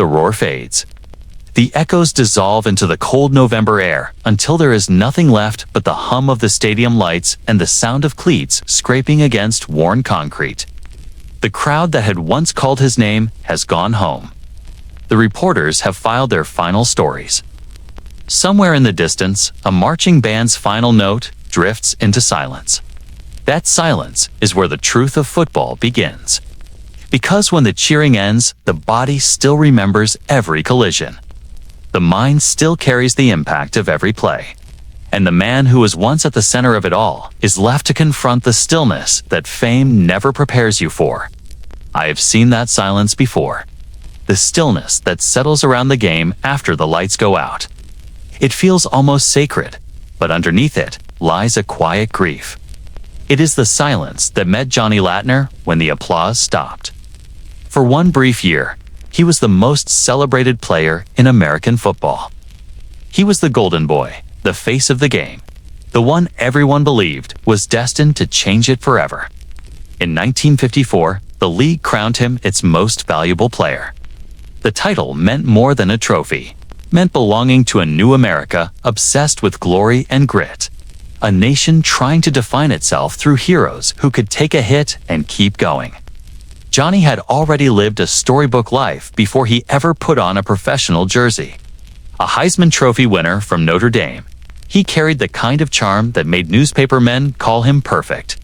the roar fades. The echoes dissolve into the cold November air until there is nothing left but the hum of the stadium lights and the sound of cleats scraping against worn concrete. The crowd that had once called his name has gone home. The reporters have filed their final stories. Somewhere in the distance, a marching band's final note drifts into silence. That silence is where the truth of football begins. Because when the cheering ends, the body still remembers every collision. The mind still carries the impact of every play. And the man who was once at the center of it all is left to confront the stillness that fame never prepares you for. I have seen that silence before. The stillness that settles around the game after the lights go out. It feels almost sacred, but underneath it lies a quiet grief. It is the silence that met Johnny Lattner when the applause stopped. For one brief year, he was the most celebrated player in American football. He was the golden boy, the face of the game, the one everyone believed was destined to change it forever. In 1954, the league crowned him its most valuable player. The title meant more than a trophy, meant belonging to a new America obsessed with glory and grit, a nation trying to define itself through heroes who could take a hit and keep going. Johnny had already lived a storybook life before he ever put on a professional jersey. A Heisman Trophy winner from Notre Dame, he carried the kind of charm that made newspaper men call him perfect.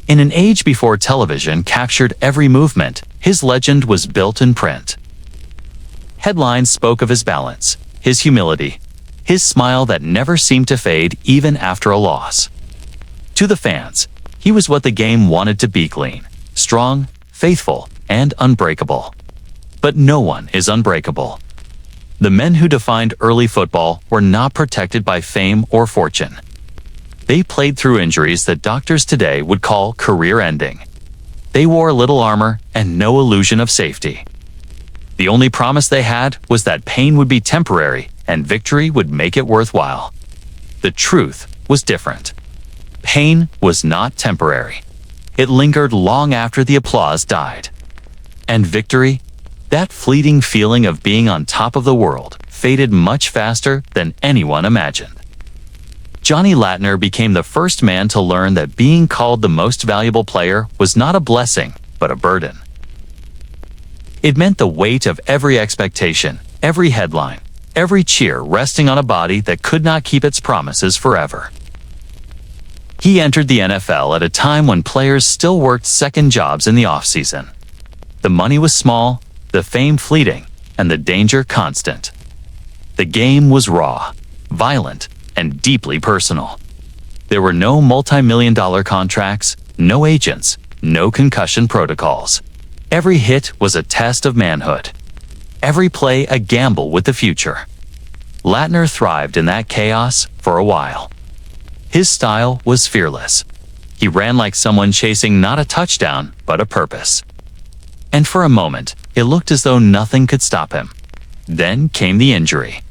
In an age before television captured every movement, his legend was built in print. Headlines spoke of his balance, his humility, his smile that never seemed to fade even after a loss. To the fans, he was what the game wanted to be: clean, strong, faithful, and unbreakable. But no one is unbreakable. The men who defined early football were not protected by fame or fortune. They played through injuries that doctors today would call career-ending. They wore little armor and no illusion of safety. The only promise they had was that pain would be temporary and victory would make it worthwhile. The truth was different. Pain was not temporary. It lingered long after the applause died. And victory, that fleeting feeling of being on top of the world, faded much faster than anyone imagined. Johnny Lattner became the first man to learn that being called the most valuable player was not a blessing, but a burden. It meant the weight of every expectation, every headline, every cheer resting on a body that could not keep its promises forever. He entered the NFL at a time when players still worked second jobs in the offseason. The money was small, the fame fleeting, and the danger constant. The game was raw, violent, and deeply personal. There were no multi-million-dollar contracts, no agents, no concussion protocols. Every hit was a test of manhood. Every play a gamble with the future. Lattner thrived in that chaos for a while. His style was fearless. He ran like someone chasing not a touchdown, but a purpose. And for a moment, it looked as though nothing could stop him. Then came the injury.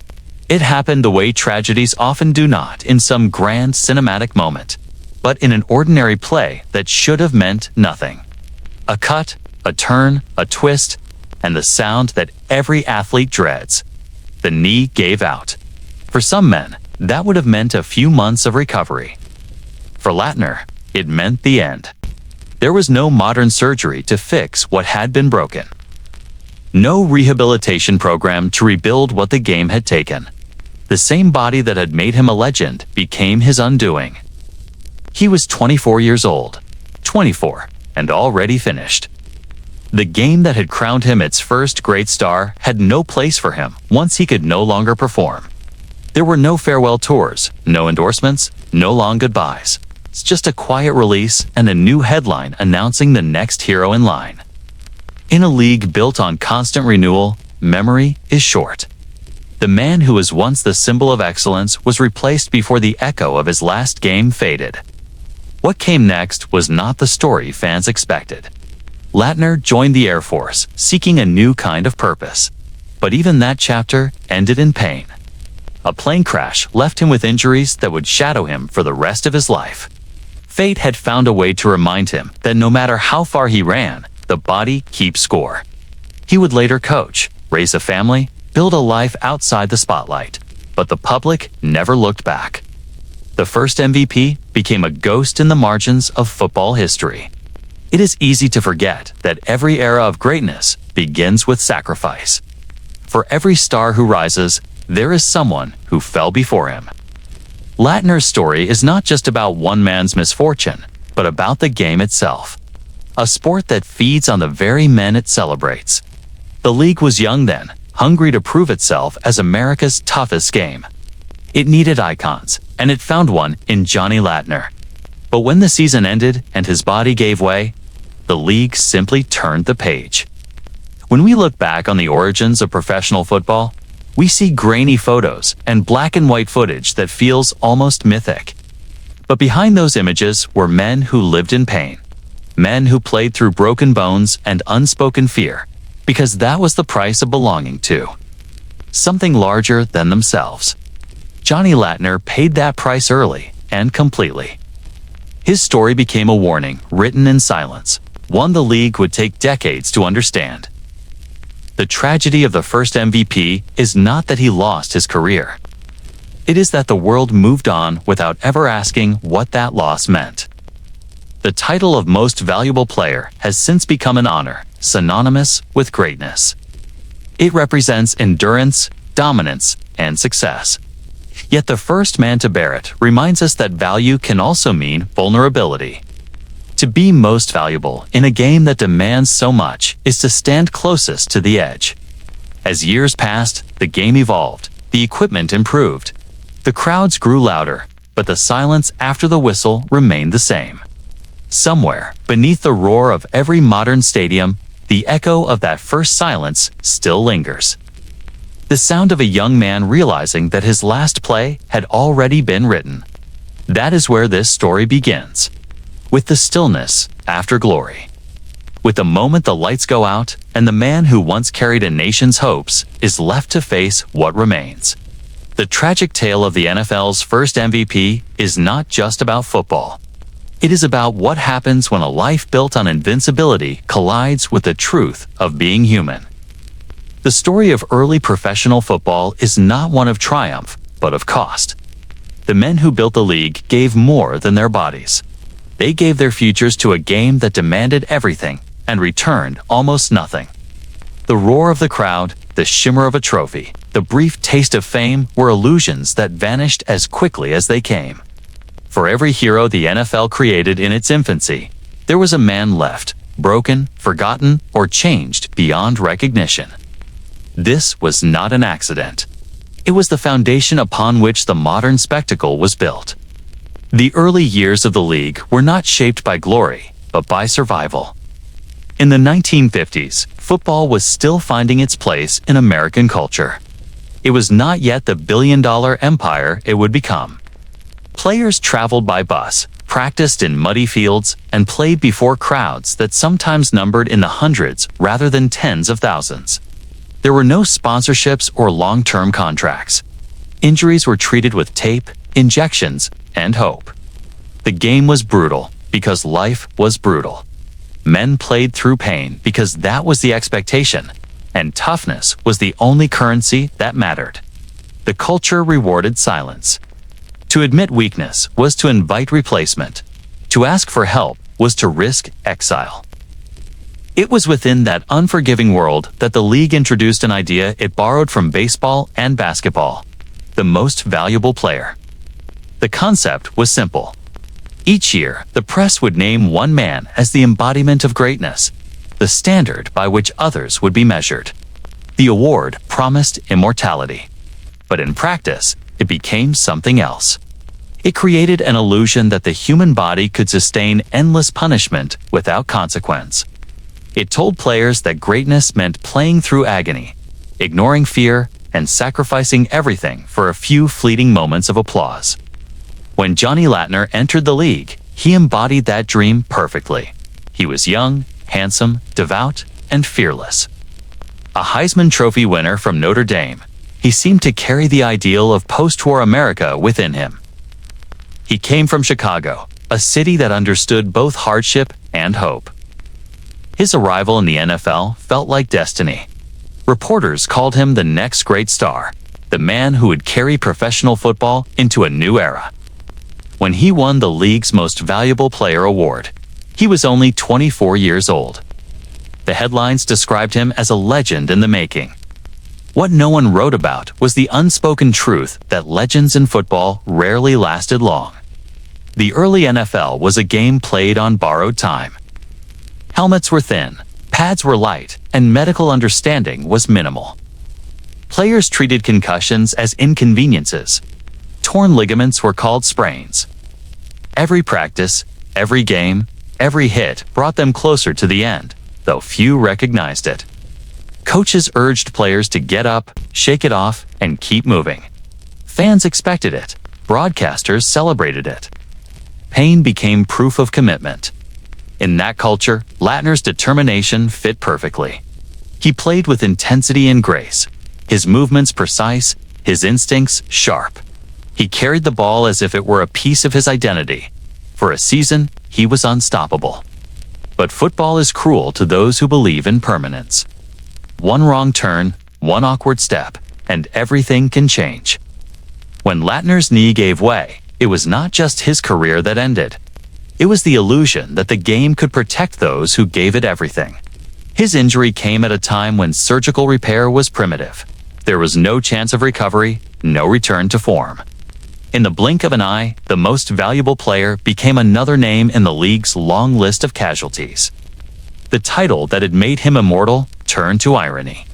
It happened the way tragedies often do, not in some grand cinematic moment, but in an ordinary play that should have meant nothing. A cut, a turn, a twist, and the sound that every athlete dreads. The knee gave out. For some men, that would have meant a few months of recovery. For Lattner, it meant the end. There was no modern surgery to fix what had been broken. No rehabilitation program to rebuild what the game had taken. The same body that had made him a legend became his undoing. He was 24 years old, 24, and already finished. The game that had crowned him its first great star had no place for him once he could no longer perform. There were no farewell tours, no endorsements, no long goodbyes. It's just a quiet release and a new headline announcing the next hero in line. In a league built on constant renewal, memory is short. The man who was once the symbol of excellence was replaced before the echo of his last game faded. What came next was not the story fans expected. Lattner joined the Air Force, seeking a new kind of purpose. But even that chapter ended in pain. A plane crash left him with injuries that would shadow him for the rest of his life. Fate had found a way to remind him that no matter how far he ran, the body keeps score. He would later coach, raise a family, build a life outside the spotlight. But the public never looked back. The first MVP became a ghost in the margins of football history. It is easy to forget that every era of greatness begins with sacrifice. For every star who rises, there is someone who fell before him. Lattner's story is not just about one man's misfortune, but about the game itself. A sport that feeds on the very men it celebrates. The league was young then, hungry to prove itself as America's toughest game. It needed icons, and it found one in Johnny Lattner. But when the season ended and his body gave way, the league simply turned the page. When we look back on the origins of professional football, we see grainy photos and black and white footage that feels almost mythic. But behind those images were men who lived in pain. Men who played through broken bones and unspoken fear, because that was the price of belonging to something larger than themselves. Johnny Lattner paid that price early and completely. His story became a warning written in silence, one the league would take decades to understand. The tragedy of the first MVP is not that he lost his career. It is that the world moved on without ever asking what that loss meant. The title of Most Valuable Player has since become an honor, synonymous with greatness. It represents endurance, dominance, and success. Yet the first man to bear it reminds us that value can also mean vulnerability. To be most valuable in a game that demands so much is to stand closest to the edge. As years passed, the game evolved, the equipment improved. The crowds grew louder, but the silence after the whistle remained the same. Somewhere, beneath the roar of every modern stadium, the echo of that first silence still lingers. The sound of a young man realizing that his last play had already been written. That is where this story begins. With the stillness after glory. With the moment the lights go out and the man who once carried a nation's hopes is left to face what remains. The tragic tale of the NFL's first MVP is not just about football. It is about what happens when a life built on invincibility collides with the truth of being human. The story of early professional football is not one of triumph, but of cost. The men who built the league gave more than their bodies. They gave their futures to a game that demanded everything and returned almost nothing. The roar of the crowd, the shimmer of a trophy, the brief taste of fame were illusions that vanished as quickly as they came. For every hero the NFL created in its infancy, there was a man left, broken, forgotten, or changed beyond recognition. This was not an accident. It was the foundation upon which the modern spectacle was built. The early years of the league were not shaped by glory, but by survival. In the 1950s, football was still finding its place in American culture. It was not yet the billion-dollar empire it would become. Players traveled by bus, practiced in muddy fields, and played before crowds that sometimes numbered in the hundreds rather than tens of thousands. There were no sponsorships or long-term contracts. Injuries were treated with tape, injections, and hope. The game was brutal because life was brutal. Men played through pain because that was the expectation, and toughness was the only currency that mattered. The culture rewarded silence. To admit weakness was to invite replacement. To ask for help was to risk exile. It was within that unforgiving world that the league introduced an idea it borrowed from baseball and basketball: the most valuable player. The concept was simple. Each year, the press would name one man as the embodiment of greatness, the standard by which others would be measured. The award promised immortality. But in practice, it became something else. It created an illusion that the human body could sustain endless punishment without consequence. It told players that greatness meant playing through agony, ignoring fear, and sacrificing everything for a few fleeting moments of applause. When Johnny Lattner entered the league, he embodied that dream perfectly. He was young, handsome, devout, and fearless. A Heisman Trophy winner from Notre Dame, he seemed to carry the ideal of post-war America within him. He came from Chicago, a city that understood both hardship and hope. His arrival in the NFL felt like destiny. Reporters called him the next great star, the man who would carry professional football into a new era. When he won the league's Most Valuable Player award, he was only 24 years old. The headlines described him as a legend in the making. What no one wrote about was the unspoken truth that legends in football rarely lasted long. The early NFL was a game played on borrowed time. Helmets were thin, pads were light, and medical understanding was minimal. Players treated concussions as inconveniences. Torn ligaments were called sprains. Every practice, every game, every hit brought them closer to the end, though few recognized it. Coaches urged players to get up, shake it off, and keep moving. Fans expected it. Broadcasters celebrated it. Pain became proof of commitment. In that culture, Lattner's determination fit perfectly. He played with intensity and grace, his movements precise, his instincts sharp. He carried the ball as if it were a piece of his identity. For a season, he was unstoppable. But football is cruel to those who believe in permanence. One wrong turn, one awkward step, and everything can change. When Lattner's knee gave way, it was not just his career that ended. It was the illusion that the game could protect those who gave it everything. His injury came at a time when surgical repair was primitive. There was no chance of recovery, no return to form. In the blink of an eye, the most valuable player became another name in the league's long list of casualties. The title that had made him immortal turned to irony.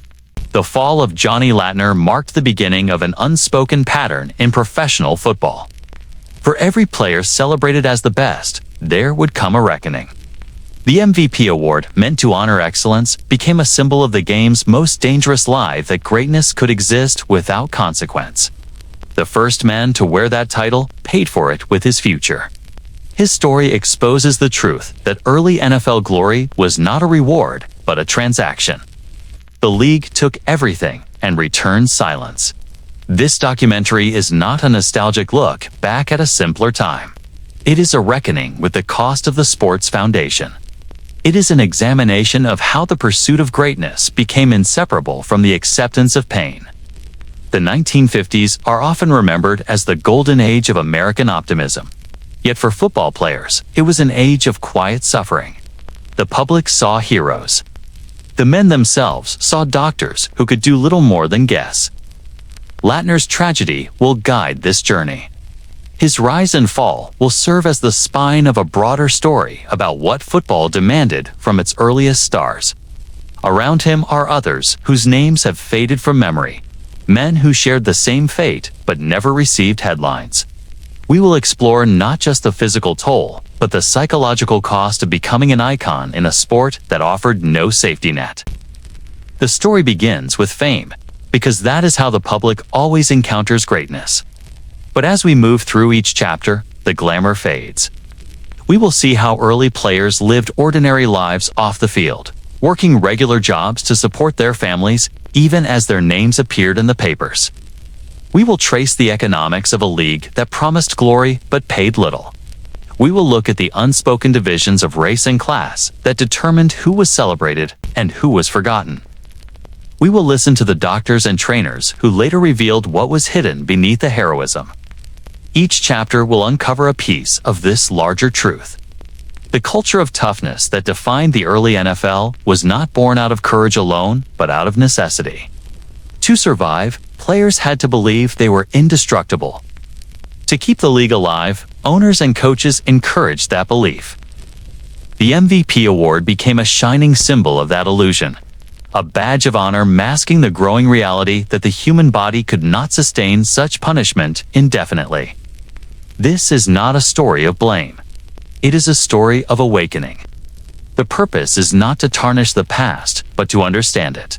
The fall of Johnny Lattner marked the beginning of an unspoken pattern in professional football. For every player celebrated as the best, there would come a reckoning. The MVP award, meant to honor excellence, became a symbol of the game's most dangerous lie that greatness could exist without consequence. The first man to wear that title paid for it with his future. His story exposes the truth that early NFL glory was not a reward, but a transaction. The league took everything and returned silence. This documentary is not a nostalgic look back at a simpler time. It is a reckoning with the cost of the sport's foundation. It is an examination of how the pursuit of greatness became inseparable from the acceptance of pain. The 1950s are often remembered as the golden age of American optimism. Yet for football players, it was an age of quiet suffering. The public saw heroes. The men themselves saw doctors who could do little more than guess. Lattner's tragedy will guide this journey. His rise and fall will serve as the spine of a broader story about what football demanded from its earliest stars. Around him are others whose names have faded from memory, men who shared the same fate but never received headlines. We will explore not just the physical toll, but the psychological cost of becoming an icon in a sport that offered no safety net. The story begins with fame, because that is how the public always encounters greatness. But as we move through each chapter, the glamour fades. We will see how early players lived ordinary lives off the field, working regular jobs to support their families, even as their names appeared in the papers. We will trace the economics of a league that promised glory but paid little. We will look at the unspoken divisions of race and class that determined who was celebrated and who was forgotten. We will listen to the doctors and trainers who later revealed what was hidden beneath the heroism. Each chapter will uncover a piece of this larger truth. The culture of toughness that defined the early NFL was not born out of courage alone, but out of necessity. To survive, players had to believe they were indestructible. To keep the league alive, owners and coaches encouraged that belief. The MVP award became a shining symbol of that illusion, a badge of honor masking the growing reality that the human body could not sustain such punishment indefinitely. This is not a story of blame. It is a story of awakening. The purpose is not to tarnish the past, but to understand it.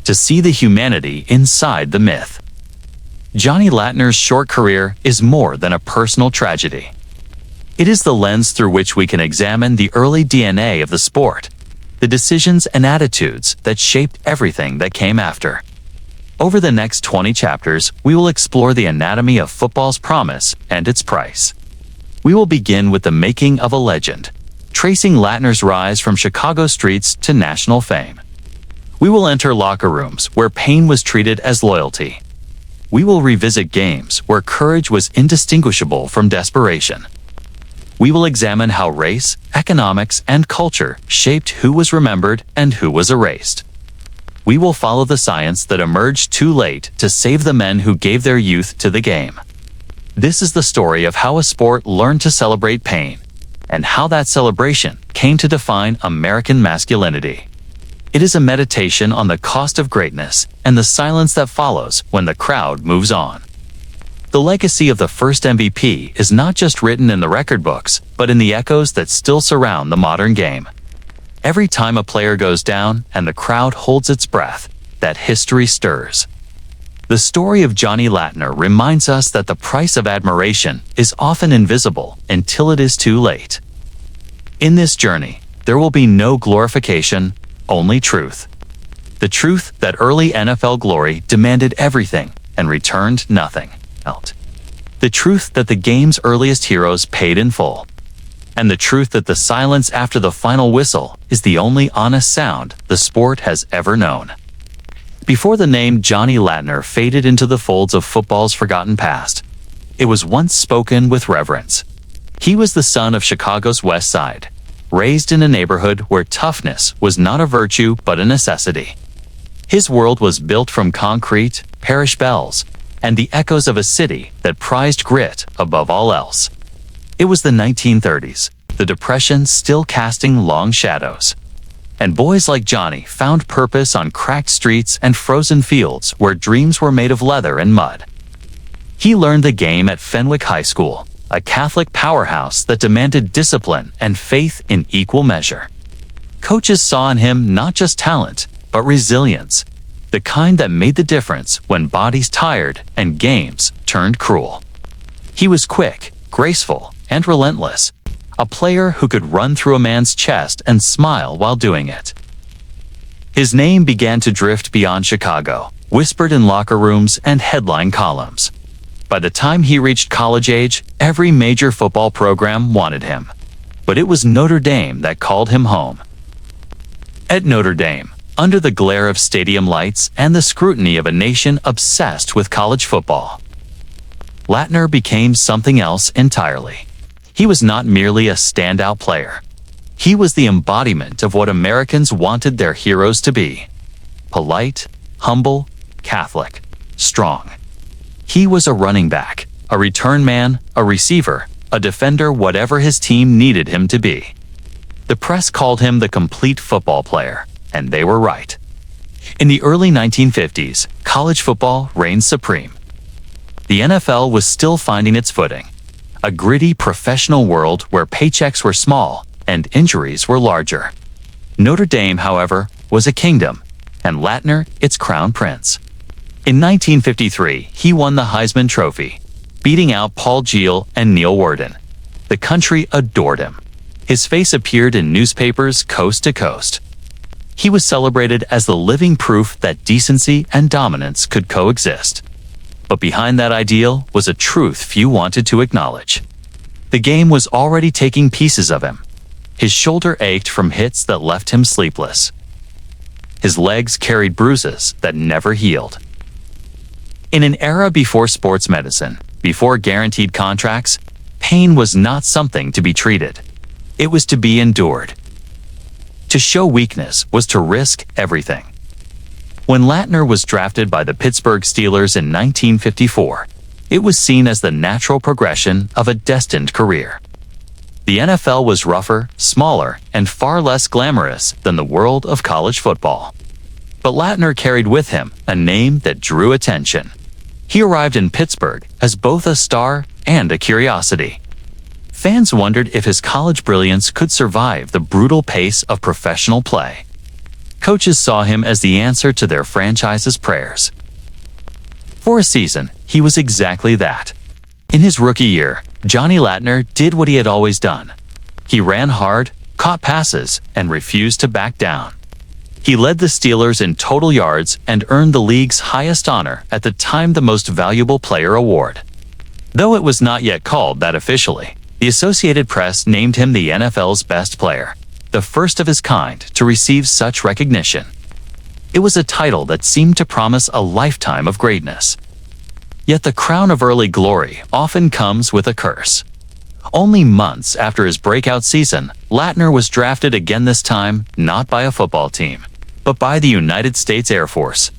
To see the humanity inside the myth. Johnny Lattner's short career is more than a personal tragedy. It is the lens through which we can examine the early DNA of the sport, the decisions and attitudes that shaped everything that came after. Over the next 20 chapters, we will explore the anatomy of football's promise and its price. We will begin with the making of a legend, tracing Lattner's rise from Chicago streets to national fame. We will enter locker rooms where pain was treated as loyalty. We will revisit games where courage was indistinguishable from desperation. We will examine how race, economics, and culture shaped who was remembered and who was erased. We will follow the science that emerged too late to save the men who gave their youth to the game. This is the story of how a sport learned to celebrate pain, and how that celebration came to define American masculinity. It is a meditation on the cost of greatness and the silence that follows when the crowd moves on. The legacy of the first MVP is not just written in the record books, but in the echoes that still surround the modern game. Every time a player goes down and the crowd holds its breath, that history stirs. The story of Johnny Lattner reminds us that the price of admiration is often invisible until it is too late. In this journey, there will be no glorification, only truth. The truth that early NFL glory demanded everything and returned nothing else. The truth that the game's earliest heroes paid in full. And the truth that the silence after the final whistle is the only honest sound the sport has ever known. Before the name Johnny Lattner faded into the folds of football's forgotten past, it was once spoken with reverence. He was the son of Chicago's West Side, raised in a neighborhood where toughness was not a virtue but a necessity. His world was built from concrete, parish bells, and the echoes of a city that prized grit above all else. It was the 1930s, the Depression still casting long shadows. And boys like Johnny found purpose on cracked streets and frozen fields where dreams were made of leather and mud. He learned the game at Fenwick High School, a Catholic powerhouse that demanded discipline and faith in equal measure. Coaches saw in him not just talent, but resilience, the kind that made the difference when bodies tired and games turned cruel. He was quick, graceful, and relentless, a player who could run through a man's chest and smile while doing it. His name began to drift beyond Chicago, whispered in locker rooms and headline columns. By the time he reached college age, every major football program wanted him. But it was Notre Dame that called him home. At Notre Dame, under the glare of stadium lights and the scrutiny of a nation obsessed with college football, Lattner became something else entirely. He was not merely a standout player. He was the embodiment of what Americans wanted their heroes to be: polite, humble, Catholic, strong. He was a running back, a return man, a receiver, a defender, whatever his team needed him to be. The press called him the complete football player, and they were right. In the early 1950s, college football reigned supreme. The NFL was still finding its footing, a gritty professional world where paychecks were small and injuries were larger. Notre Dame, however, was a kingdom, and Lattner its crown prince. In 1953, he won the Heisman Trophy, beating out Paul Giel and Neil Worden. The country adored him. His face appeared in newspapers coast to coast. He was celebrated as the living proof that decency and dominance could coexist. But behind that ideal was a truth few wanted to acknowledge. The game was already taking pieces of him. His shoulder ached from hits that left him sleepless. His legs carried bruises that never healed. In an era before sports medicine, before guaranteed contracts, pain was not something to be treated. It was to be endured. To show weakness was to risk everything. When Lattner was drafted by the Pittsburgh Steelers in 1954, it was seen as the natural progression of a destined career. The NFL was rougher, smaller, and far less glamorous than the world of college football. But Lattner carried with him a name that drew attention. He arrived in Pittsburgh as both a star and a curiosity. Fans wondered if his college brilliance could survive the brutal pace of professional play. Coaches saw him as the answer to their franchise's prayers. For a season, he was exactly that. In his rookie year, Johnny Lattner did what he had always done. He ran hard, caught passes, and refused to back down. He led the Steelers in total yards and earned the league's highest honor at the time, the Most Valuable Player award. Though it was not yet called that officially, the Associated Press named him the NFL's best player, the first of his kind to receive such recognition. It was a title that seemed to promise a lifetime of greatness. Yet the crown of early glory often comes with a curse. Only months after his breakout season, Lattner was drafted again, this time not by a football team, but by the United States Air Force.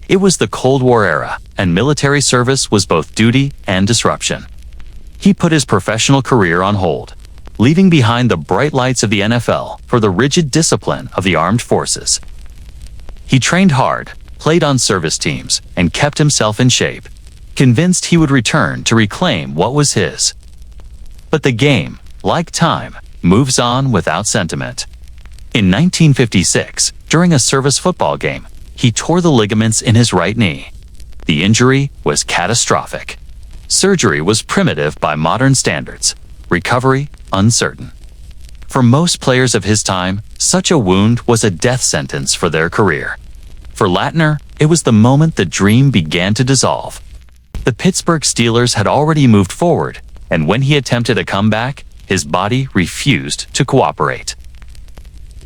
It was the Cold War era, and military service was both duty and disruption. He put his professional career on hold, leaving behind the bright lights of the NFL for the rigid discipline of the armed forces. He trained hard, played on service teams, and kept himself in shape, convinced he would return to reclaim what was his. But the game, like time, moves on without sentiment. In 1956, during a service football game, he tore the ligaments in his right knee. The injury was catastrophic. Surgery was primitive by modern standards. Recovery, uncertain. For most players of his time, such a wound was a death sentence for their career. For Lattner, it was the moment the dream began to dissolve. The Pittsburgh Steelers had already moved forward, and when he attempted a comeback, his body refused to cooperate.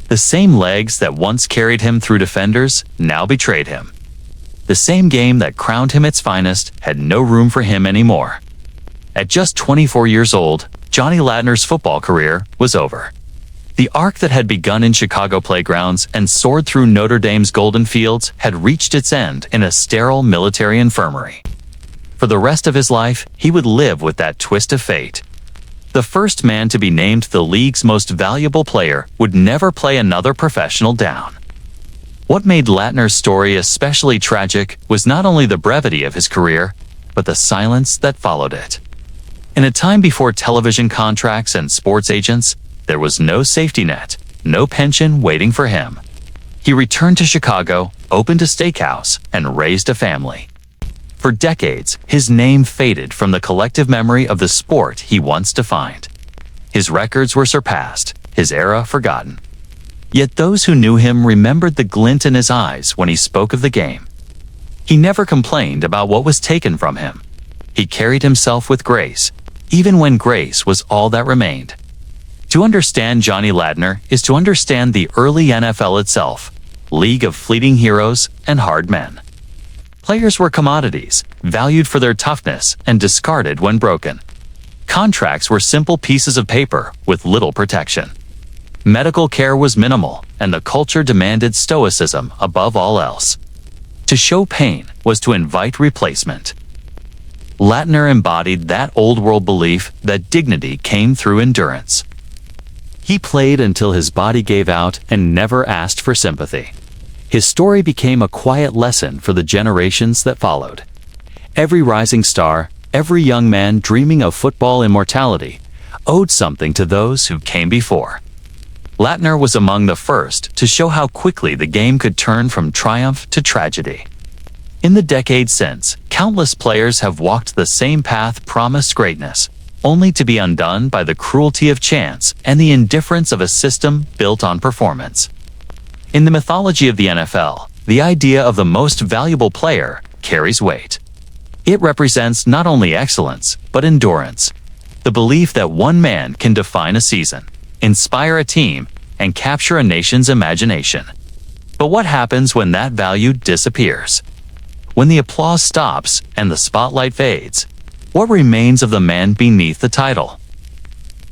The same legs that once carried him through defenders now betrayed him. The same game that crowned him its finest had no room for him anymore. At just 24 years old, Johnny Lattner's football career was over. The arc that had begun in Chicago playgrounds and soared through Notre Dame's golden fields had reached its end in a sterile military infirmary. For the rest of his life, he would live with that twist of fate. The first man to be named the league's most valuable player would never play another professional down. What made Lattner's story especially tragic was not only the brevity of his career, but the silence that followed it. In a time before television contracts and sports agents, there was no safety net, no pension waiting for him. He returned to Chicago, opened a steakhouse, and raised a family. For decades, his name faded from the collective memory of the sport he once defined. His records were surpassed, his era forgotten. Yet those who knew him remembered the glint in his eyes when he spoke of the game. He never complained about what was taken from him. He carried himself with grace, even when grace was all that remained. To understand Johnny Lattner is to understand the early NFL itself, league of fleeting heroes and hard men. Players were commodities, valued for their toughness and discarded when broken. Contracts were simple pieces of paper with little protection. Medical care was minimal, and the culture demanded stoicism above all else. To show pain was to invite replacement. Lattner embodied that old-world belief that dignity came through endurance. He played until his body gave out and never asked for sympathy. His story became a quiet lesson for the generations that followed. Every rising star, every young man dreaming of football immortality, owed something to those who came before. Lattner was among the first to show how quickly the game could turn from triumph to tragedy. In the decades since, countless players have walked the same path promised greatness, only to be undone by the cruelty of chance and the indifference of a system built on performance. In the mythology of the NFL, the idea of the most valuable player carries weight. It represents not only excellence, but endurance. The belief that one man can define a season, inspire a team, and capture a nation's imagination. But what happens when that value disappears? When the applause stops and the spotlight fades, what remains of the man beneath the title?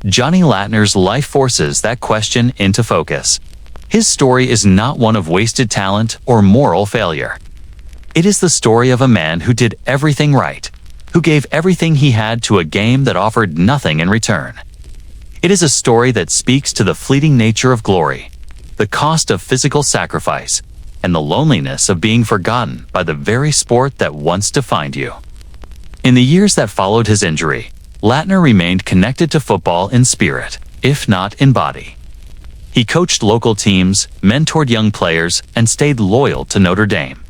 Johnny Lattner's life forces that question into focus. His story is not one of wasted talent or moral failure. It is the story of a man who did everything right, who gave everything he had to a game that offered nothing in return. It is a story that speaks to the fleeting nature of glory, the cost of physical sacrifice, and the loneliness of being forgotten by the very sport that once defined you. In the years that followed his injury, Lattner remained connected to football in spirit, if not in body. He coached local teams, mentored young players, and stayed loyal to Notre Dame.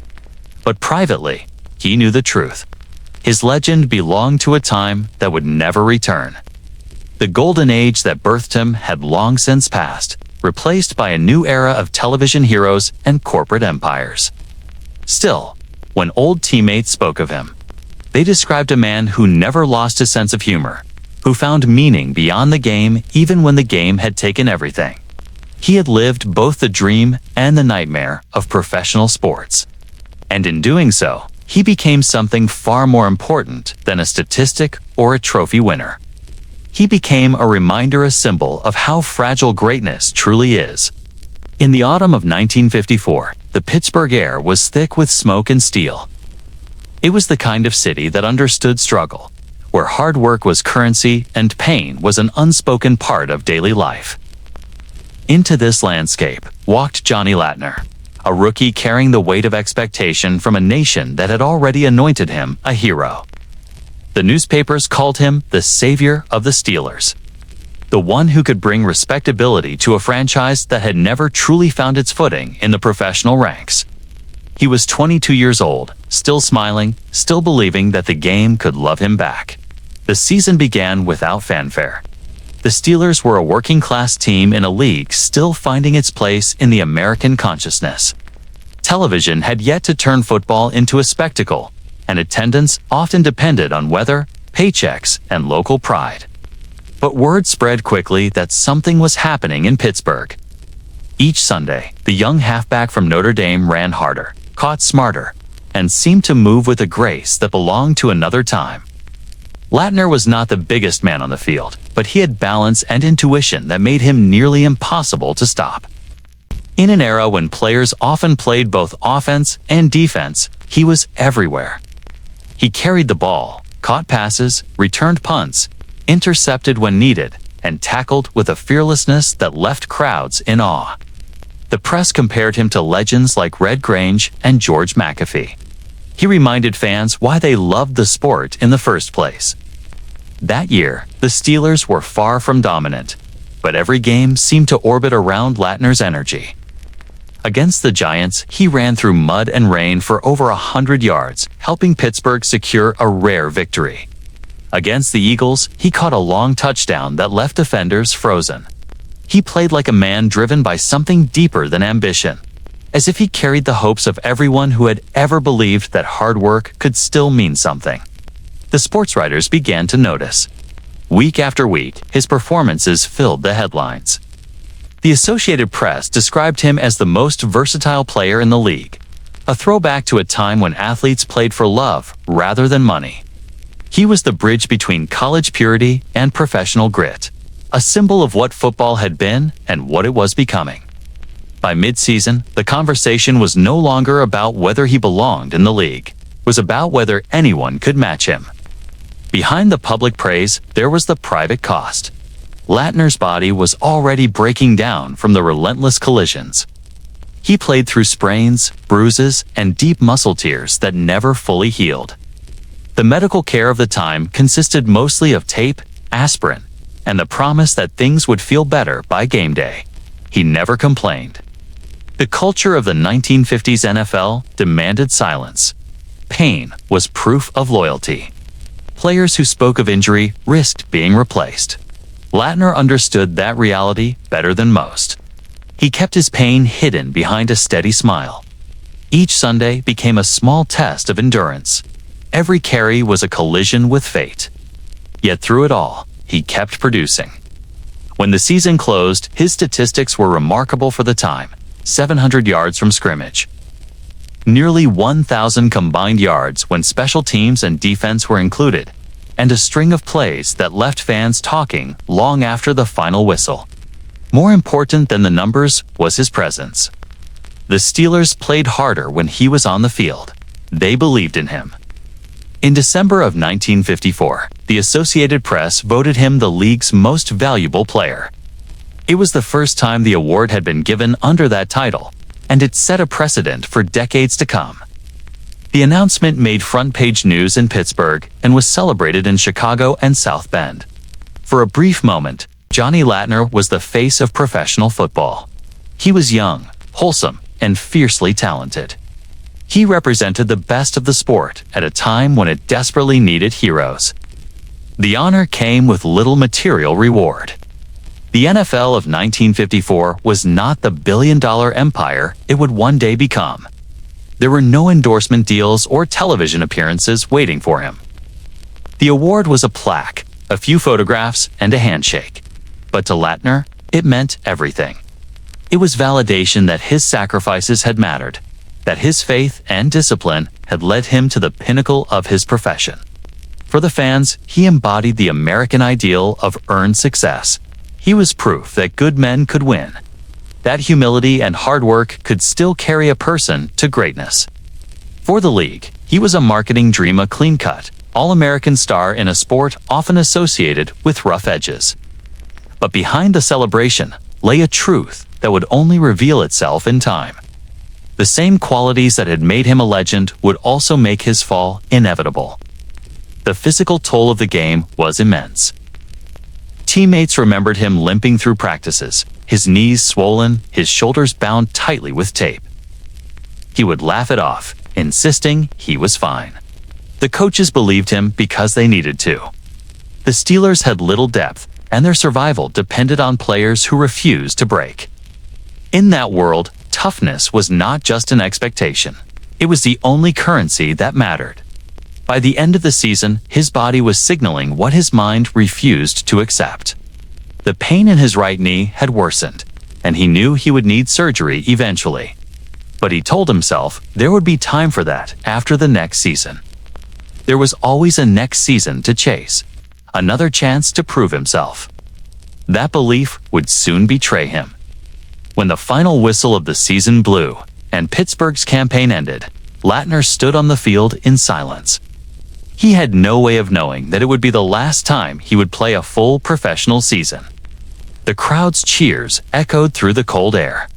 But privately, he knew the truth. His legend belonged to a time that would never return. The golden age that birthed him had long since passed, replaced by a new era of television heroes and corporate empires. Still, when old teammates spoke of him, they described a man who never lost his sense of humor, who found meaning beyond the game even when the game had taken everything. He had lived both the dream and the nightmare of professional sports. And in doing so, he became something far more important than a statistic or a trophy winner. He became a reminder, a symbol of how fragile greatness truly is. In the autumn of 1954, the Pittsburgh air was thick with smoke and steel. It was the kind of city that understood struggle, where hard work was currency and pain was an unspoken part of daily life. Into this landscape walked Johnny Lattner, a rookie carrying the weight of expectation from a nation that had already anointed him a hero. The newspapers called him the savior of the Steelers, the one who could bring respectability to a franchise that had never truly found its footing in the professional ranks. He was 22 years old, still smiling, still believing that the game could love him back. The season began without fanfare. The Steelers were a working-class team in a league still finding its place in the American consciousness. Television had yet to turn football into a spectacle, and attendance often depended on weather, paychecks, and local pride. But word spread quickly that something was happening in Pittsburgh. Each Sunday, the young halfback from Notre Dame ran harder, caught smarter, and seemed to move with a grace that belonged to another time. Lattner was not the biggest man on the field, but he had balance and intuition that made him nearly impossible to stop. In an era when players often played both offense and defense, he was everywhere. He carried the ball, caught passes, returned punts, intercepted when needed, and tackled with a fearlessness that left crowds in awe. The press compared him to legends like Red Grange and George McAfee. He reminded fans why they loved the sport in the first place. That year, the Steelers were far from dominant, but every game seemed to orbit around Lattner's energy. Against the Giants, he ran through mud and rain for over 100 yards, helping Pittsburgh secure a rare victory. Against the Eagles, he caught a long touchdown that left defenders frozen. He played like a man driven by something deeper than ambition, as if he carried the hopes of everyone who had ever believed that hard work could still mean something. The sports writers began to notice. Week after week, his performances filled the headlines. The Associated Press described him as the most versatile player in the league, a throwback to a time when athletes played for love rather than money. He was the bridge between college purity and professional grit, a symbol of what football had been and what it was becoming. By mid-season, the conversation was no longer about whether he belonged in the league. It was about whether anyone could match him. Behind the public praise, there was the private cost. Lattner's body was already breaking down from the relentless collisions. He played through sprains, bruises, and deep muscle tears that never fully healed. The medical care of the time consisted mostly of tape, aspirin, and the promise that things would feel better by game day. He never complained. The culture of the 1950s NFL demanded silence. Pain was proof of loyalty. Players who spoke of injury risked being replaced. Lattner understood that reality better than most. He kept his pain hidden behind a steady smile. Each Sunday became a small test of endurance. Every carry was a collision with fate. Yet through it all, he kept producing. When the season closed, his statistics were remarkable for the time: 700 yards from scrimmage, nearly 1,000 combined yards when special teams and defense were included, and a string of plays that left fans talking long after the final whistle. More important than the numbers was his presence. The Steelers played harder when he was on the field. They believed in him. In December of 1954, the Associated Press voted him the league's most valuable player. It was the first time the award had been given under that title, and it set a precedent for decades to come. The announcement made front-page news in Pittsburgh and was celebrated in Chicago and South Bend. For a brief moment, Johnny Lattner was the face of professional football. He was young, wholesome, and fiercely talented. He represented the best of the sport at a time when it desperately needed heroes. The honor came with little material reward. The NFL of 1954 was not the billion-dollar empire it would one day become. There were no endorsement deals or television appearances waiting for him. The award was a plaque, a few photographs, and a handshake. But to Lattner, it meant everything. It was validation that his sacrifices had mattered, that his faith and discipline had led him to the pinnacle of his profession. For the fans, he embodied the American ideal of earned success. He was proof that good men could win, that humility and hard work could still carry a person to greatness. For the league, he was a marketing dream, a clean-cut, all-American star in a sport often associated with rough edges. But behind the celebration lay a truth that would only reveal itself in time. The same qualities that had made him a legend would also make his fall inevitable. The physical toll of the game was immense. Teammates remembered him limping through practices, his knees swollen, his shoulders bound tightly with tape. He would laugh it off, insisting he was fine. The coaches believed him because they needed to. The Steelers had little depth, and their survival depended on players who refused to break. In that world, toughness was not just an expectation. It was the only currency that mattered. By the end of the season, his body was signaling what his mind refused to accept. The pain in his right knee had worsened, and he knew he would need surgery eventually. But he told himself there would be time for that after the next season. There was always a next season to chase, another chance to prove himself. That belief would soon betray him. When the final whistle of the season blew and Pittsburgh's campaign ended, Lattner stood on the field in silence. He had no way of knowing that it would be the last time he would play a full professional season. The crowd's cheers echoed through the cold air,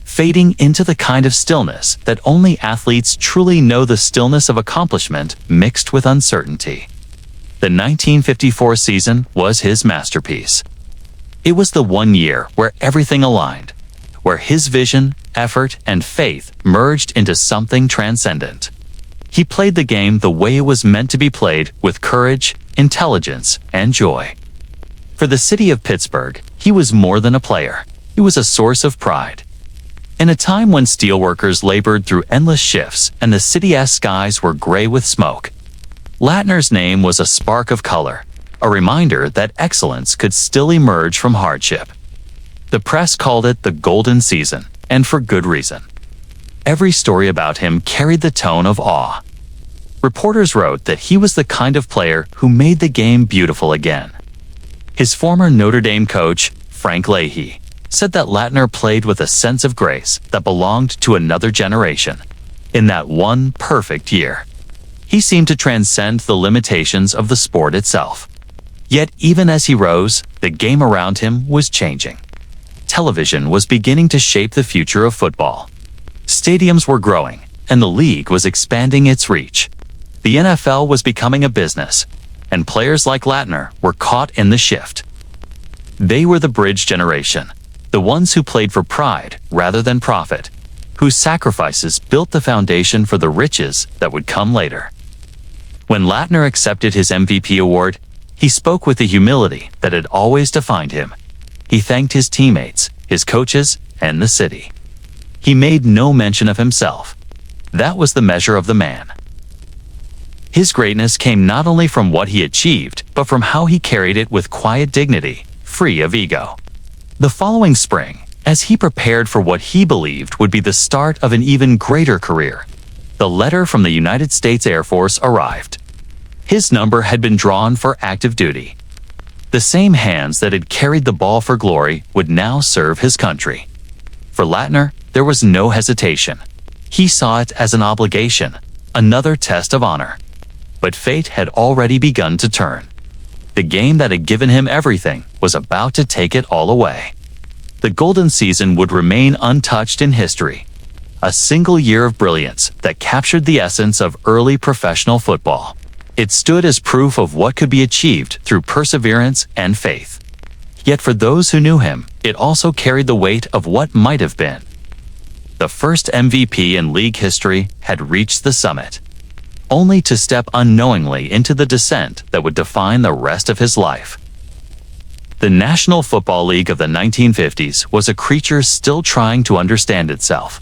fading into the kind of stillness that only athletes truly know, the stillness of accomplishment mixed with uncertainty. The 1954 season was his masterpiece. It was the one year where everything aligned, where his vision, effort, and faith merged into something transcendent. He played the game the way it was meant to be played, with courage, intelligence, and joy. For the city of Pittsburgh, he was more than a player. He was a source of pride. In a time when steelworkers labored through endless shifts and the city's skies were gray with smoke, Lattner's name was a spark of color, a reminder that excellence could still emerge from hardship. The press called it the golden season, and for good reason. Every story about him carried the tone of awe. Reporters wrote that he was the kind of player who made the game beautiful again. His former Notre Dame coach, Frank Leahy, said that Lattner played with a sense of grace that belonged to another generation. In that one perfect year, he seemed to transcend the limitations of the sport itself. Yet even as he rose, the game around him was changing. Television was beginning to shape the future of football. Stadiums were growing, and the league was expanding its reach. The NFL was becoming a business, and players like Lattner were caught in the shift. They were the bridge generation, the ones who played for pride rather than profit, whose sacrifices built the foundation for the riches that would come later. When Lattner accepted his MVP award, he spoke with the humility that had always defined him. He thanked his teammates, his coaches, and the city. He made no mention of himself. That was the measure of the man. His greatness came not only from what he achieved, but from how he carried it with quiet dignity, free of ego. The following spring, as he prepared for what he believed would be the start of an even greater career, the letter from the United States Air Force arrived. His number had been drawn for active duty. The same hands that had carried the ball for glory would now serve his country. For Lattner, there was no hesitation. He saw it as an obligation, another test of honor. But fate had already begun to turn. The game that had given him everything was about to take it all away. The golden season would remain untouched in history. A single year of brilliance that captured the essence of early professional football. It stood as proof of what could be achieved through perseverance and faith. Yet for those who knew him, it also carried the weight of what might have been. The first MVP in league history had reached the summit, only to step unknowingly into the descent that would define the rest of his life. The National Football League of the 1950s was a creature still trying to understand itself.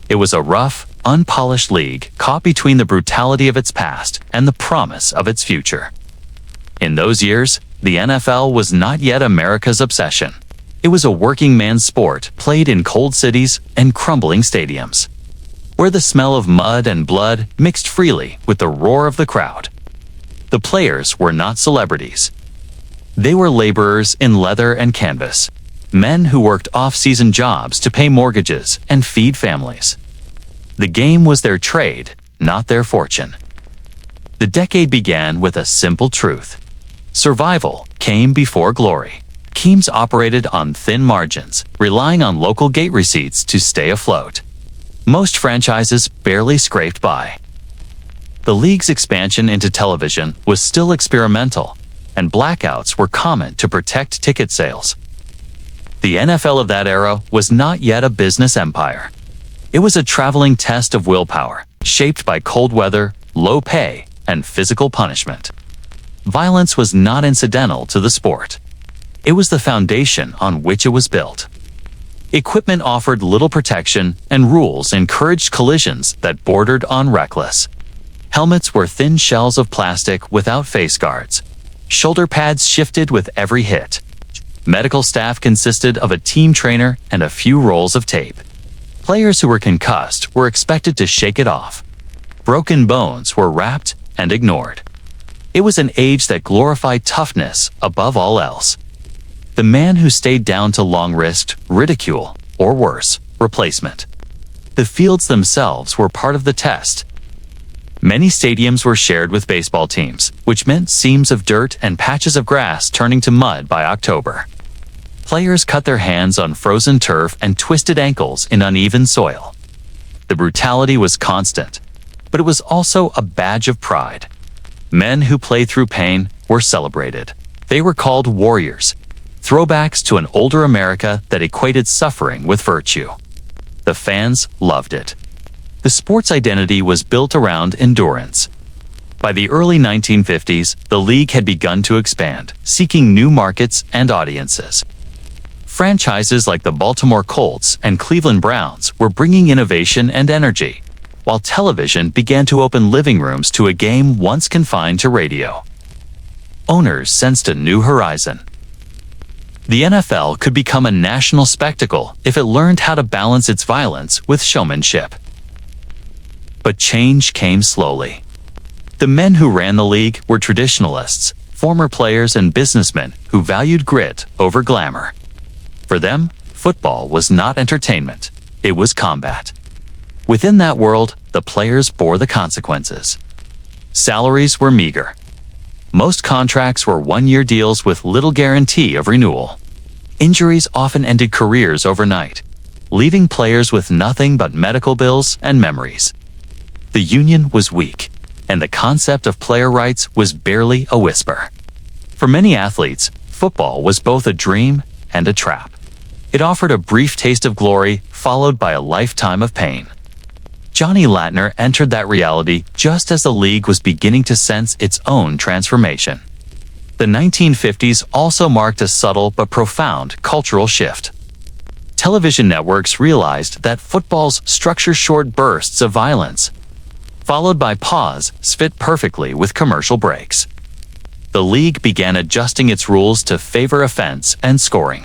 It was a rough, unpolished league caught between the brutality of its past and the promise of its future. In those years, the NFL was not yet America's obsession. It was a working man's sport played in cold cities and crumbling stadiums, where the smell of mud and blood mixed freely with the roar of the crowd. The players were not celebrities. They were laborers in leather and canvas, men who worked off-season jobs to pay mortgages and feed families. The game was their trade, not their fortune. The decade began with a simple truth. Survival came before glory. Teams operated on thin margins, relying on local gate receipts to stay afloat. Most franchises barely scraped by. The league's expansion into television was still experimental, and blackouts were common to protect ticket sales. The NFL of that era was not yet a business empire. It was a traveling test of willpower, shaped by cold weather, low pay, and physical punishment. Violence was not incidental to the sport. It was the foundation on which it was built. Equipment offered little protection, and rules encouraged collisions that bordered on reckless. Helmets were thin shells of plastic without face guards. Shoulder pads shifted with every hit. Medical staff consisted of a team trainer and a few rolls of tape. Players who were concussed were expected to shake it off. Broken bones were wrapped and ignored. It was an age that glorified toughness above all else. The man who stayed down too long risked ridicule, or worse, replacement. The fields themselves were part of the test. Many stadiums were shared with baseball teams, which meant seams of dirt and patches of grass turning to mud by October. Players cut their hands on frozen turf and twisted ankles in uneven soil. The brutality was constant, but it was also a badge of pride. Men who played through pain were celebrated. They were called warriors, throwbacks to an older America that equated suffering with virtue. The fans loved it. The sport's identity was built around endurance. By the early 1950s, the league had begun to expand, seeking new markets and audiences. Franchises like the Baltimore Colts and Cleveland Browns were bringing innovation and energy, while television began to open living rooms to a game once confined to radio. Owners sensed a new horizon. The NFL could become a national spectacle if it learned how to balance its violence with showmanship. But change came slowly. The men who ran the league were traditionalists, former players and businessmen who valued grit over glamour. For them, football was not entertainment, it was combat. Within that world, the players bore the consequences. Salaries were meager. Most contracts were one-year deals with little guarantee of renewal. Injuries often ended careers overnight, leaving players with nothing but medical bills and memories. The union was weak, and the concept of player rights was barely a whisper. For many athletes, football was both a dream and a trap. It offered a brief taste of glory, followed by a lifetime of pain. Johnny Lattner entered that reality just as the league was beginning to sense its own transformation. The 1950s also marked a subtle but profound cultural shift. Television networks realized that football's structure short bursts of violence, followed by pause, fit perfectly with commercial breaks. The league began adjusting its rules to favor offense and scoring.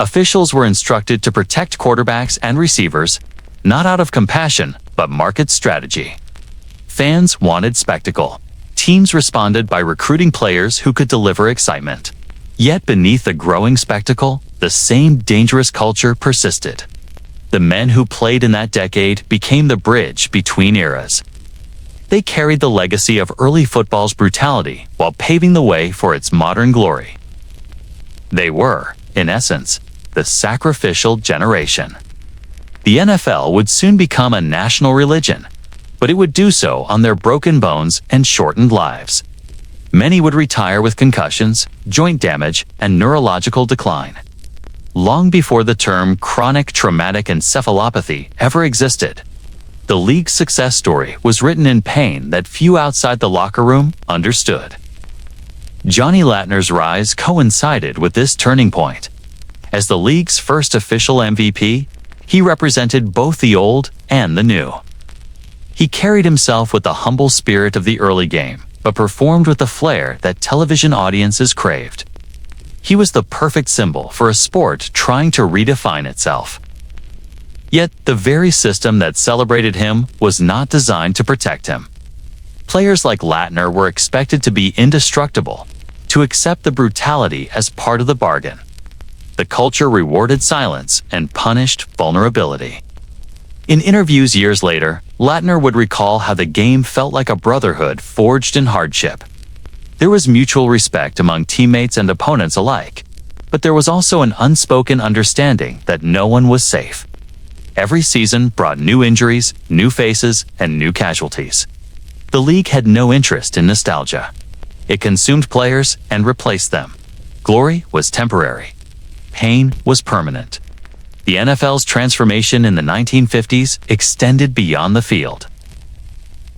Officials were instructed to protect quarterbacks and receivers, not out of compassion, but market strategy. Fans wanted spectacle. Teams responded by recruiting players who could deliver excitement. Yet beneath the growing spectacle, the same dangerous culture persisted. The men who played in that decade became the bridge between eras. They carried the legacy of early football's brutality while paving the way for its modern glory. They were, in essence, the sacrificial generation. The NFL would soon become a national religion, but it would do so on their broken bones and shortened lives. Many would retire with concussions, joint damage, and neurological decline. Long before the term chronic traumatic encephalopathy ever existed, the league's success story was written in pain that few outside the locker room understood. Johnny Lattner's rise coincided with this turning point. As the league's first official MVP, he represented both the old and the new. He carried himself with the humble spirit of the early game, but performed with the flair that television audiences craved. He was the perfect symbol for a sport trying to redefine itself. Yet, the very system that celebrated him was not designed to protect him. Players like Lattner were expected to be indestructible, to accept the brutality as part of the bargain. The culture rewarded silence and punished vulnerability. In interviews years later, Lattner would recall how the game felt like a brotherhood forged in hardship. There was mutual respect among teammates and opponents alike, but there was also an unspoken understanding that no one was safe. Every season brought new injuries, new faces, and new casualties. The league had no interest in nostalgia. It consumed players and replaced them. Glory was temporary. Pain was permanent. The NFL's transformation in the 1950s extended beyond the field.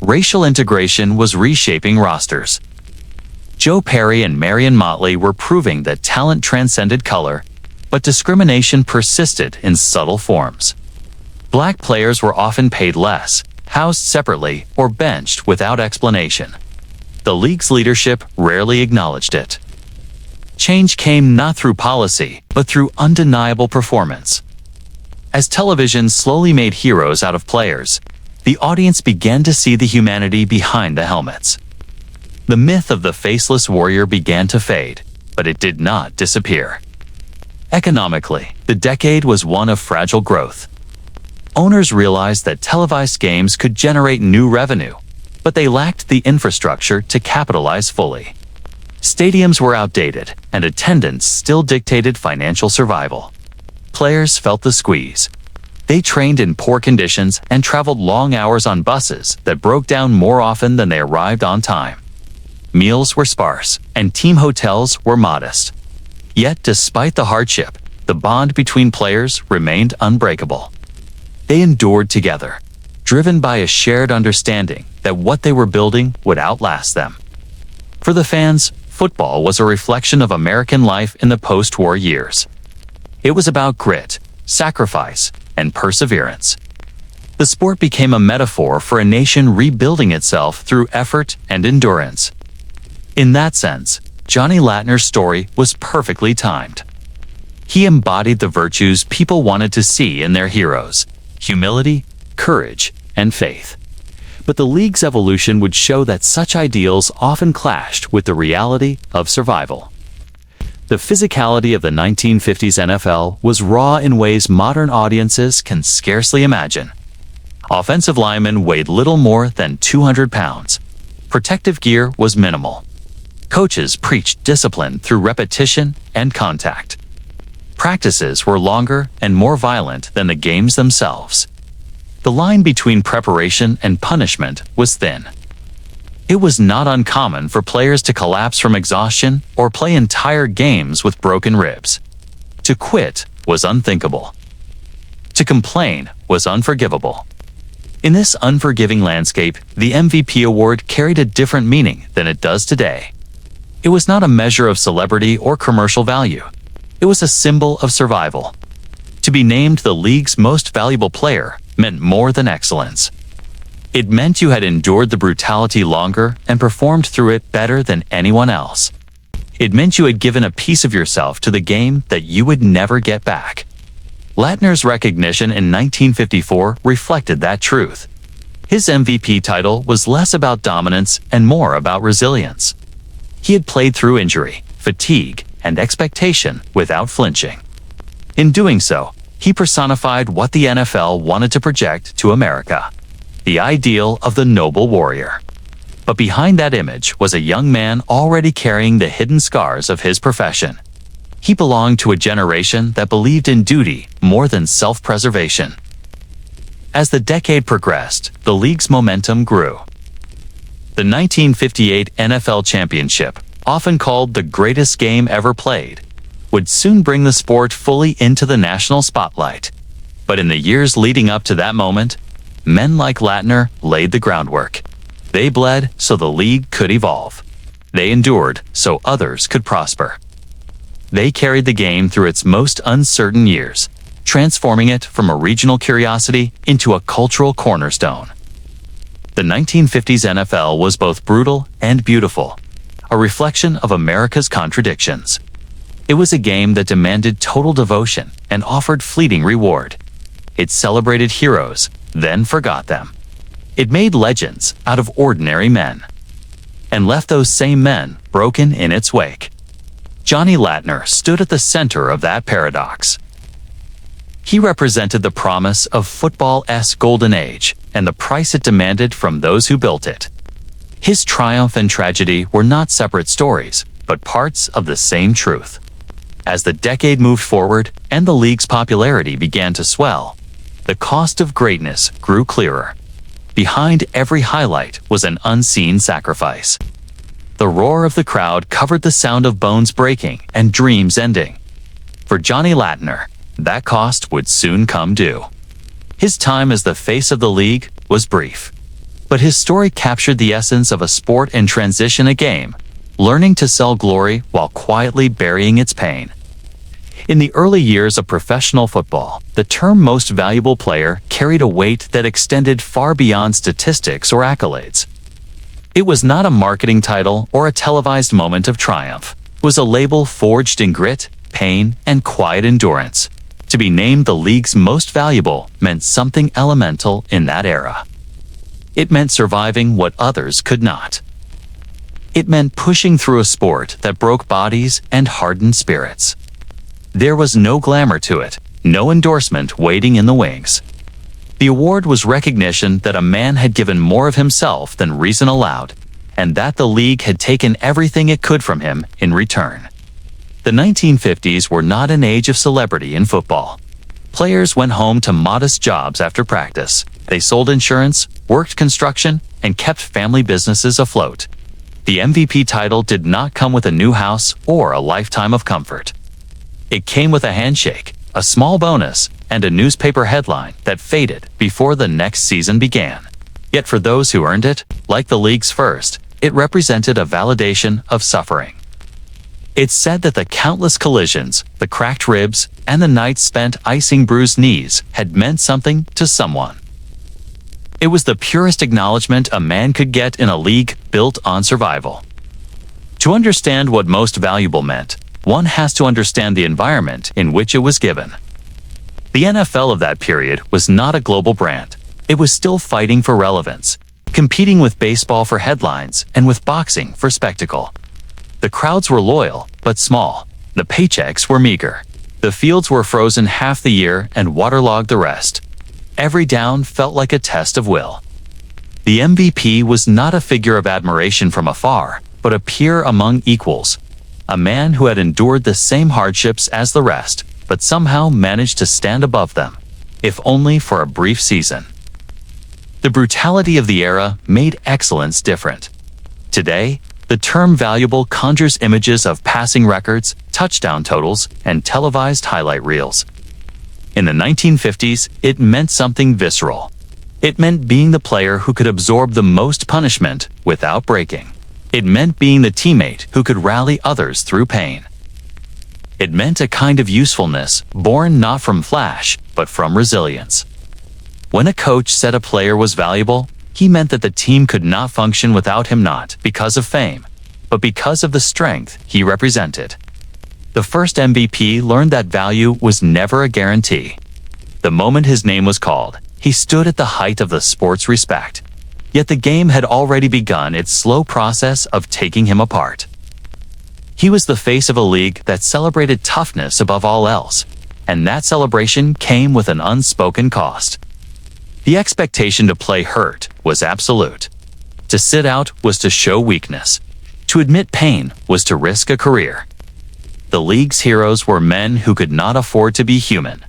Racial integration was reshaping rosters. Joe Perry and Marion Motley were proving that talent transcended color, but discrimination persisted in subtle forms. Black players were often paid less, housed separately, or benched without explanation. The league's leadership rarely acknowledged it. Change came not through policy, but through undeniable performance. As television slowly made heroes out of players, the audience began to see the humanity behind the helmets. The myth of the faceless warrior began to fade, but it did not disappear. Economically, the decade was one of fragile growth. Owners realized that televised games could generate new revenue, but they lacked the infrastructure to capitalize fully. Stadiums were outdated, and attendance still dictated financial survival. Players felt the squeeze. They trained in poor conditions and traveled long hours on buses that broke down more often than they arrived on time. Meals were sparse, and team hotels were modest. Yet, despite the hardship, the bond between players remained unbreakable. They endured together, driven by a shared understanding that what they were building would outlast them. For the fans, football was a reflection of American life in the post-war years. It was about grit, sacrifice, and perseverance. The sport became a metaphor for a nation rebuilding itself through effort and endurance. In that sense, Johnny Lattner's story was perfectly timed. He embodied the virtues people wanted to see in their heroes: humility, courage, and faith. But the league's evolution would show that such ideals often clashed with the reality of survival. The physicality of the 1950s NFL was raw in ways modern audiences can scarcely imagine. Offensive linemen weighed little more than 200 pounds. Protective gear was minimal. Coaches preached discipline through repetition and contact. Practices were longer and more violent than the games themselves. The line between preparation and punishment was thin. It was not uncommon for players to collapse from exhaustion or play entire games with broken ribs. To quit was unthinkable. To complain was unforgivable. In this unforgiving landscape, the MVP award carried a different meaning than it does today. It was not a measure of celebrity or commercial value. It was a symbol of survival. To be named the league's most valuable player meant more than excellence. It meant you had endured the brutality longer and performed through it better than anyone else. It meant you had given a piece of yourself to the game that you would never get back. Lattner's recognition in 1954 reflected that truth. His MVP title was less about dominance and more about resilience. He had played through injury, fatigue, and expectation without flinching. In doing so, he personified what the NFL wanted to project to America: the ideal of the noble warrior. But behind that image was a young man already carrying the hidden scars of his profession. He belonged to a generation that believed in duty more than self-preservation. As the decade progressed, the league's momentum grew. The 1958 NFL Championship, often called the greatest game ever played, would soon bring the sport fully into the national spotlight. But in the years leading up to that moment, men like Lattner laid the groundwork. They bled so the league could evolve. They endured so others could prosper. They carried the game through its most uncertain years, transforming it from a regional curiosity into a cultural cornerstone. The 1950s NFL was both brutal and beautiful, a reflection of America's contradictions. It was a game that demanded total devotion and offered fleeting reward. It celebrated heroes, then forgot them. It made legends out of ordinary men, and left those same men broken in its wake. Johnny Lattner stood at the center of that paradox. He represented the promise of football's golden age and the price it demanded from those who built it. His triumph and tragedy were not separate stories, but parts of the same truth. As the decade moved forward and the league's popularity began to swell, the cost of greatness grew clearer. Behind every highlight was an unseen sacrifice. The roar of the crowd covered the sound of bones breaking and dreams ending. For Johnny Lattner, that cost would soon come due. His time as the face of the league was brief, but his story captured the essence of a sport in transition, a game, learning to sell glory while quietly burying its pain. In the early years of professional football, the term most valuable player carried a weight that extended far beyond statistics or accolades. It was not a marketing title or a televised moment of triumph. It was a label forged in grit, pain, and quiet endurance. To be named the league's most valuable meant something elemental in that era. It meant surviving what others could not. It meant pushing through a sport that broke bodies and hardened spirits. There was no glamour to it, no endorsement waiting in the wings. The award was recognition that a man had given more of himself than reason allowed, and that the league had taken everything it could from him in return. The 1950s were not an age of celebrity in football. Players went home to modest jobs after practice. They sold insurance, worked construction, and kept family businesses afloat. The MVP title did not come with a new house or a lifetime of comfort. It came with a handshake, a small bonus, and a newspaper headline that faded before the next season began. Yet for those who earned it, like the league's first, it represented a validation of suffering. It's said that the countless collisions, the cracked ribs, and the nights spent icing bruised knees had meant something to someone. It was the purest acknowledgement a man could get in a league built on survival. To understand what most valuable meant, one has to understand the environment in which it was given. The NFL of that period was not a global brand. It was still fighting for relevance, competing with baseball for headlines and with boxing for spectacle. The crowds were loyal, but small. The paychecks were meager. The fields were frozen half the year and waterlogged the rest. Every down felt like a test of will. The MVP was not a figure of admiration from afar, but a peer among equals. A man who had endured the same hardships as the rest, but somehow managed to stand above them, if only for a brief season. The brutality of the era made excellence different. Today, the term valuable conjures images of passing records, touchdown totals, and televised highlight reels. In the 1950s, it meant something visceral. It meant being the player who could absorb the most punishment without breaking. It meant being the teammate who could rally others through pain. It meant a kind of usefulness born not from flash, but from resilience. When a coach said a player was valuable, he meant that the team could not function without him, not because of fame, but because of the strength he represented. The first MVP learned that value was never a guarantee. The moment his name was called, he stood at the height of the sport's respect. Yet the game had already begun its slow process of taking him apart. He was the face of a league that celebrated toughness above all else, and that celebration came with an unspoken cost. The expectation to play hurt was absolute. To sit out was to show weakness. To admit pain was to risk a career. The league's heroes were men who could not afford to be human.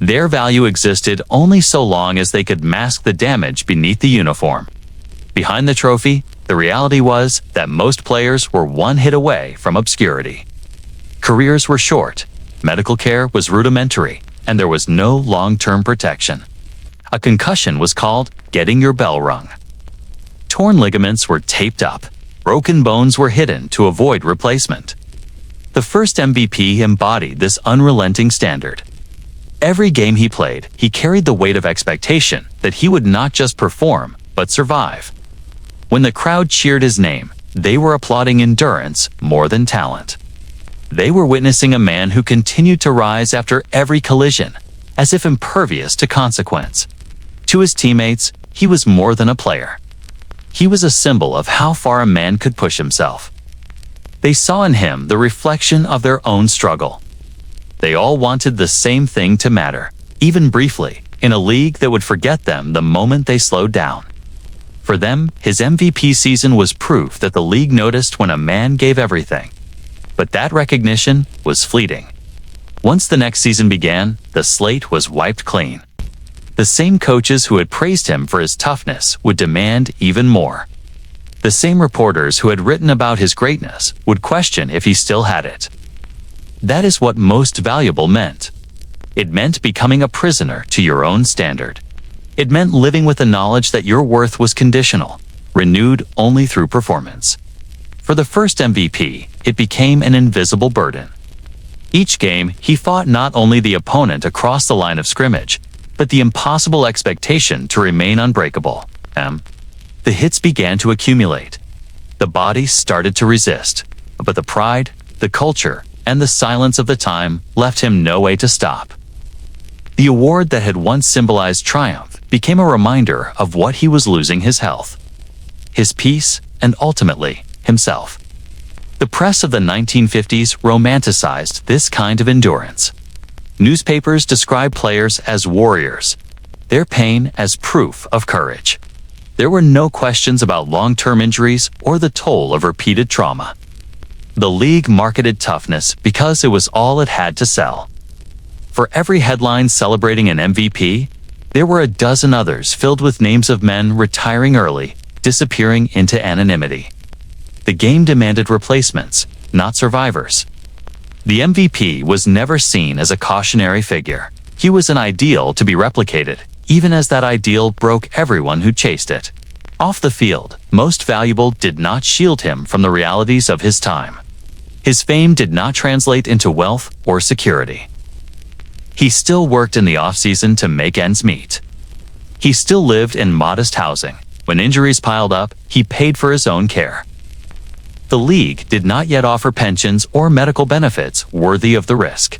Their value existed only so long as they could mask the damage beneath the uniform. Behind the trophy, the reality was that most players were one hit away from obscurity. Careers were short, medical care was rudimentary, and there was no long-term protection. A concussion was called getting your bell rung. Torn ligaments were taped up. Broken bones were hidden to avoid replacement. The first MVP embodied this unrelenting standard. Every game he played, he carried the weight of expectation that he would not just perform, but survive. When the crowd cheered his name, they were applauding endurance more than talent. They were witnessing a man who continued to rise after every collision, as if impervious to consequence. To his teammates, he was more than a player. He was a symbol of how far a man could push himself. They saw in him the reflection of their own struggle. They all wanted the same thing to matter, even briefly, in a league that would forget them the moment they slowed down. For them, his MVP season was proof that the league noticed when a man gave everything. But that recognition was fleeting. Once the next season began, the slate was wiped clean. The same coaches who had praised him for his toughness would demand even more. The same reporters who had written about his greatness would question if he still had it. That is what most valuable meant. It meant becoming a prisoner to your own standard. It meant living with the knowledge that your worth was conditional, renewed only through performance. For the first MVP, it became an invisible burden. Each game, he fought not only the opponent across the line of scrimmage, but the impossible expectation to remain unbreakable. The hits began to accumulate. The body started to resist, but the pride, the culture, and the silence of the time left him no way to stop. The award that had once symbolized triumph became a reminder of what he was losing: his health, his peace, and ultimately, himself. The press of the 1950s romanticized this kind of endurance. Newspapers described players as warriors, their pain as proof of courage. There were no questions about long-term injuries or the toll of repeated trauma. The league marketed toughness because it was all it had to sell. For every headline celebrating an MVP, there were a dozen others filled with names of men retiring early, disappearing into anonymity. The game demanded replacements, not survivors. The MVP was never seen as a cautionary figure. He was an ideal to be replicated, even as that ideal broke everyone who chased it. Off the field, Most Valuable did not shield him from the realities of his time. His fame did not translate into wealth or security. He still worked in the off-season to make ends meet. He still lived in modest housing. When injuries piled up, he paid for his own care. The league did not yet offer pensions or medical benefits worthy of the risk.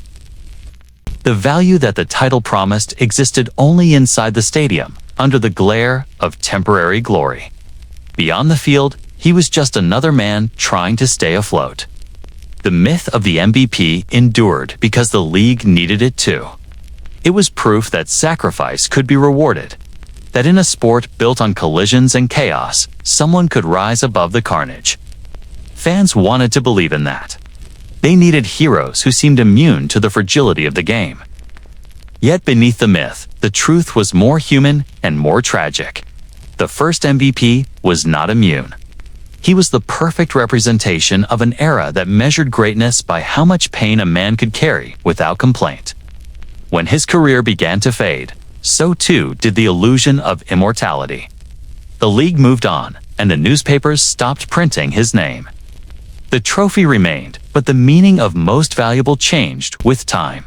The value that the title promised existed only inside the stadium, under the glare of temporary glory. Beyond the field, he was just another man trying to stay afloat. The myth of the MVP endured because the league needed it too. It was proof that sacrifice could be rewarded, that in a sport built on collisions and chaos, someone could rise above the carnage. Fans wanted to believe in that. They needed heroes who seemed immune to the fragility of the game. Yet beneath the myth, the truth was more human and more tragic. The first MVP was not immune. He was the perfect representation of an era that measured greatness by how much pain a man could carry without complaint. When his career began to fade, so too did the illusion of immortality. The league moved on, and the newspapers stopped printing his name. The trophy remained, but the meaning of Most Valuable changed with time.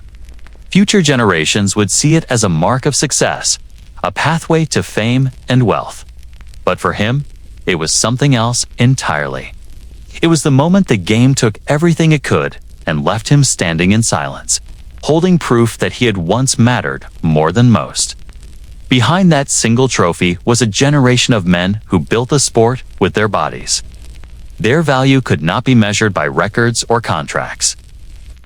Future generations would see it as a mark of success, a pathway to fame and wealth. But for him, it was something else entirely. It was the moment the game took everything it could and left him standing in silence, holding proof that he had once mattered more than most. Behind that single trophy was a generation of men who built the sport with their bodies. Their value could not be measured by records or contracts.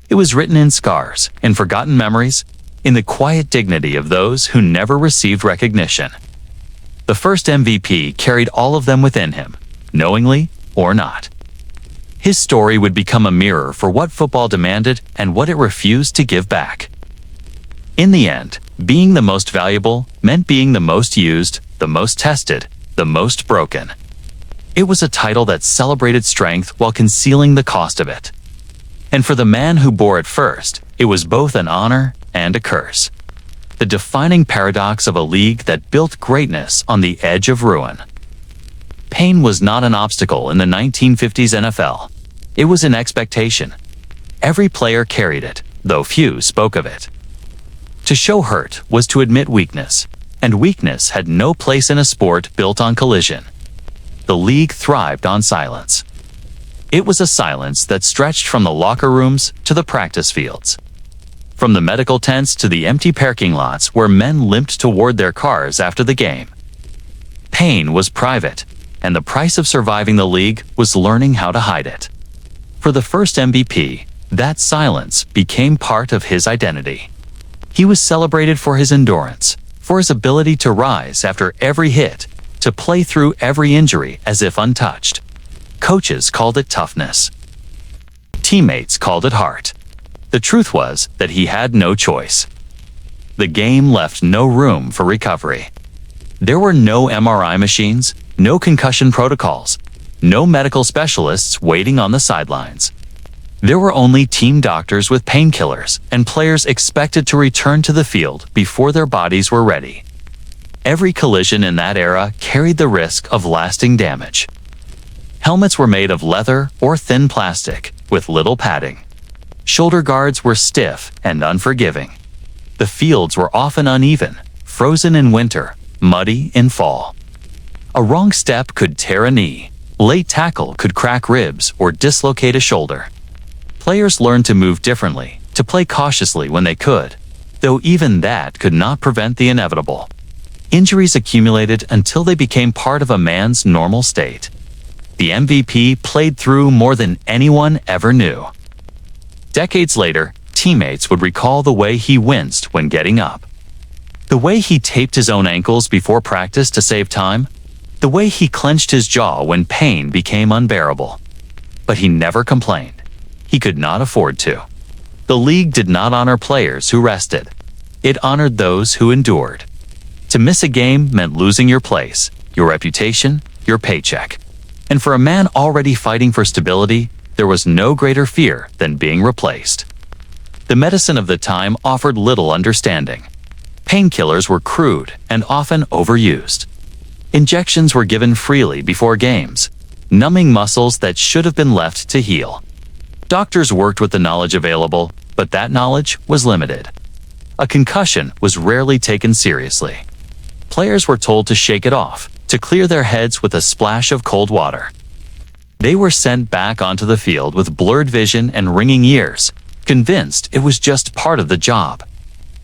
It was written in scars, in forgotten memories, in the quiet dignity of those who never received recognition. The first MVP carried all of them within him, knowingly or not. His story would become a mirror for what football demanded and what it refused to give back. In the end, being the most valuable meant being the most used, the most tested, the most broken. It was a title that celebrated strength while concealing the cost of it. And for the man who bore it first, it was both an honor and a curse. The defining paradox of a league that built greatness on the edge of ruin. Pain was not an obstacle in the 1950s NFL. It was an expectation. Every player carried it, though few spoke of it. To show hurt was to admit weakness, and weakness had no place in a sport built on collision. The league thrived on silence. It was a silence that stretched from the locker rooms to the practice fields, from the medical tents to the empty parking lots where men limped toward their cars after the game. Pain was private, and the price of surviving the league was learning how to hide it. For the first MVP, that silence became part of his identity. He was celebrated for his endurance, for his ability to rise after every hit, to play through every injury as if untouched. Coaches called it toughness. Teammates called it heart. The truth was that he had no choice. The game left no room for recovery. There were no MRI machines, no concussion protocols, no medical specialists waiting on the sidelines. There were only team doctors with painkillers, and players expected to return to the field before their bodies were ready. Every collision in that era carried the risk of lasting damage. Helmets were made of leather or thin plastic, with little padding. Shoulder guards were stiff and unforgiving. The fields were often uneven, frozen in winter, muddy in fall. A wrong step could tear a knee. Late tackle could crack ribs or dislocate a shoulder. Players learned to move differently, to play cautiously when they could, though even that could not prevent the inevitable. Injuries accumulated until they became part of a man's normal state. The MVP played through more than anyone ever knew. Decades later, teammates would recall the way he winced when getting up, the way he taped his own ankles before practice to save time, the way he clenched his jaw when pain became unbearable. But he never complained. He could not afford to. The league did not honor players who rested. It honored those who endured. To miss a game meant losing your place, your reputation, your paycheck. And for a man already fighting for stability, there was no greater fear than being replaced. The medicine of the time offered little understanding. Painkillers were crude and often overused. Injections were given freely before games, numbing muscles that should have been left to heal. Doctors worked with the knowledge available, but that knowledge was limited. A concussion was rarely taken seriously. Players were told to shake it off, to clear their heads with a splash of cold water. They were sent back onto the field with blurred vision and ringing ears, convinced it was just part of the job.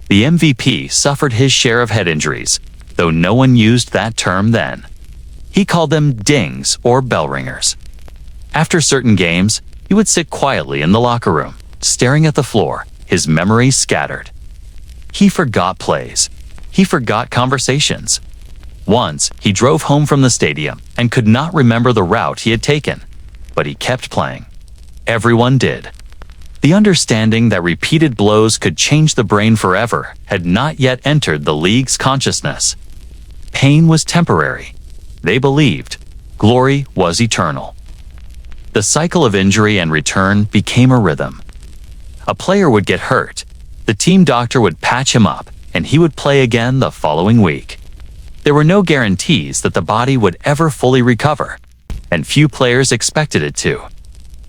The MVP suffered his share of head injuries, though no one used that term then. He called them dings or bell ringers. After certain games, he would sit quietly in the locker room, staring at the floor, his memories scattered. He forgot plays. He forgot conversations. Once, he drove home from the stadium and could not remember the route he had taken, but he kept playing. Everyone did. The understanding that repeated blows could change the brain forever had not yet entered the league's consciousness. Pain was temporary. They believed. Glory was eternal. The cycle of injury and return became a rhythm. A player would get hurt. The team doctor would patch him up, and he would play again the following week. There were no guarantees that the body would ever fully recover, and few players expected it to.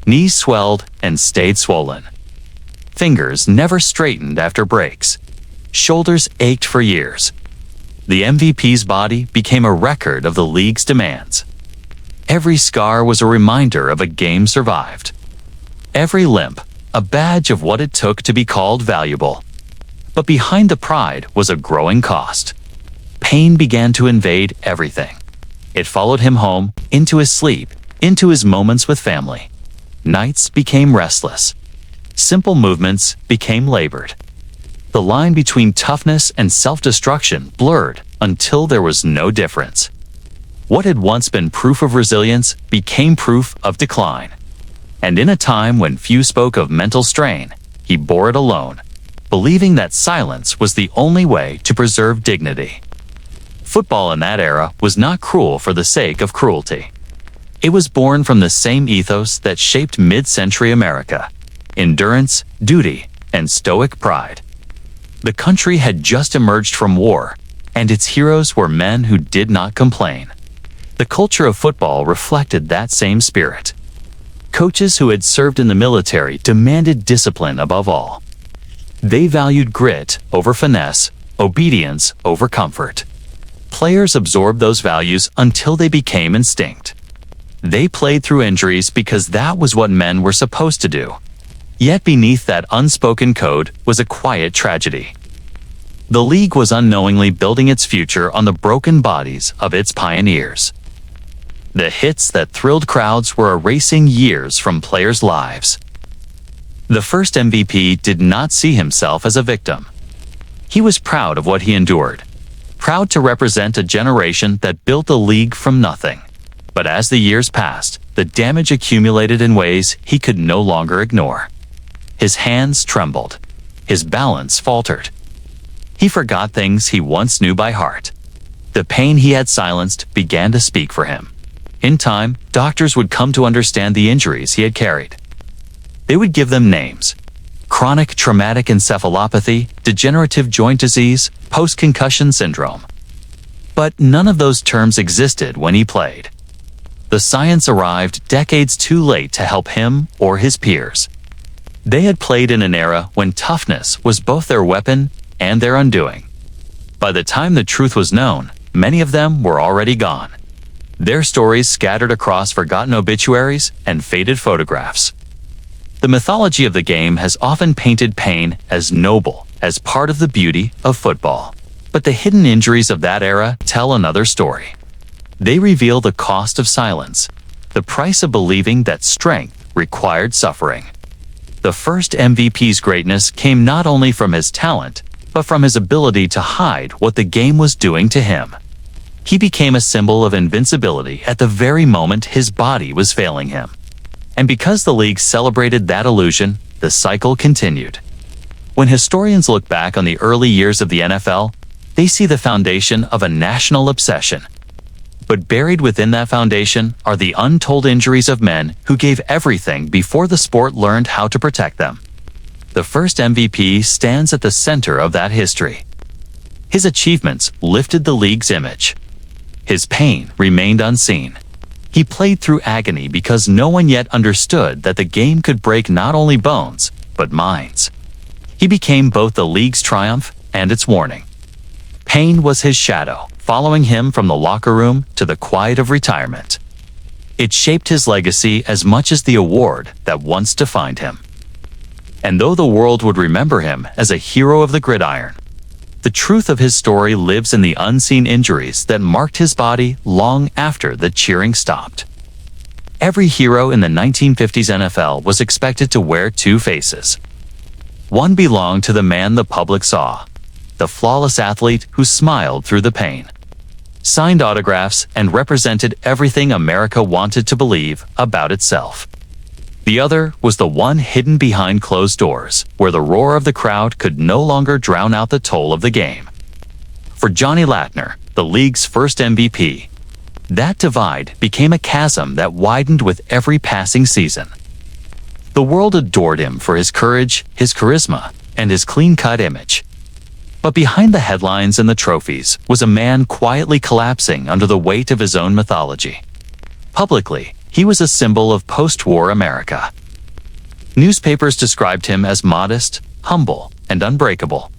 Knees swelled and stayed swollen. Fingers never straightened after breaks. Shoulders ached for years. The MVP's body became a record of the league's demands. Every scar was a reminder of a game survived. Every limp, a badge of what it took to be called valuable. But behind the pride was a growing cost. Pain began to invade everything. It followed him home, into his sleep, into his moments with family. Nights became restless. Simple movements became labored. The line between toughness and self-destruction blurred until there was no difference. What had once been proof of resilience became proof of decline. And in a time when few spoke of mental strain, he bore it alone, believing that silence was the only way to preserve dignity. Football in that era was not cruel for the sake of cruelty. It was born from the same ethos that shaped mid-century America: endurance, duty, and stoic pride. The country had just emerged from war, and its heroes were men who did not complain. The culture of football reflected that same spirit. Coaches who had served in the military demanded discipline above all. They valued grit over finesse, obedience over comfort. Players absorbed those values until they became instinct. They played through injuries because that was what men were supposed to do. Yet beneath that unspoken code was a quiet tragedy. The league was unknowingly building its future on the broken bodies of its pioneers. The hits that thrilled crowds were erasing years from players' lives. The first MVP did not see himself as a victim. He was proud of what he endured, proud to represent a generation that built the league from nothing. But as the years passed, the damage accumulated in ways he could no longer ignore. His hands trembled. His balance faltered. He forgot things he once knew by heart. The pain he had silenced began to speak for him. In time, doctors would come to understand the injuries he had carried. They would give them names: chronic traumatic encephalopathy, degenerative joint disease, post-concussion syndrome. But none of those terms existed when he played. The science arrived decades too late to help him or his peers. They had played in an era when toughness was both their weapon and their undoing. By the time the truth was known, many of them were already gone. Their stories scattered across forgotten obituaries and faded photographs. The mythology of the game has often painted pain as noble, as part of the beauty of football. But the hidden injuries of that era tell another story. They reveal the cost of silence, the price of believing that strength required suffering. The first MVP's greatness came not only from his talent, but from his ability to hide what the game was doing to him. He became a symbol of invincibility at the very moment his body was failing him. And because the league celebrated that illusion, the cycle continued. When historians look back on the early years of the NFL, they see the foundation of a national obsession. But buried within that foundation are the untold injuries of men who gave everything before the sport learned how to protect them. The first MVP stands at the center of that history. His achievements lifted the league's image. His pain remained unseen. He played through agony because no one yet understood that the game could break not only bones, but minds. He became both the league's triumph and its warning. Pain was his shadow, following him from the locker room to the quiet of retirement. It shaped his legacy as much as the award that once defined him. And though the world would remember him as a hero of the gridiron, the truth of his story lives in the unseen injuries that marked his body long after the cheering stopped. Every hero in the 1950s NFL was expected to wear two faces. One belonged to the man the public saw, the flawless athlete who smiled through the pain, signed autographs, and represented everything America wanted to believe about itself. The other was the one hidden behind closed doors, where the roar of the crowd could no longer drown out the toll of the game. For Johnny Lattner, the league's first MVP, that divide became a chasm that widened with every passing season. The world adored him for his courage, his charisma, and his clean-cut image. But behind the headlines and the trophies was a man quietly collapsing under the weight of his own mythology. Publicly, he was a symbol of post-war America. Newspapers described him as modest, humble, and unbreakable.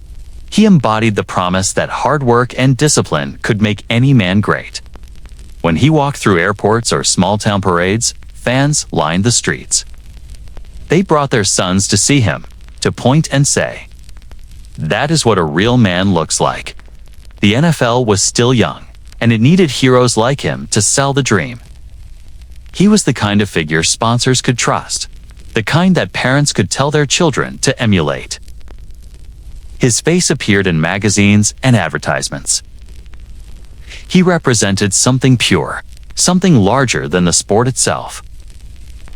He embodied the promise that hard work and discipline could make any man great. When he walked through airports or small-town parades, fans lined the streets. They brought their sons to see him, to point and say, "That is what a real man looks like." The NFL was still young, and it needed heroes like him to sell the dream. He was the kind of figure sponsors could trust, the kind that parents could tell their children to emulate. His face appeared in magazines and advertisements. He represented something pure, something larger than the sport itself.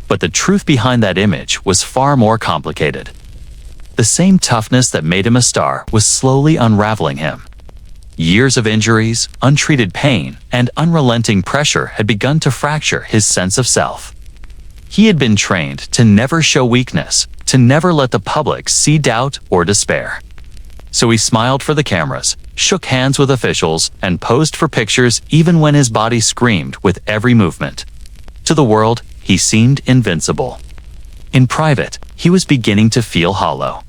But the truth behind that image was far more complicated. The same toughness that made him a star was slowly unraveling him. Years of injuries, untreated pain, and unrelenting pressure had begun to fracture his sense of self. He had been trained to never show weakness, to never let the public see doubt or despair. So he smiled for the cameras, shook hands with officials, and posed for pictures even when his body screamed with every movement. To the world, he seemed invincible. In private, he was beginning to feel hollow.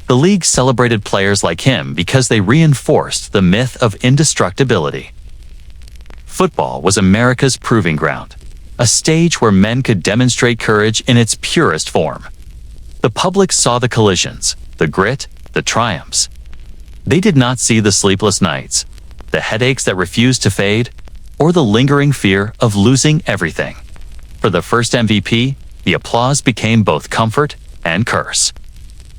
The league celebrated players like him because they reinforced the myth of indestructibility. Football was America's proving ground. a stage where men could demonstrate courage in its purest form. The public saw the collisions, the grit, the triumphs. They did not see the sleepless nights, the headaches that refused to fade, or the lingering fear of losing everything. For the first MVP, the applause became both comfort and curse.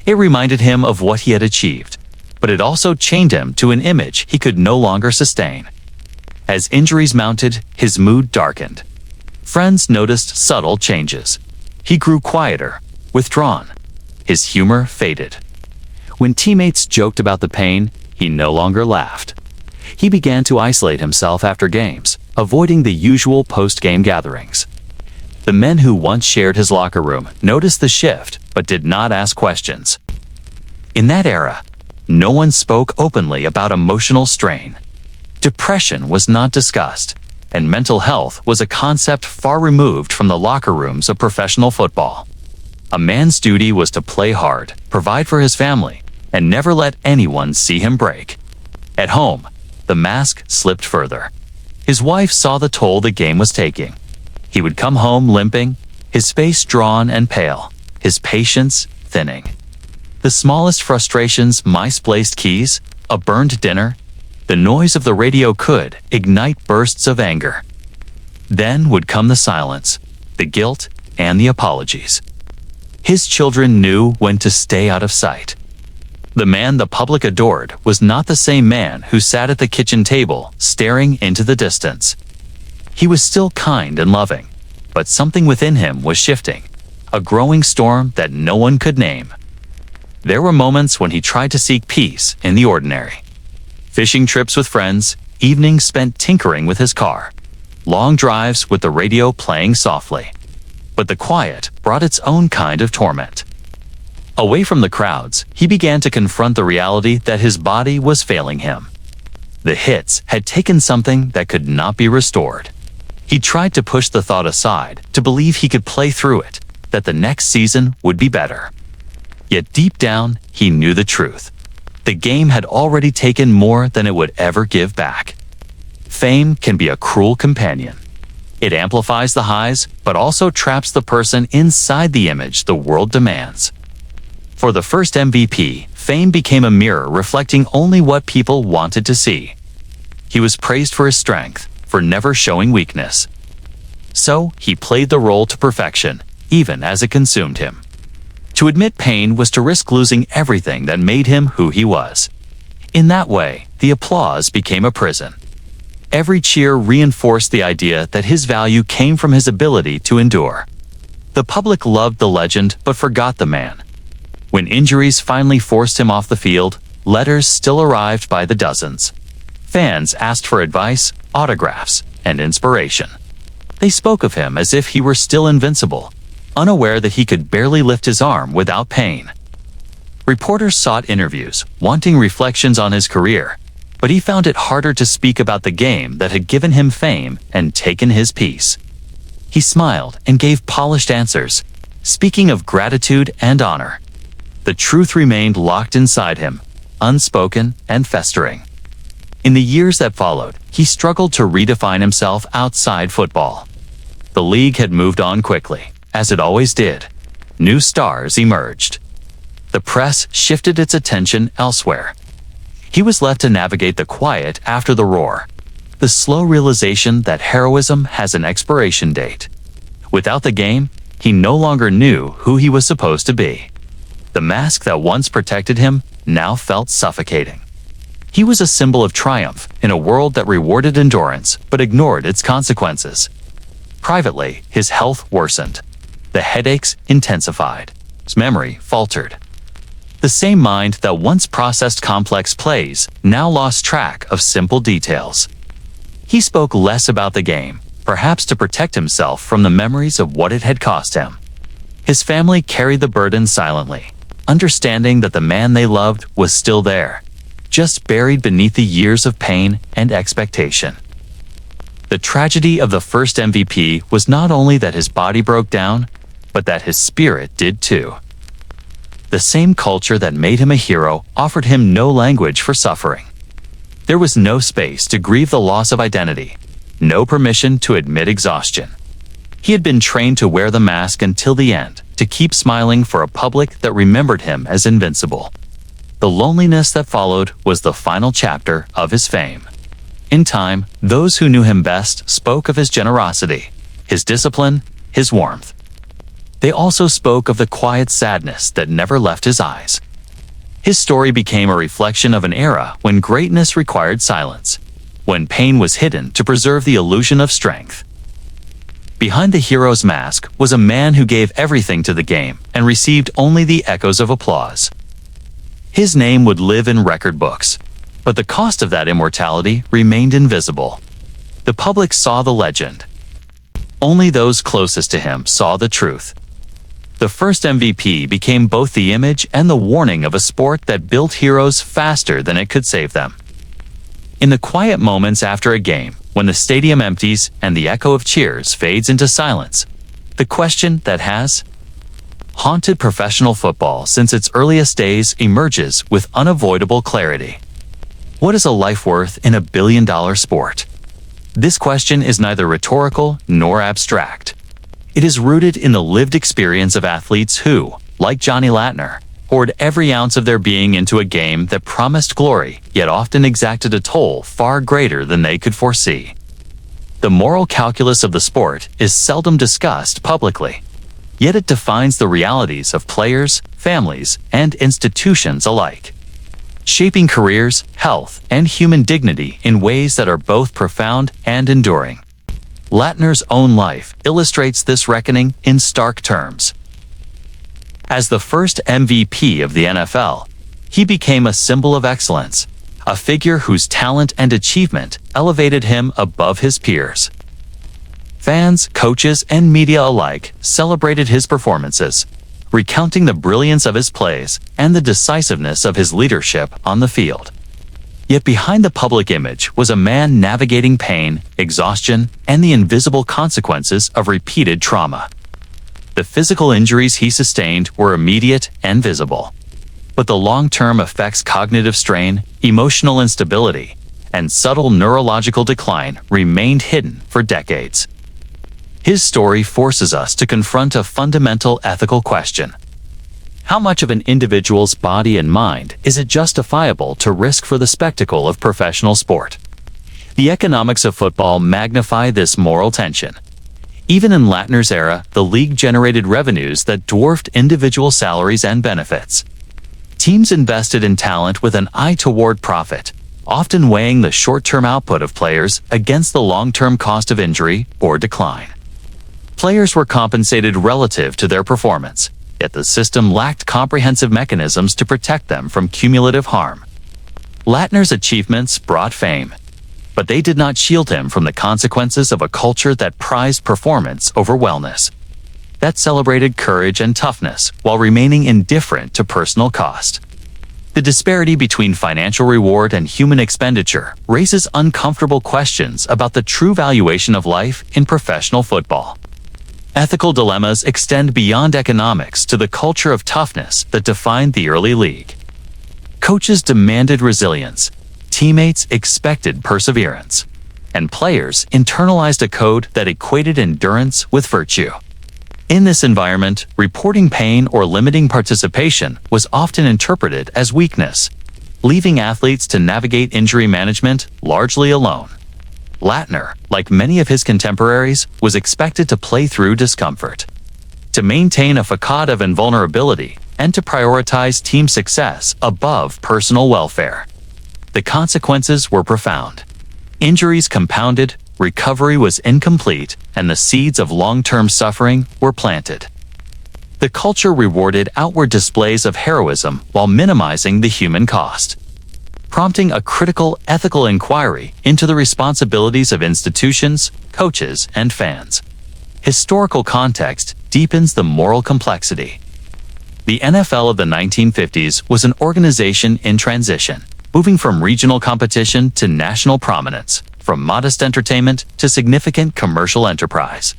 It reminded him of what he had achieved, but it also chained him to an image he could no longer sustain. As injuries mounted, his mood darkened. Friends noticed subtle changes. He grew quieter, withdrawn. His humor faded. When teammates joked about the pain, he no longer laughed. He began to isolate himself after games, avoiding the usual post-game gatherings. The men who once shared his locker room noticed the shift, but did not ask questions. In that era, no one spoke openly about emotional strain. Depression was not discussed, and mental health was a concept far removed from the locker rooms of professional football. A man's duty was to play hard, provide for his family, and never let anyone see him break. At home, the mask slipped further. His wife saw the toll the game was taking. He would come home limping, his face drawn and pale, his patience thinning. The smallest frustrations, misplaced keys, a burned dinner, the noise of the radio could ignite bursts of anger. Then would come the silence, the guilt, and the apologies. His children knew when to stay out of sight. The man the public adored was not the same man who sat at the kitchen table staring into the distance. He was still kind and loving, but something within him was shifting, a growing storm that no one could name. There were moments when he tried to seek peace in the ordinary. Fishing trips with friends, evenings spent tinkering with his car, long drives with the radio playing softly. But the quiet brought its own kind of torment. Away from the crowds, he began to confront the reality that his body was failing him. The hits had taken something that could not be restored. He tried to push the thought aside, to believe he could play through it, that the next season would be better. Yet deep down, he knew the truth. The game had already taken more than it would ever give back. Fame can be a cruel companion. It amplifies the highs, but also traps the person inside the image the world demands. For the first MVP, fame became a mirror reflecting only what people wanted to see. He was praised for his strength, for never showing weakness. So, he played the role to perfection, even as it consumed him. To admit pain was to risk losing everything that made him who he was. In that way, the applause became a prison. Every cheer reinforced the idea that his value came from his ability to endure. The public loved the legend but forgot the man. When injuries finally forced him off the field, letters still arrived by the dozens. Fans asked for advice, autographs, and inspiration. They spoke of him as if he were still invincible, unaware that he could barely lift his arm without pain. Reporters sought interviews, wanting reflections on his career, but he found it harder to speak about the game that had given him fame and taken his peace. He smiled and gave polished answers, speaking of gratitude and honor. The truth remained locked inside him, unspoken and festering. In the years that followed, he struggled to redefine himself outside football. The league had moved on quickly, as it always did. New stars emerged. The press shifted its attention elsewhere. He was left to navigate the quiet after the roar, the slow realization that heroism has an expiration date. Without the game, he no longer knew who he was supposed to be. The mask that once protected him now felt suffocating. He was a symbol of triumph in a world that rewarded endurance but ignored its consequences. Privately, his health worsened. The headaches intensified. His memory faltered. The same mind that once processed complex plays now lost track of simple details. He spoke less about the game, perhaps to protect himself from the memories of what it had cost him. His family carried the burden silently, understanding that the man they loved was still there, just buried beneath the years of pain and expectation. The tragedy of the first MVP was not only that his body broke down, but that his spirit did too. The same culture that made him a hero offered him no language for suffering. There was no space to grieve the loss of identity, no permission to admit exhaustion. He had been trained to wear the mask until the end, to keep smiling for a public that remembered him as invincible. The loneliness that followed was the final chapter of his fame. In time, those who knew him best spoke of his generosity, his discipline, his warmth. They also spoke of the quiet sadness that never left his eyes. His story became a reflection of an era when greatness required silence, when pain was hidden to preserve the illusion of strength. Behind the hero's mask was a man who gave everything to the game and received only the echoes of applause. His name would live in record books, but the cost of that immortality remained invisible. The public saw the legend. Only those closest to him saw the truth. The first MVP became both the image and the warning of a sport that built heroes faster than it could save them. In the quiet moments after a game, when the stadium empties and the echo of cheers fades into silence, the question that has haunted professional football since its earliest days emerges with unavoidable clarity. What is a life worth in a billion-dollar sport? This question is neither rhetorical nor abstract. It is rooted in the lived experience of athletes who, like Johnny Lattner, poured every ounce of their being into a game that promised glory, yet often exacted a toll far greater than they could foresee. The moral calculus of the sport is seldom discussed publicly, yet it defines the realities of players, families, and institutions alike, shaping careers, health, and human dignity in ways that are both profound and enduring. Lattner's own life illustrates this reckoning in stark terms. As the first MVP of the NFL, he became a symbol of excellence, a figure whose talent and achievement elevated him above his peers. Fans, coaches, and media alike celebrated his performances, recounting the brilliance of his plays and the decisiveness of his leadership on the field. Yet behind the public image was a man navigating pain, exhaustion, and the invisible consequences of repeated trauma. The physical injuries he sustained were immediate and visible, but the long-term effects, cognitive strain, emotional instability, and subtle neurological decline remained hidden for decades. His story forces us to confront a fundamental ethical question. How much of an individual's body and mind is it justifiable to risk for the spectacle of professional sport? The economics of football magnify this moral tension. Even in Lattner's era, the league generated revenues that dwarfed individual salaries and benefits. Teams invested in talent with an eye toward profit, often weighing the short-term output of players against the long-term cost of injury or decline. Players were compensated relative to their performance, yet the system lacked comprehensive mechanisms to protect them from cumulative harm. Lattner's achievements brought fame, but they did not shield him from the consequences of a culture that prized performance over wellness, that celebrated courage and toughness while remaining indifferent to personal cost. The disparity between financial reward and human expenditure raises uncomfortable questions about the true valuation of life in professional football. Ethical dilemmas extend beyond economics to the culture of toughness that defined the early league. Coaches demanded resilience, teammates expected perseverance, and players internalized a code that equated endurance with virtue. In this environment, reporting pain or limiting participation was often interpreted as weakness, leaving athletes to navigate injury management largely alone. Lattner, like many of his contemporaries, was expected to play through discomfort, to maintain a facade of invulnerability, and to prioritize team success above personal welfare. The consequences were profound. Injuries compounded, recovery was incomplete, and the seeds of long-term suffering were planted. The culture rewarded outward displays of heroism while minimizing the human cost, prompting a critical ethical inquiry into the responsibilities of institutions, coaches, and fans. Historical context deepens the moral complexity. The NFL of the 1950s was an organization in transition, moving from regional competition to national prominence, from modest entertainment to significant commercial enterprise.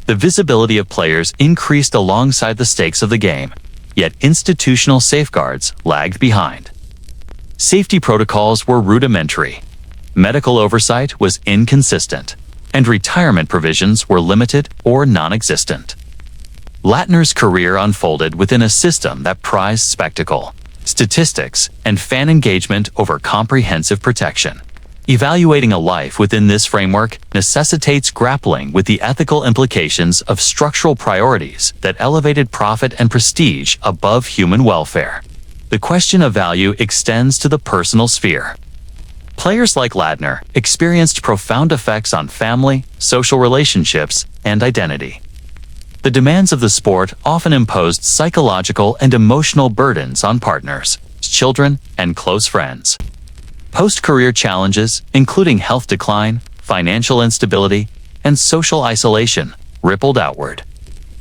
The visibility of players increased alongside the stakes of the game, yet institutional safeguards lagged behind. Safety protocols were rudimentary. Medical oversight was inconsistent. and retirement provisions were limited or non-existent. Lattner's career unfolded within a system that prized spectacle, statistics, and fan engagement over comprehensive protection. Evaluating a life within this framework necessitates grappling with the ethical implications of structural priorities that elevated profit and prestige above human welfare. The question of value extends to the personal sphere. Players like Lattner experienced profound effects on family, social relationships, and identity. The demands of the sport often imposed psychological and emotional burdens on partners, children, and close friends. Post-career challenges, including health decline, financial instability, and social isolation, rippled outward,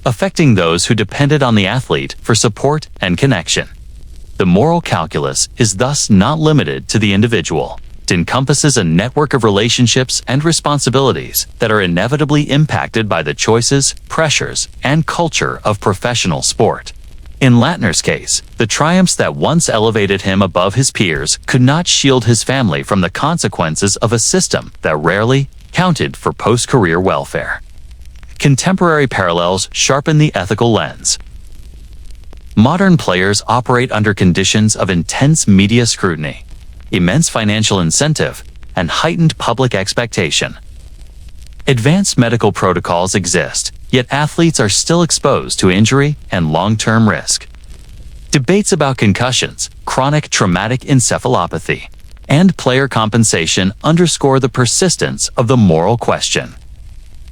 affecting those who depended on the athlete for support and connection. The moral calculus is thus not limited to the individual. It encompasses a network of relationships and responsibilities that are inevitably impacted by the choices, pressures, and culture of professional sport. In Lattner's case, the triumphs that once elevated him above his peers could not shield his family from the consequences of a system that rarely counted for post-career welfare. Contemporary parallels sharpen the ethical lens. Modern players operate under conditions of intense media scrutiny, immense financial incentive, and heightened public expectation. Advanced medical protocols exist, yet athletes are still exposed to injury and long-term risk. Debates about concussions, chronic traumatic encephalopathy, and player compensation underscore the persistence of the moral question.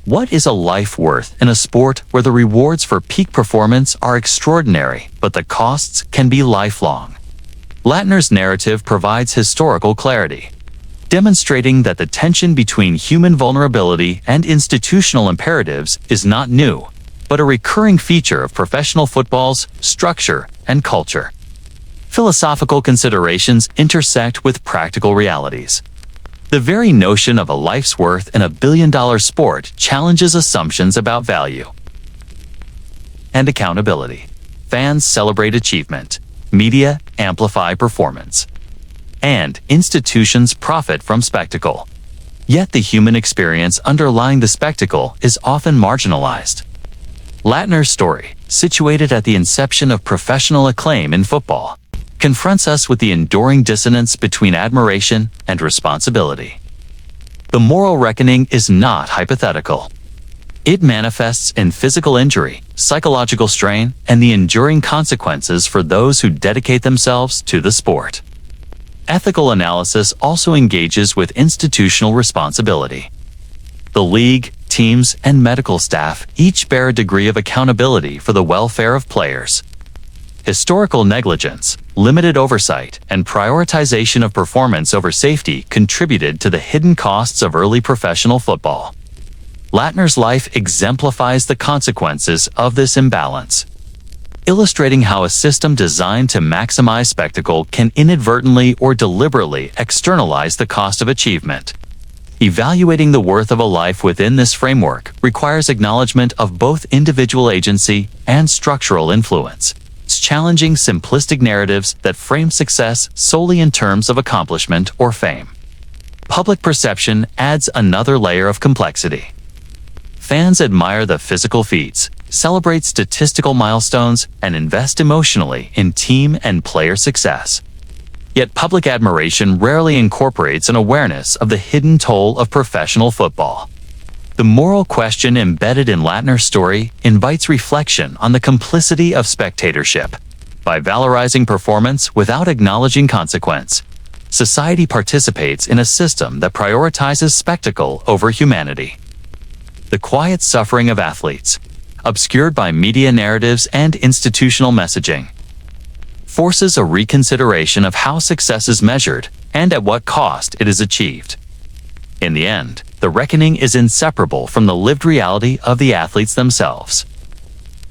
What is a life worth in a sport where the rewards for peak performance are extraordinary, but the costs can be lifelong? Lattner's narrative provides historical clarity, demonstrating that the tension between human vulnerability and institutional imperatives is not new, but a recurring feature of professional football's structure and culture. Philosophical considerations intersect with practical realities. The very notion of a life's worth in a billion-dollar sport challenges assumptions about value and accountability. Fans celebrate achievement, media amplify performance, and institutions profit from spectacle. Yet the human experience underlying the spectacle is often marginalized. Lattner's story, situated at the inception of professional acclaim in football, confronts us with the enduring dissonance between admiration and responsibility. The moral reckoning is not hypothetical. It manifests in physical injury, psychological strain, and the enduring consequences for those who dedicate themselves to the sport. Ethical analysis also engages with institutional responsibility. The league, teams, and medical staff each bear a degree of accountability for the welfare of players. Historical negligence, limited oversight, and prioritization of performance over safety contributed to the hidden costs of early professional football. Lattner's life exemplifies the consequences of this imbalance, illustrating how a system designed to maximize spectacle can inadvertently or deliberately externalize the cost of achievement. Evaluating the worth of a life within this framework requires acknowledgement of both individual agency and structural influence. It's challenging simplistic narratives that frame success solely in terms of accomplishment or fame. Public perception adds another layer of complexity. Fans admire the physical feats, celebrate statistical milestones, and invest emotionally in team and player success. Yet public admiration rarely incorporates an awareness of the hidden toll of professional football. The moral question embedded in Lattner's story invites reflection on the complicity of spectatorship. By valorizing performance without acknowledging consequence, society participates in a system that prioritizes spectacle over humanity. The quiet suffering of athletes, obscured by media narratives and institutional messaging, forces a reconsideration of how success is measured and at what cost it is achieved. In the end, the reckoning is inseparable from the lived reality of the athletes themselves.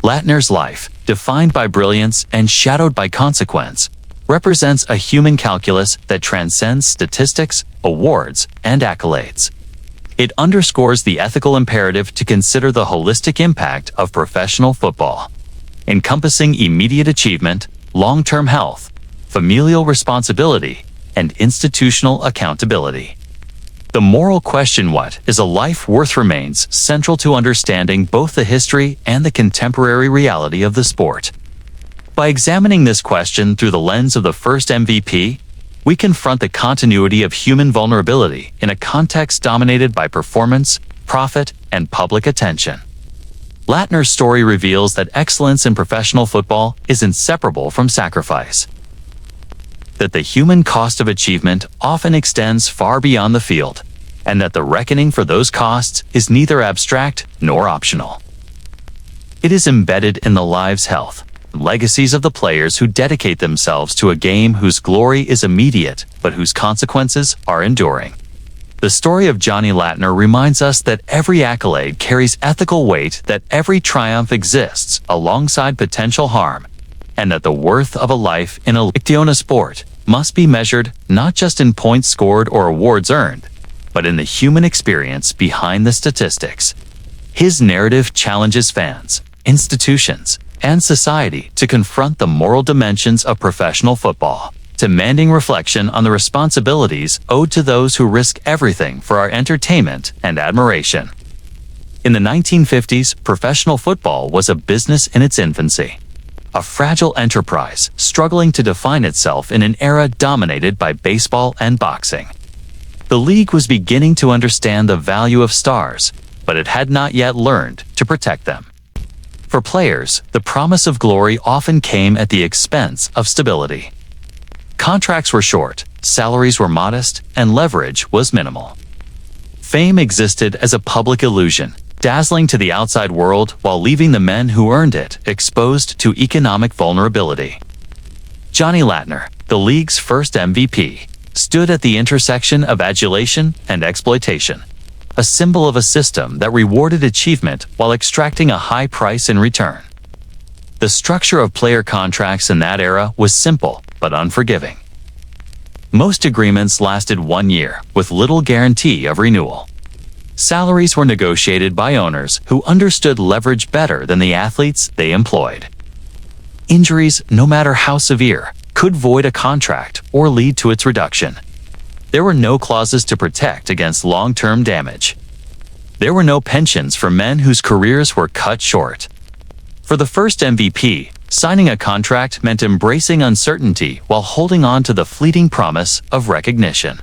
Lattner's life, defined by brilliance and shadowed by consequence, represents a human calculus that transcends statistics, awards, and accolades. It underscores the ethical imperative to consider the holistic impact of professional football, encompassing immediate achievement, long-term health, familial responsibility, and institutional accountability. The moral question, what is a life worth, remains central to understanding both the history and the contemporary reality of the sport. By examining this question through the lens of the first MVP, we confront the continuity of human vulnerability in a context dominated by performance, profit, and public attention. Lattner's story reveals that excellence in professional football is inseparable from sacrifice, that the human cost of achievement often extends far beyond the field, and that the reckoning for those costs is neither abstract nor optional. It is embedded in the lives, health, and legacies of the players who dedicate themselves to a game whose glory is immediate but whose consequences are enduring. The story of Johnny Lattner reminds us that every accolade carries ethical weight, that every triumph exists alongside potential harm, and that the worth of a life in a sport must be measured not just in points scored or awards earned, but in the human experience behind the statistics. His narrative challenges fans, institutions, and society to confront the moral dimensions of professional football, demanding reflection on the responsibilities owed to those who risk everything for our entertainment and admiration. In the 1950s, professional football was a business in its infancy, a fragile enterprise struggling to define itself in an era dominated by baseball and boxing. The league was beginning to understand the value of stars, but it had not yet learned to protect them. For players, the promise of glory often came at the expense of stability. Contracts were short, salaries were modest, and leverage was minimal. Fame existed as a public illusion, dazzling to the outside world while leaving the men who earned it exposed to economic vulnerability. Johnny Lattner, the league's first MVP, stood at the intersection of adulation and exploitation, a symbol of a system that rewarded achievement while extracting a high price in return. The structure of player contracts in that era was simple but unforgiving. Most agreements lasted 1 year, with little guarantee of renewal. Salaries were negotiated by owners who understood leverage better than the athletes they employed. Injuries, no matter how severe, could void a contract or lead to its reduction. There were no clauses to protect against long-term damage. There were no pensions for men whose careers were cut short. For the first MVP, signing a contract meant embracing uncertainty while holding on to the fleeting promise of recognition.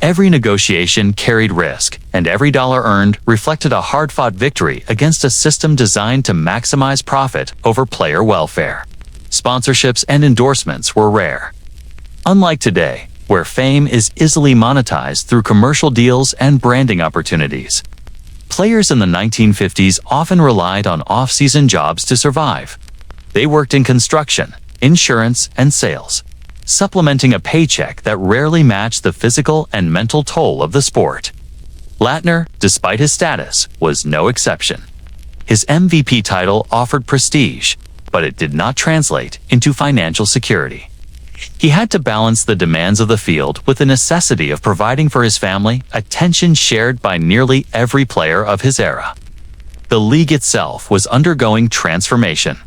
Every negotiation carried risk, and every dollar earned reflected a hard-fought victory against a system designed to maximize profit over player welfare. Sponsorships and endorsements were rare. Unlike today, where fame is easily monetized through commercial deals and branding opportunities, players in the 1950s often relied on off-season jobs to survive. They worked in construction, insurance, and sales, supplementing a paycheck that rarely matched the physical and mental toll of the sport. Lattner, despite his status, was no exception. His MVP title offered prestige, but it did not translate into financial security. He had to balance the demands of the field with the necessity of providing for his family, a tension shared by nearly every player of his era. The league itself was undergoing transformation.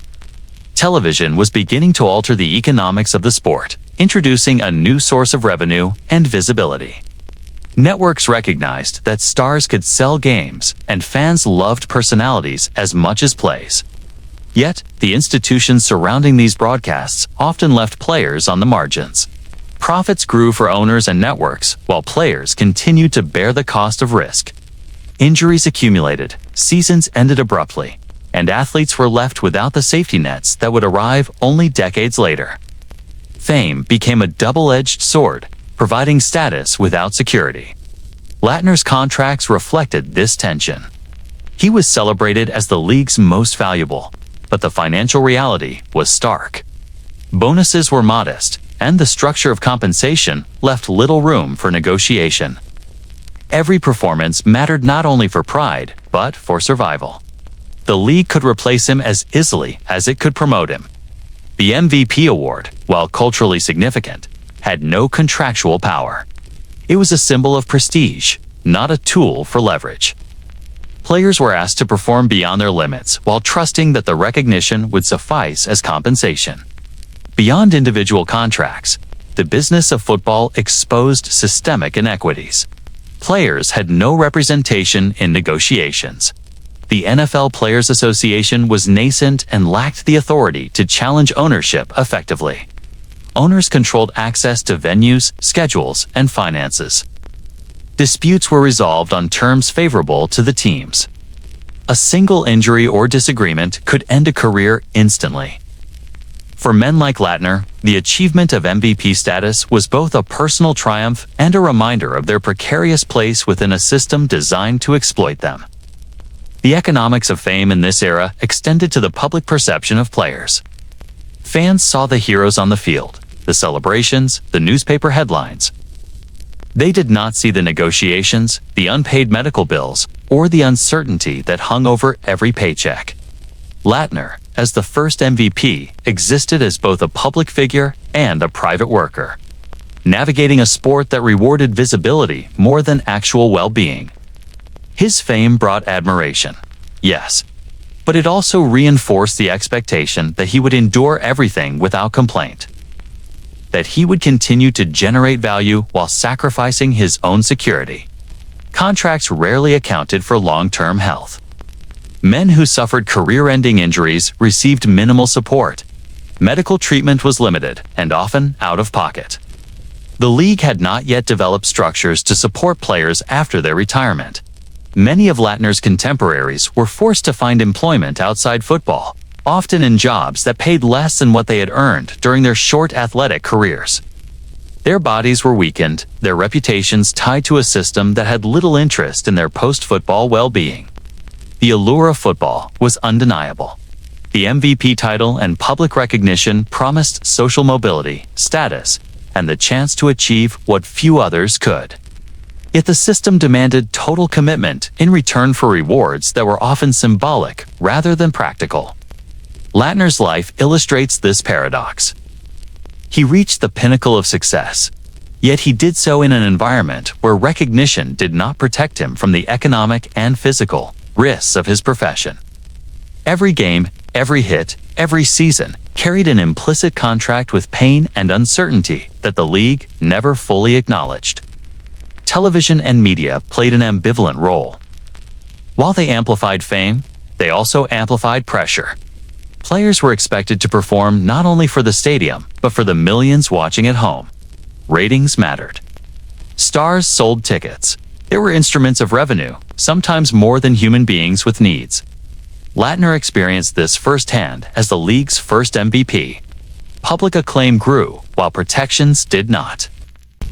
Television was beginning to alter the economics of the sport, introducing a new source of revenue and visibility. Networks recognized that stars could sell games, and fans loved personalities as much as plays. Yet, the institutions surrounding these broadcasts often left players on the margins. Profits grew for owners and networks, while players continued to bear the cost of risk. Injuries accumulated, seasons ended abruptly, and athletes were left without the safety nets that would arrive only decades later. Fame became a double-edged sword, providing status without security. Lattner's contracts reflected this tension. He was celebrated as the league's most valuable, but the financial reality was stark. Bonuses were modest, and the structure of compensation left little room for negotiation. Every performance mattered not only for pride, but for survival. The league could replace him as easily as it could promote him. The MVP award, while culturally significant, had no contractual power. It was a symbol of prestige, not a tool for leverage. Players were asked to perform beyond their limits while trusting that the recognition would suffice as compensation. Beyond individual contracts, the business of football exposed systemic inequities. Players had no representation in negotiations. The NFL Players Association was nascent and lacked the authority to challenge ownership effectively. Owners controlled access to venues, schedules, and finances. Disputes were resolved on terms favorable to the teams. A single injury or disagreement could end a career instantly. For men like Lattner, the achievement of MVP status was both a personal triumph and a reminder of their precarious place within a system designed to exploit them. The economics of fame in this era extended to the public perception of players. Fans saw the heroes on the field, the celebrations, the newspaper headlines. They did not see the negotiations, the unpaid medical bills, or the uncertainty that hung over every paycheck. Lattner, as the first MVP, existed as both a public figure and a private worker, navigating a sport that rewarded visibility more than actual well-being. His fame brought admiration, yes, but it also reinforced the expectation that he would endure everything without complaint, that he would continue to generate value while sacrificing his own security. Contracts rarely accounted for long-term health. Men who suffered career-ending injuries received minimal support. Medical treatment was limited and often out of pocket. The league had not yet developed structures to support players after their retirement. Many of Lattner's contemporaries were forced to find employment outside football, often in jobs that paid less than what they had earned during their short athletic careers. Their bodies were weakened, their reputations tied to a system that had little interest in their post-football well-being. The allure of football was undeniable. The MVP title and public recognition promised social mobility, status, and the chance to achieve what few others could. Yet the system demanded total commitment in return for rewards that were often symbolic rather than practical. Lattner's life illustrates this paradox. He reached the pinnacle of success, yet he did so in an environment where recognition did not protect him from the economic and physical risks of his profession. Every game, every hit, every season carried an implicit contract with pain and uncertainty that the league never fully acknowledged. Television and media played an ambivalent role. While they amplified fame, they also amplified pressure. Players were expected to perform not only for the stadium, but for the millions watching at home. Ratings mattered. Stars sold tickets. They were instruments of revenue, sometimes more than human beings with needs. Lattner experienced this firsthand as the league's first MVP. Public acclaim grew, while protections did not.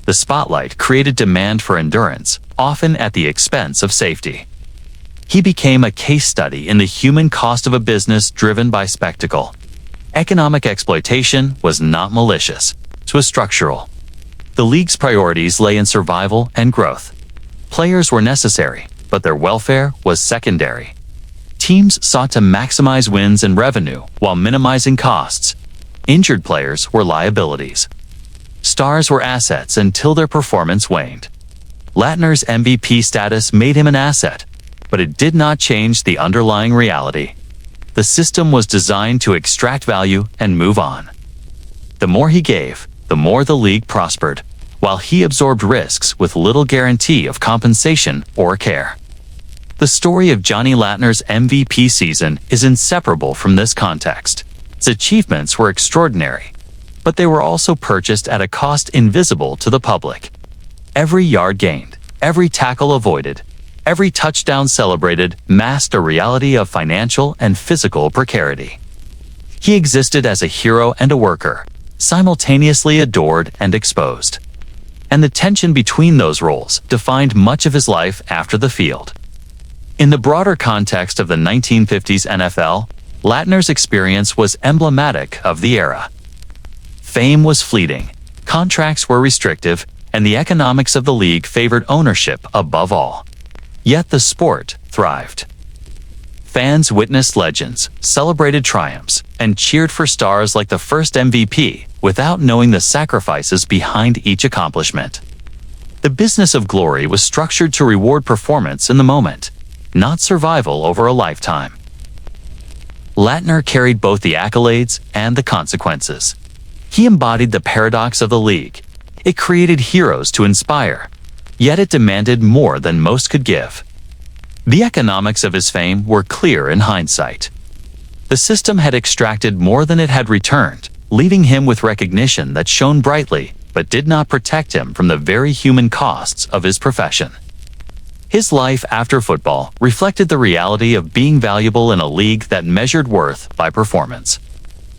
The spotlight created demand for endurance, often at the expense of safety. He became a case study in the human cost of a business driven by spectacle. Economic exploitation was not malicious, it was structural. The league's priorities lay in survival and growth. Players were necessary, but their welfare was secondary. Teams sought to maximize wins and revenue while minimizing costs. Injured players were liabilities. Stars were assets until their performance waned. Lattner's MVP status made him an asset, but it did not change the underlying reality. The system was designed to extract value and move on. The more he gave, the more the league prospered, while he absorbed risks with little guarantee of compensation or care. The story of Johnny Lattner's MVP season is inseparable from this context. His achievements were extraordinary, but they were also purchased at a cost invisible to the public. Every yard gained, every tackle avoided, every touchdown celebrated masked a reality of financial and physical precarity. He existed as a hero and a worker, simultaneously adored and exposed. And the tension between those roles defined much of his life after the field. In the broader context of the 1950s NFL, Lattner's experience was emblematic of the era. Fame was fleeting, contracts were restrictive, and the economics of the league favored ownership above all. Yet the sport thrived. Fans witnessed legends, celebrated triumphs, and cheered for stars like the first MVP without knowing the sacrifices behind each accomplishment. The business of glory was structured to reward performance in the moment, not survival over a lifetime. Lattner carried both the accolades and the consequences. He embodied the paradox of the league. It created heroes to inspire, yet it demanded more than most could give. The economics of his fame were clear in hindsight. The system had extracted more than it had returned, leaving him with recognition that shone brightly but did not protect him from the very human costs of his profession. His life after football reflected the reality of being valuable in a league that measured worth by performance,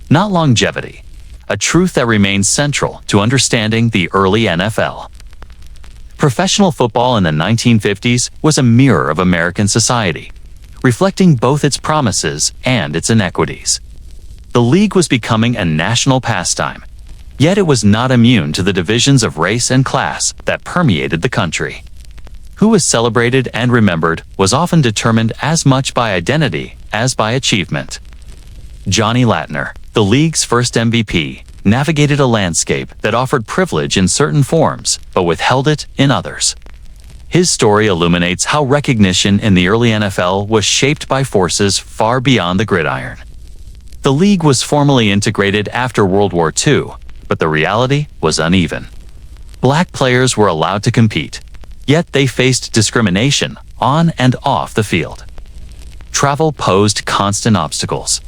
not longevity, a truth that remains central to understanding the early NFL. Professional football in the 1950s was a mirror of American society, reflecting both its promises and its inequities. The league was becoming a national pastime, yet it was not immune to the divisions of race and class that permeated the country. Who was celebrated and remembered was often determined as much by identity as by achievement. Johnny Lattner, the league's first MVP, navigated a landscape that offered privilege in certain forms but withheld it in others. His story illuminates how recognition in the early NFL was shaped by forces far beyond the gridiron. The league was formally integrated after World War II, but the reality was uneven. Black players were allowed to compete, yet they faced discrimination on and off the field. Travel posed constant obstacles.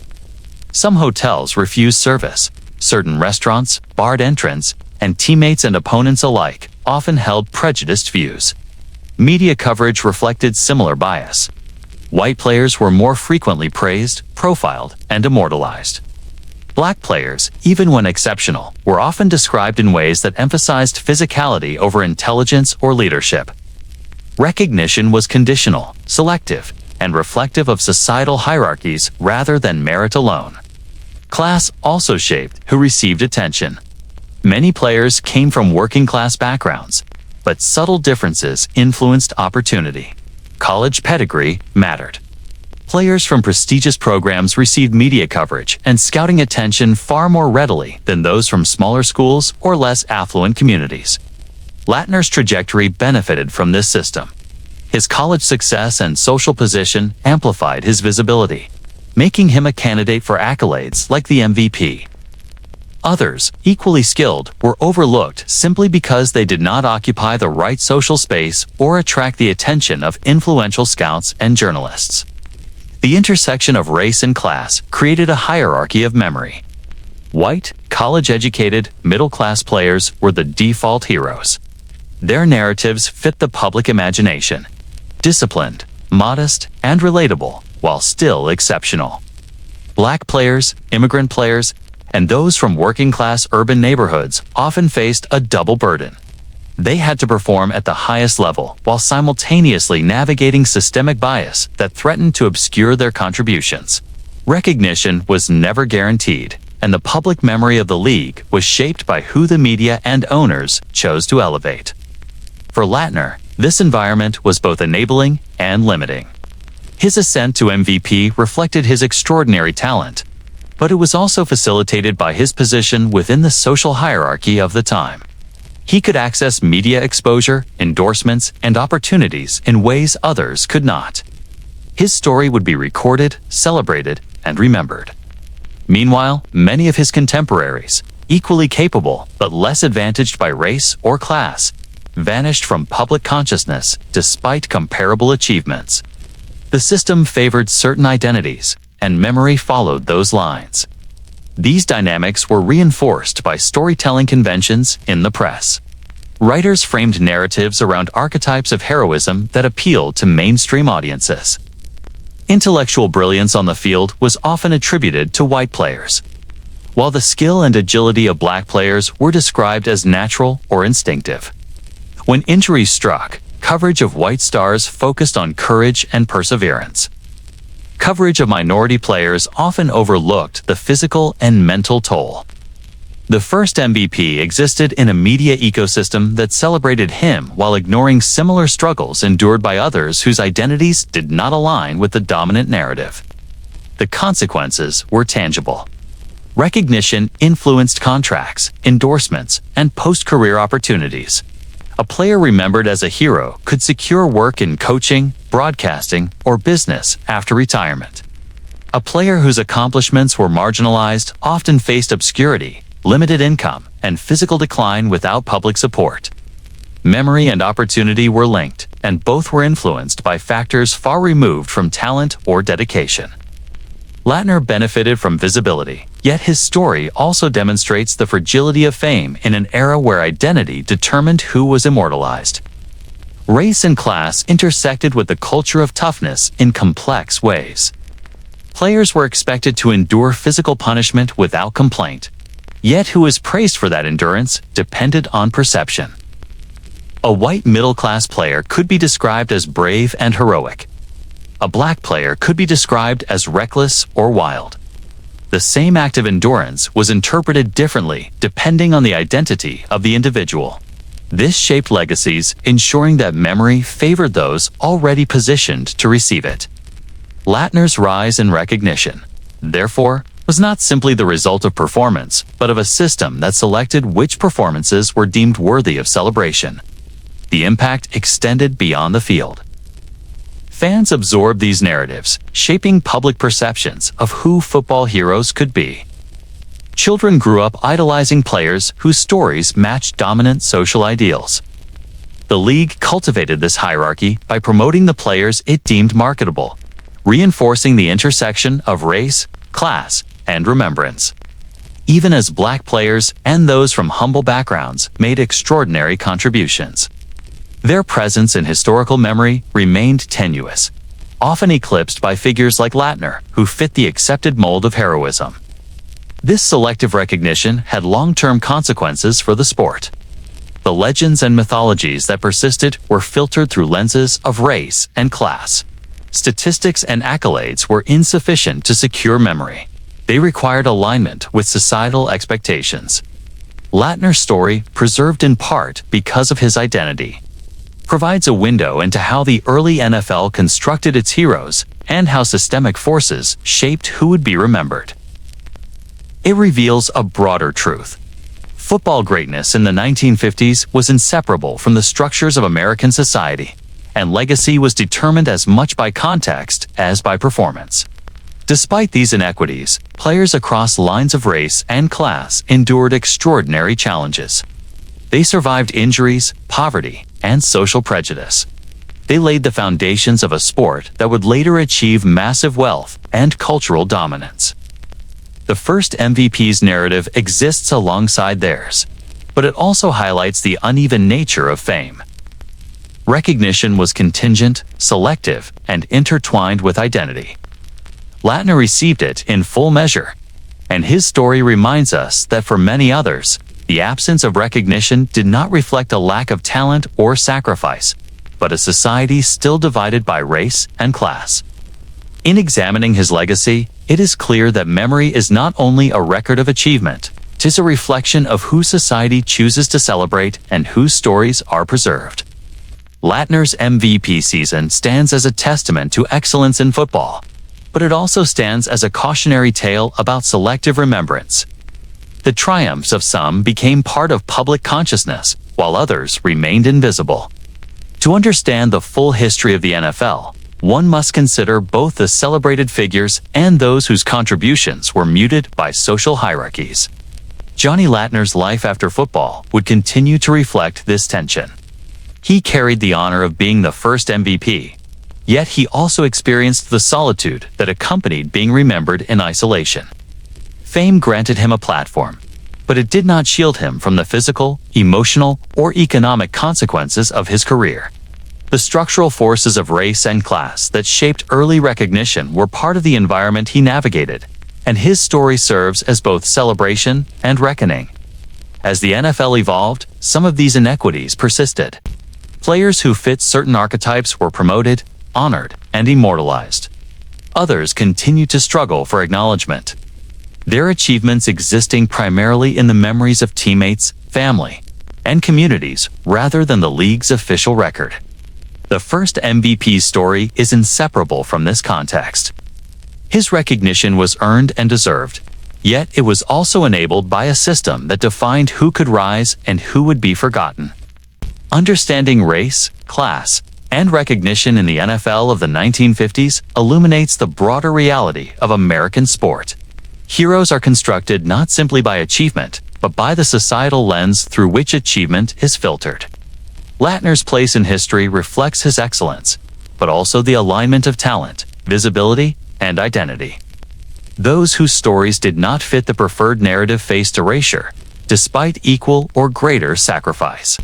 Some hotels refused service, certain restaurants barred entrance, and teammates and opponents alike often held prejudiced views. Media coverage reflected similar bias. White players were more frequently praised, profiled, and immortalized. Black players, even when exceptional, were often described in ways that emphasized physicality over intelligence or leadership. Recognition was conditional, selective, and reflective of societal hierarchies rather than merit alone. Class also shaped who received attention. Many players came from working-class backgrounds, but subtle differences influenced opportunity. College pedigree mattered. Players from prestigious programs received media coverage and scouting attention far more readily than those from smaller schools or less affluent communities. Lattner's trajectory benefited from this system. His college success and social position amplified his visibility, making him a candidate for accolades like the MVP. Others, equally skilled, were overlooked simply because they did not occupy the right social space or attract the attention of influential scouts and journalists. The intersection of race and class created a hierarchy of memory. White, college-educated, middle-class players were the default heroes. Their narratives fit the public imagination: disciplined, modest, and relatable, while still exceptional. Black players, immigrant players, and those from working-class urban neighborhoods often faced a double burden. They had to perform at the highest level while simultaneously navigating systemic bias that threatened to obscure their contributions. Recognition was never guaranteed, and the public memory of the league was shaped by who the media and owners chose to elevate. For Lattner, this environment was both enabling and limiting. His ascent to MVP reflected his extraordinary talent, but it was also facilitated by his position within the social hierarchy of the time. He could access media exposure, endorsements, and opportunities in ways others could not. His story would be recorded, celebrated, and remembered. Meanwhile, many of his contemporaries, equally capable but less advantaged by race or class, vanished from public consciousness despite comparable achievements. The system favored certain identities, and memory followed those lines. These dynamics were reinforced by storytelling conventions in the press. Writers framed narratives around archetypes of heroism that appealed to mainstream audiences. Intellectual brilliance on the field was often attributed to white players, while the skill and agility of black players were described as natural or instinctive. When injuries struck, coverage of white stars focused on courage and perseverance. Coverage of minority players often overlooked the physical and mental toll. The first MVP existed in a media ecosystem that celebrated him while ignoring similar struggles endured by others whose identities did not align with the dominant narrative. The consequences were tangible. Recognition influenced contracts, endorsements, and post-career opportunities. A player remembered as a hero could secure work in coaching, broadcasting, or business after retirement. A player whose accomplishments were marginalized often faced obscurity, limited income, and physical decline without public support. Memory and opportunity were linked, and both were influenced by factors far removed from talent or dedication. Lattner benefited from visibility, yet his story also demonstrates the fragility of fame in an era where identity determined who was immortalized. Race and class intersected with the culture of toughness in complex ways. Players were expected to endure physical punishment without complaint, yet who was praised for that endurance depended on perception. A white middle-class player could be described as brave and heroic. A black player could be described as reckless or wild. The same act of endurance was interpreted differently depending on the identity of the individual. This shaped legacies, ensuring that memory favored those already positioned to receive it. Lattner's rise in recognition, therefore, was not simply the result of performance, but of a system that selected which performances were deemed worthy of celebration. The impact extended beyond the field. Fans absorbed these narratives, shaping public perceptions of who football heroes could be. Children grew up idolizing players whose stories matched dominant social ideals. The league cultivated this hierarchy by promoting the players it deemed marketable, reinforcing the intersection of race, class, and remembrance. Even as black players and those from humble backgrounds made extraordinary contributions, their presence in historical memory remained tenuous, often eclipsed by figures like Lattner, who fit the accepted mold of heroism. This selective recognition had long-term consequences for the sport. The legends and mythologies that persisted were filtered through lenses of race and class. Statistics and accolades were insufficient to secure memory. They required alignment with societal expectations. Lattner's story, preserved in part because of his identity, provides a window into how the early NFL constructed its heroes and how systemic forces shaped who would be remembered. It reveals a broader truth. Football greatness in the 1950s was inseparable from the structures of American society, and legacy was determined as much by context as by performance. Despite these inequities, players across lines of race and class endured extraordinary challenges. They survived injuries, poverty, and social prejudice. They laid the foundations of a sport that would later achieve massive wealth and cultural dominance. The first MVP's narrative exists alongside theirs, but it also highlights the uneven nature of fame. Recognition was contingent, selective, and intertwined with identity. Lattner received it in full measure, and his story reminds us that for many others, the absence of recognition did not reflect a lack of talent or sacrifice, but a society still divided by race and class. In examining his legacy, it is clear that memory is not only a record of achievement, 'tis a reflection of who society chooses to celebrate and whose stories are preserved. Lattner's MVP season stands as a testament to excellence in football, but it also stands as a cautionary tale about selective remembrance. The triumphs of some became part of public consciousness, while others remained invisible. To understand the full history of the NFL, one must consider both the celebrated figures and those whose contributions were muted by social hierarchies. Johnny Lattner's life after football would continue to reflect this tension. He carried the honor of being the first MVP, yet he also experienced the solitude that accompanied being remembered in isolation. Fame granted him a platform, but it did not shield him from the physical, emotional, or economic consequences of his career. The structural forces of race and class that shaped early recognition were part of the environment he navigated, and his story serves as both celebration and reckoning. As the NFL evolved, some of these inequities persisted. Players who fit certain archetypes were promoted, honored, and immortalized. Others continued to struggle for acknowledgement, their achievements existing primarily in the memories of teammates, family, and communities rather than the league's official record. The first MVP's story is inseparable from this context. His recognition was earned and deserved, yet it was also enabled by a system that defined who could rise and who would be forgotten. Understanding race, class, and recognition in the NFL of the 1950s illuminates the broader reality of American sport. Heroes are constructed not simply by achievement, but by the societal lens through which achievement is filtered. Lattner's place in history reflects his excellence, but also the alignment of talent, visibility, and identity. Those whose stories did not fit the preferred narrative faced erasure, despite equal or greater sacrifice.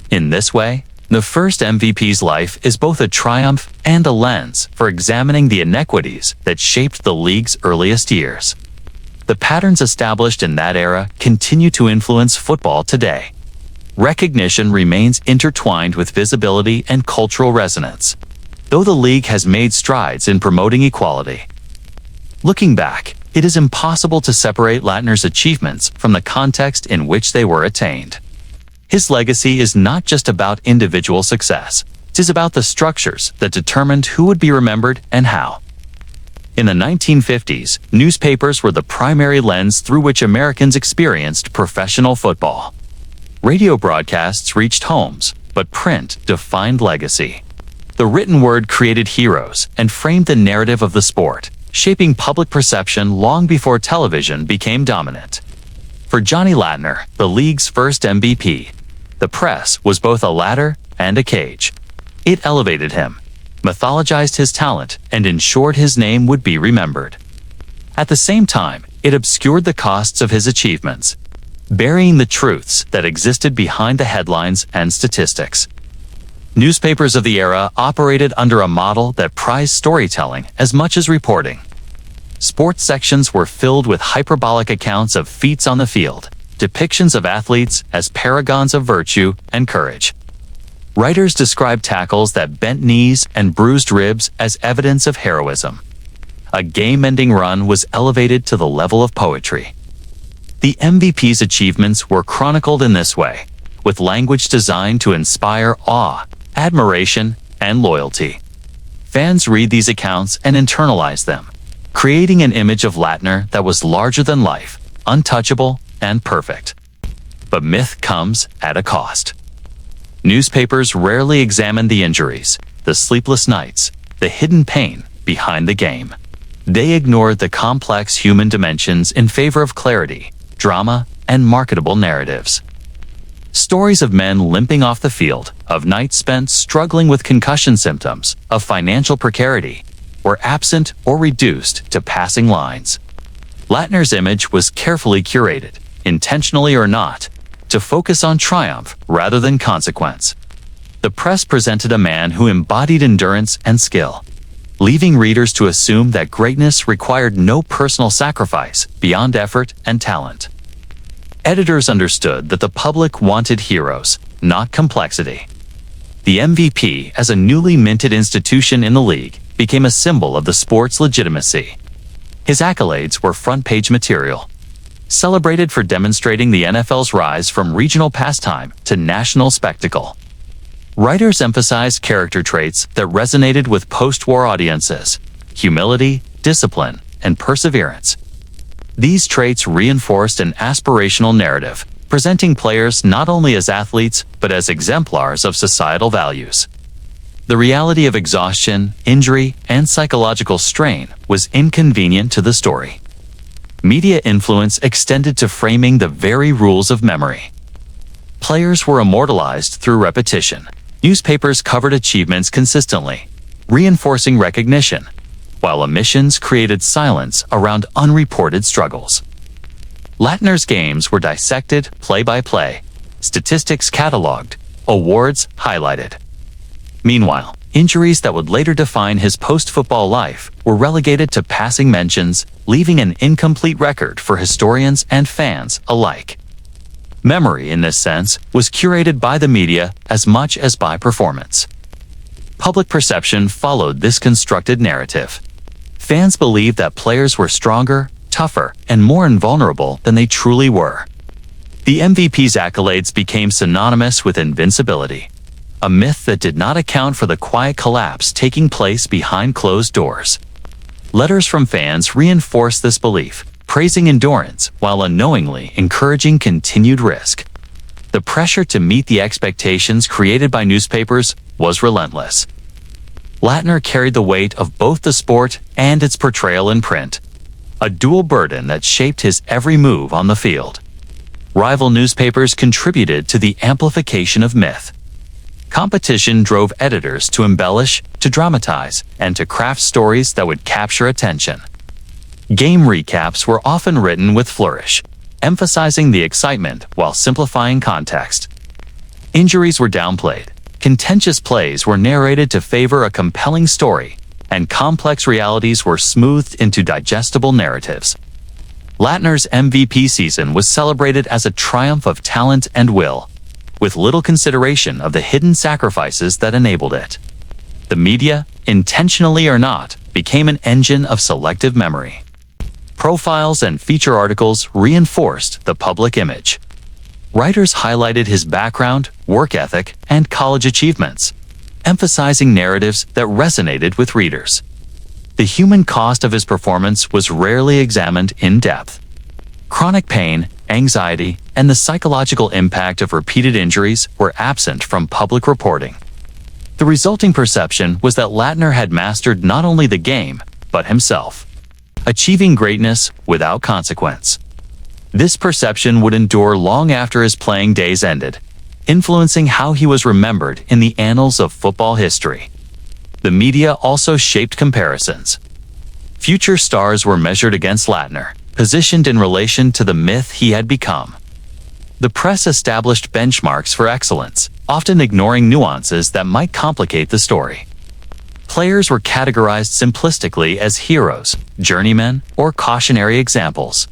In this way, the first MVP's life is both a triumph and a lens for examining the inequities that shaped the league's earliest years. The patterns established in that era continue to influence football today. Recognition remains intertwined with visibility and cultural resonance, though the league has made strides in promoting equality. Looking back, it is impossible to separate Lattner's achievements from the context in which they were attained. His legacy is not just about individual success, it is about the structures that determined who would be remembered and how. In the 1950s, newspapers were the primary lens through which Americans experienced professional football. Radio broadcasts reached homes, but print defined legacy. The written word created heroes and framed the narrative of the sport, shaping public perception long before television became dominant. For Johnny Lattner, the league's first MVP, the press was both a ladder and a cage. It elevated him, mythologized his talent, and ensured his name would be remembered. At the same time, it obscured the costs of his achievements, burying the truths that existed behind the headlines and statistics. Newspapers of the era operated under a model that prized storytelling as much as reporting. Sports sections were filled with hyperbolic accounts of feats on the field, depictions of athletes as paragons of virtue and courage. Writers described tackles that bent knees and bruised ribs as evidence of heroism. A game-ending run was elevated to the level of poetry. The MVP's achievements were chronicled in this way, with language designed to inspire awe, admiration, and loyalty. Fans read these accounts and internalize them, creating an image of Lattner that was larger than life, untouchable, and perfect. But myth comes at a cost. Newspapers rarely examined the injuries, the sleepless nights, the hidden pain behind the game. They ignored the complex human dimensions in favor of clarity, drama, and marketable narratives. Stories of men limping off the field, of nights spent struggling with concussion symptoms, of financial precarity, were absent or reduced to passing lines. Lattner's image was carefully curated, intentionally or not, to focus on triumph rather than consequence. The press presented a man who embodied endurance and skill, leaving readers to assume that greatness required no personal sacrifice beyond effort and talent. Editors understood that the public wanted heroes, not complexity. The MVP, as a newly minted institution in the league, became a symbol of the sport's legitimacy. His accolades were front-page material, celebrated for demonstrating the NFL's rise from regional pastime to national spectacle. Writers emphasized character traits that resonated with post-war audiences: humility, discipline, and perseverance. These traits reinforced an aspirational narrative, presenting players not only as athletes but as exemplars of societal values. The reality of exhaustion, injury, and psychological strain was inconvenient to the story. Media influence extended to framing the very rules of memory. Players were immortalized through repetition. Newspapers covered achievements consistently, reinforcing recognition, while omissions created silence around unreported struggles. Lattner's games were dissected play by play, statistics cataloged, awards highlighted. Meanwhile, injuries that would later define his post-football life were relegated to passing mentions, leaving an incomplete record for historians and fans alike. Memory, in this sense, was curated by the media as much as by performance. Public perception followed this constructed narrative. Fans believed that players were stronger, tougher, and more invulnerable than they truly were. The MVP's accolades became synonymous with invincibility, a myth that did not account for the quiet collapse taking place behind closed doors. Letters from fans reinforced this belief, praising endurance while unknowingly encouraging continued risk. The pressure to meet the expectations created by newspapers was relentless. Lattner carried the weight of both the sport and its portrayal in print, a dual burden that shaped his every move on the field. Rival newspapers contributed to the amplification of myth. Competition drove editors to embellish, to dramatize, and to craft stories that would capture attention. Game recaps were often written with flourish, emphasizing the excitement while simplifying context. Injuries were downplayed, contentious plays were narrated to favor a compelling story, and complex realities were smoothed into digestible narratives. Lattner's MVP season was celebrated as a triumph of talent and will, with little consideration of the hidden sacrifices that enabled it. The media, intentionally or not, became an engine of selective memory. Profiles and feature articles reinforced the public image. Writers highlighted his background, work ethic, and college achievements, emphasizing narratives that resonated with readers. The human cost of his performance was rarely examined in depth. Chronic pain, anxiety, and the psychological impact of repeated injuries were absent from public reporting. The resulting perception was that Lattner had mastered not only the game, but himself, achieving greatness without consequence. This perception would endure long after his playing days ended, influencing how he was remembered in the annals of football history. The media also shaped comparisons. Future stars were measured against Lattner, positioned in relation to the myth he had become. The press established benchmarks for excellence, often ignoring nuances that might complicate the story. Players were categorized simplistically as heroes, journeymen, or cautionary examples.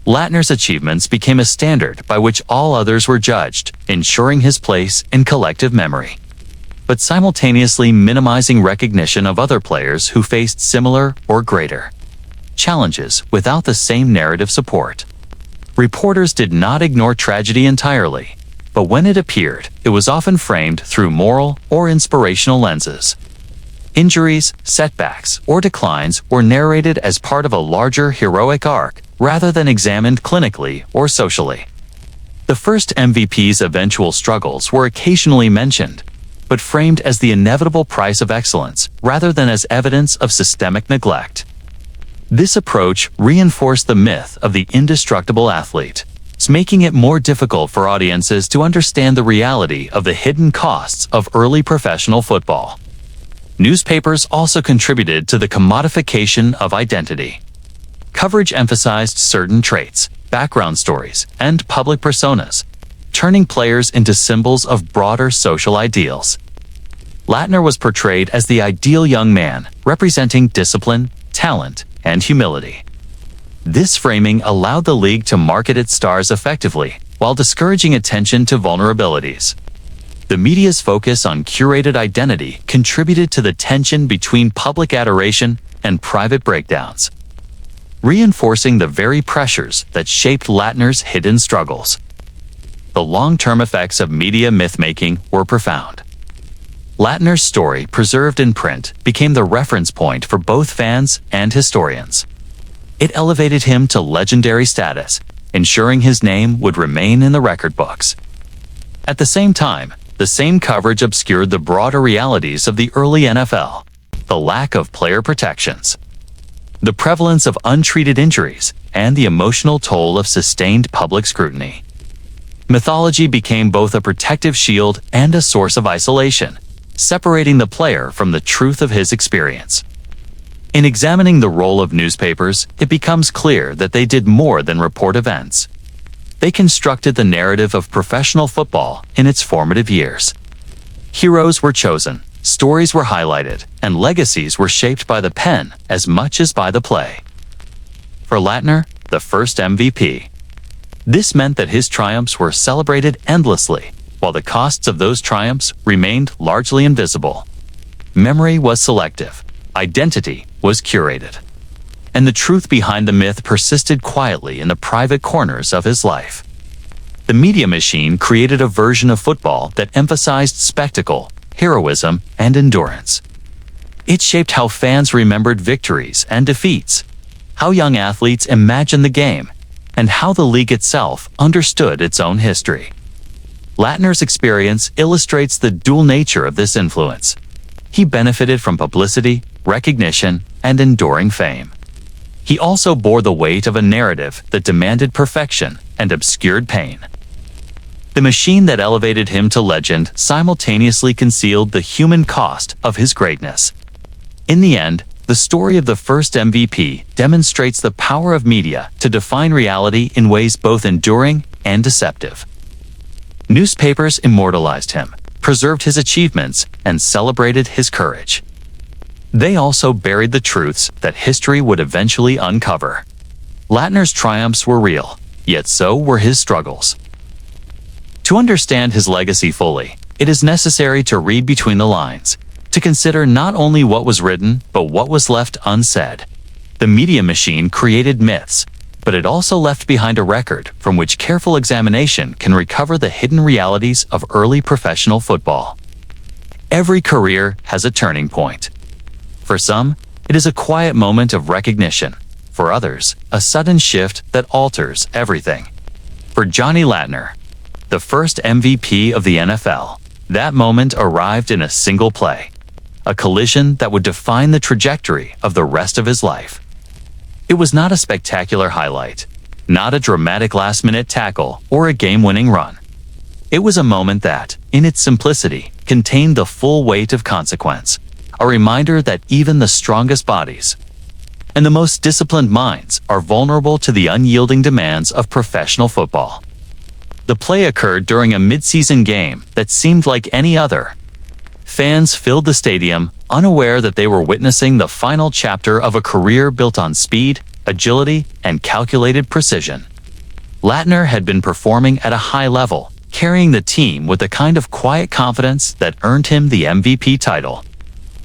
Lattner's achievements became a standard by which all others were judged, ensuring his place in collective memory, but simultaneously minimizing recognition of other players who faced similar or greater challenges without the same narrative support. Reporters did not ignore tragedy entirely, but when it appeared, it was often framed through moral or inspirational lenses. Injuries, setbacks, or declines were narrated as part of a larger heroic arc rather than examined clinically or socially. The first MVP's eventual struggles were occasionally mentioned, but framed as the inevitable price of excellence rather than as evidence of systemic neglect. This approach reinforced the myth of the indestructible athlete, making it more difficult for audiences to understand the reality of the hidden costs of early professional football. Newspapers also contributed to the commodification of identity. Coverage emphasized certain traits, background stories, and public personas, turning players into symbols of broader social ideals. Lattner was portrayed as the ideal young man, representing discipline, talent, and humility. This framing allowed the league to market its stars effectively, while discouraging attention to vulnerabilities. The media's focus on curated identity contributed to the tension between public adoration and private breakdowns, reinforcing the very pressures that shaped Lattner's hidden struggles. The long-term effects of media myth-making were profound. Lattner's story, preserved in print, became the reference point for both fans and historians. It elevated him to legendary status, ensuring his name would remain in the record books. At the same time, the same coverage obscured the broader realities of the early NFL, the lack of player protections, the prevalence of untreated injuries, and the emotional toll of sustained public scrutiny. Mythology became both a protective shield and a source of isolation, separating the player from the truth of his experience. In examining the role of newspapers, it becomes clear that they did more than report events. They constructed the narrative of professional football in its formative years. Heroes were chosen, stories were highlighted, and legacies were shaped by the pen as much as by the play. For Lattner, the first MVP, this meant that his triumphs were celebrated endlessly, while the costs of those triumphs remained largely invisible. Memory was selective, identity was curated, and the truth behind the myth persisted quietly in the private corners of his life. The media machine created a version of football that emphasized spectacle, heroism, and endurance. It shaped how fans remembered victories and defeats, how young athletes imagined the game, and how the league itself understood its own history. Lattner's experience illustrates the dual nature of this influence. He benefited from publicity, recognition, and enduring fame. He also bore the weight of a narrative that demanded perfection and obscured pain. The The machine that elevated him to legend simultaneously concealed the human cost of his greatness. In the end, the story of the first MVP demonstrates the power of media to define reality in ways both enduring and deceptive. Newspapers immortalized him, preserved his achievements, and celebrated his courage. They also buried the truths that history would eventually uncover. Lattner's triumphs were real, yet so were his struggles. To understand his legacy fully, it is necessary to read between the lines, to consider not only what was written, but what was left unsaid. The media machine created myths, but it also left behind a record from which careful examination can recover the hidden realities of early professional football. Every career has a turning point. For some, it is a quiet moment of recognition. For others, a sudden shift that alters everything. For Johnny Lattner, the first MVP of the NFL, that moment arrived in a single play. A collision that would define the trajectory of the rest of his life. It was not a spectacular highlight, not a dramatic last-minute tackle or a game-winning run. It was a moment that, in its simplicity, contained the full weight of consequence, a reminder that even the strongest bodies and the most disciplined minds are vulnerable to the unyielding demands of professional football. The play occurred during a mid-season game that seemed like any other. Fans filled the stadium, unaware that they were witnessing the final chapter of a career built on speed, agility, and calculated precision. Lattner had been performing at a high level, carrying the team with the kind of quiet confidence that earned him the MVP title.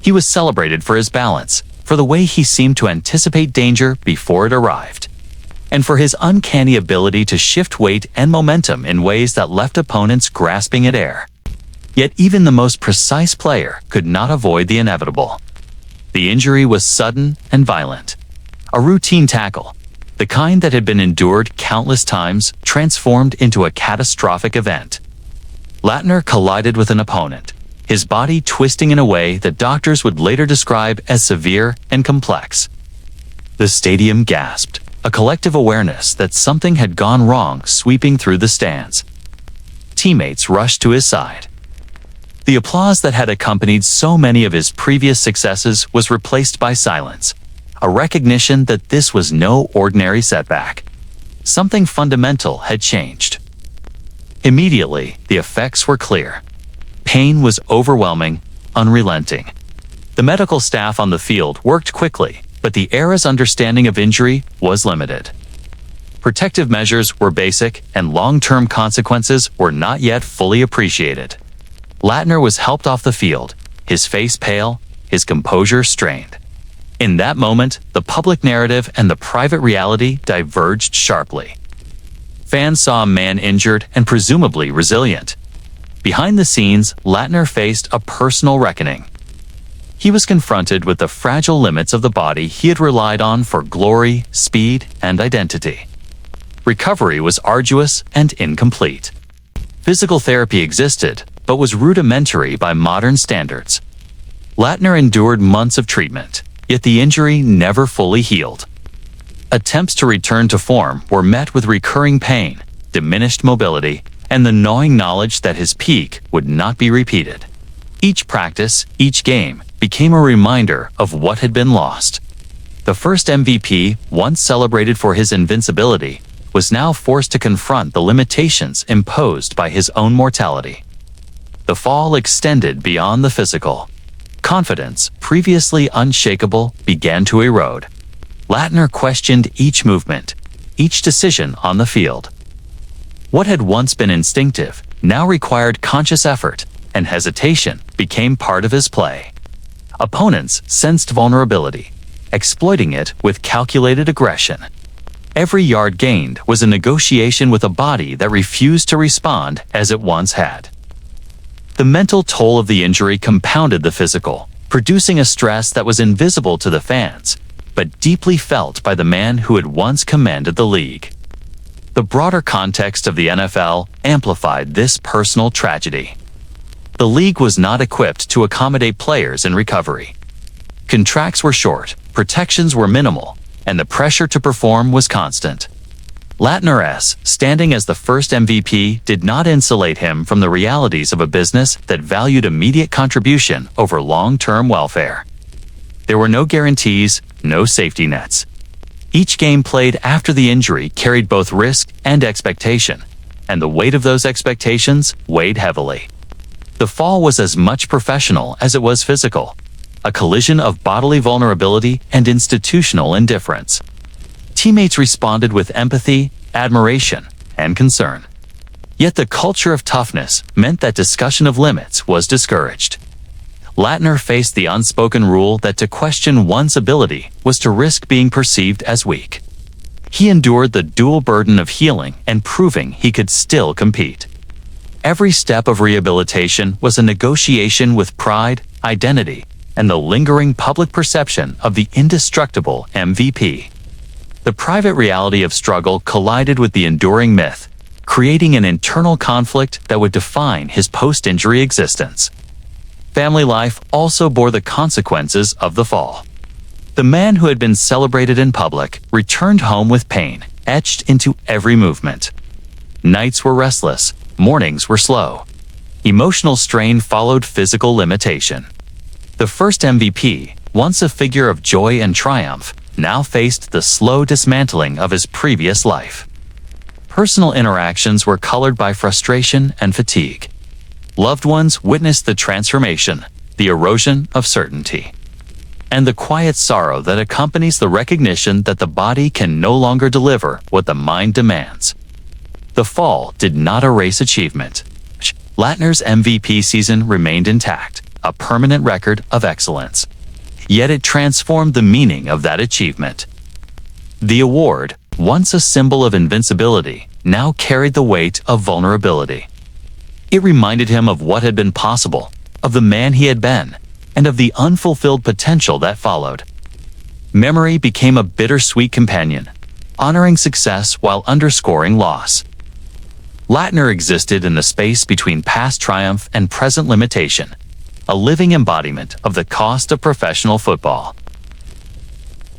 He was celebrated for his balance, for the way he seemed to anticipate danger before it arrived, and for his uncanny ability to shift weight and momentum in ways that left opponents grasping at air. Yet even the most precise player could not avoid the inevitable. The injury was sudden and violent. A routine tackle, the kind that had been endured countless times, transformed into a catastrophic event. Lattner collided with an opponent, his body twisting in a way that doctors would later describe as severe and complex. The stadium gasped, a collective awareness that something had gone wrong sweeping through the stands. Teammates rushed to his side. The applause that had accompanied so many of his previous successes was replaced by silence, a recognition that this was no ordinary setback. Something fundamental had changed. Immediately, the effects were clear. Pain was overwhelming, unrelenting. The medical staff on the field worked quickly, but the era's understanding of injury was limited. Protective measures were basic, and long-term consequences were not yet fully appreciated. Lattner was helped off the field, his face pale, his composure strained. In that moment, the public narrative and the private reality diverged sharply. Fans saw a man injured and presumably resilient. Behind the scenes, Lattner faced a personal reckoning. He was confronted with the fragile limits of the body he had relied on for glory, speed, and identity. Recovery was arduous and incomplete. Physical therapy existed, but was rudimentary by modern standards. Lattner endured months of treatment, yet the injury never fully healed. Attempts to return to form were met with recurring pain, diminished mobility, and the gnawing knowledge that his peak would not be repeated. Each practice, each game, became a reminder of what had been lost. The first MVP, once celebrated for his invincibility, was now forced to confront the limitations imposed by his own mortality. The fall extended beyond the physical. Confidence, previously unshakable, began to erode. Lattner questioned each movement, each decision on the field. What had once been instinctive now required conscious effort, and hesitation became part of his play. Opponents sensed vulnerability, exploiting it with calculated aggression. Every yard gained was a negotiation with a body that refused to respond as it once had. The mental toll of the injury compounded the physical, producing a stress that was invisible to the fans, but deeply felt by the man who had once commanded the league. The broader context of the NFL amplified this personal tragedy. The league was not equipped to accommodate players in recovery. Contracts were short, protections were minimal, and the pressure to perform was constant. Lattner's standing as the first MVP did not insulate him from the realities of a business that valued immediate contribution over long-term welfare. There were no guarantees, no safety nets. Each game played after the injury carried both risk and expectation, and the weight of those expectations weighed heavily. The fall was as much professional as it was physical, a collision of bodily vulnerability and institutional indifference. Teammates responded with empathy, admiration, and concern. Yet the culture of toughness meant that discussion of limits was discouraged. Lattner faced the unspoken rule that to question one's ability was to risk being perceived as weak. He endured the dual burden of healing and proving he could still compete. Every step of rehabilitation was a negotiation with pride, identity, and the lingering public perception of the indestructible MVP. The private reality of struggle collided with the enduring myth, creating an internal conflict that would define his post-injury existence. Family life also bore the consequences of the fall. The man who had been celebrated in public returned home with pain etched into every movement. Nights were restless, mornings were slow. Emotional strain followed physical limitation. The first MVP, once a figure of joy and triumph, now faced the slow dismantling of his previous life. Personal interactions were colored by frustration and fatigue. Loved ones witnessed the transformation, the erosion of certainty, and the quiet sorrow that accompanies the recognition that the body can no longer deliver what the mind demands. The fall did not erase achievement. Lattner's MVP season remained intact, a permanent record of excellence. Yet it transformed the meaning of that achievement. The award, once a symbol of invincibility, now carried the weight of vulnerability. It reminded him of what had been possible, of the man he had been, and of the unfulfilled potential that followed. Memory became a bittersweet companion, honoring success while underscoring loss. Lattner existed in the space between past triumph and present limitation, a living embodiment of the cost of professional football.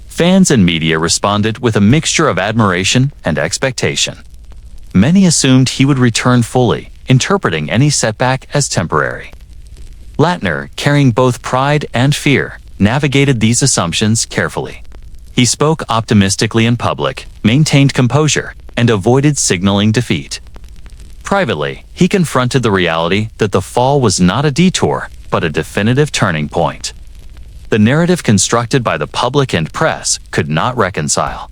Fans and media responded with a mixture of admiration and expectation. Many assumed he would return fully, interpreting any setback as temporary. Lattner, carrying both pride and fear, navigated these assumptions carefully. He spoke optimistically in public, maintained composure, and avoided signaling defeat. Privately, he confronted the reality that the fall was not a detour, but a definitive turning point. The narrative constructed by the public and press could not reconcile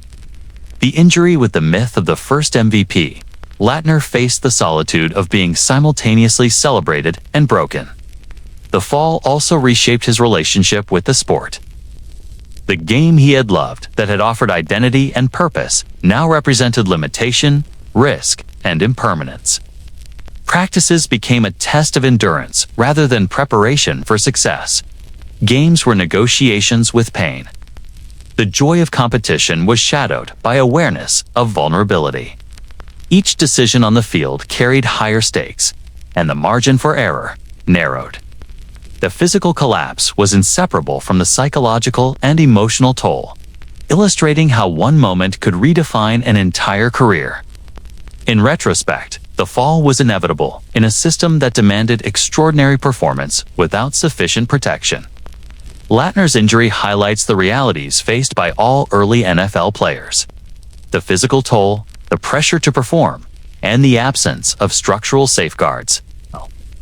the injury with the myth of the first MVP. Lattner faced the solitude of being simultaneously celebrated and broken. The fall also reshaped his relationship with the sport. The game he had loved, that had offered identity and purpose, now represented limitation, risk, and impermanence. Practices became a test of endurance rather than preparation for success. Games were negotiations with pain. The joy of competition was shadowed by awareness of vulnerability. Each decision on the field carried higher stakes, and the margin for error narrowed. The physical collapse was inseparable from the psychological and emotional toll, illustrating how one moment could redefine an entire career. In retrospect, the fall was inevitable in a system that demanded extraordinary performance without sufficient protection. Lattner's injury highlights the realities faced by all early NFL players. The physical toll, the pressure to perform, and the absence of structural safeguards.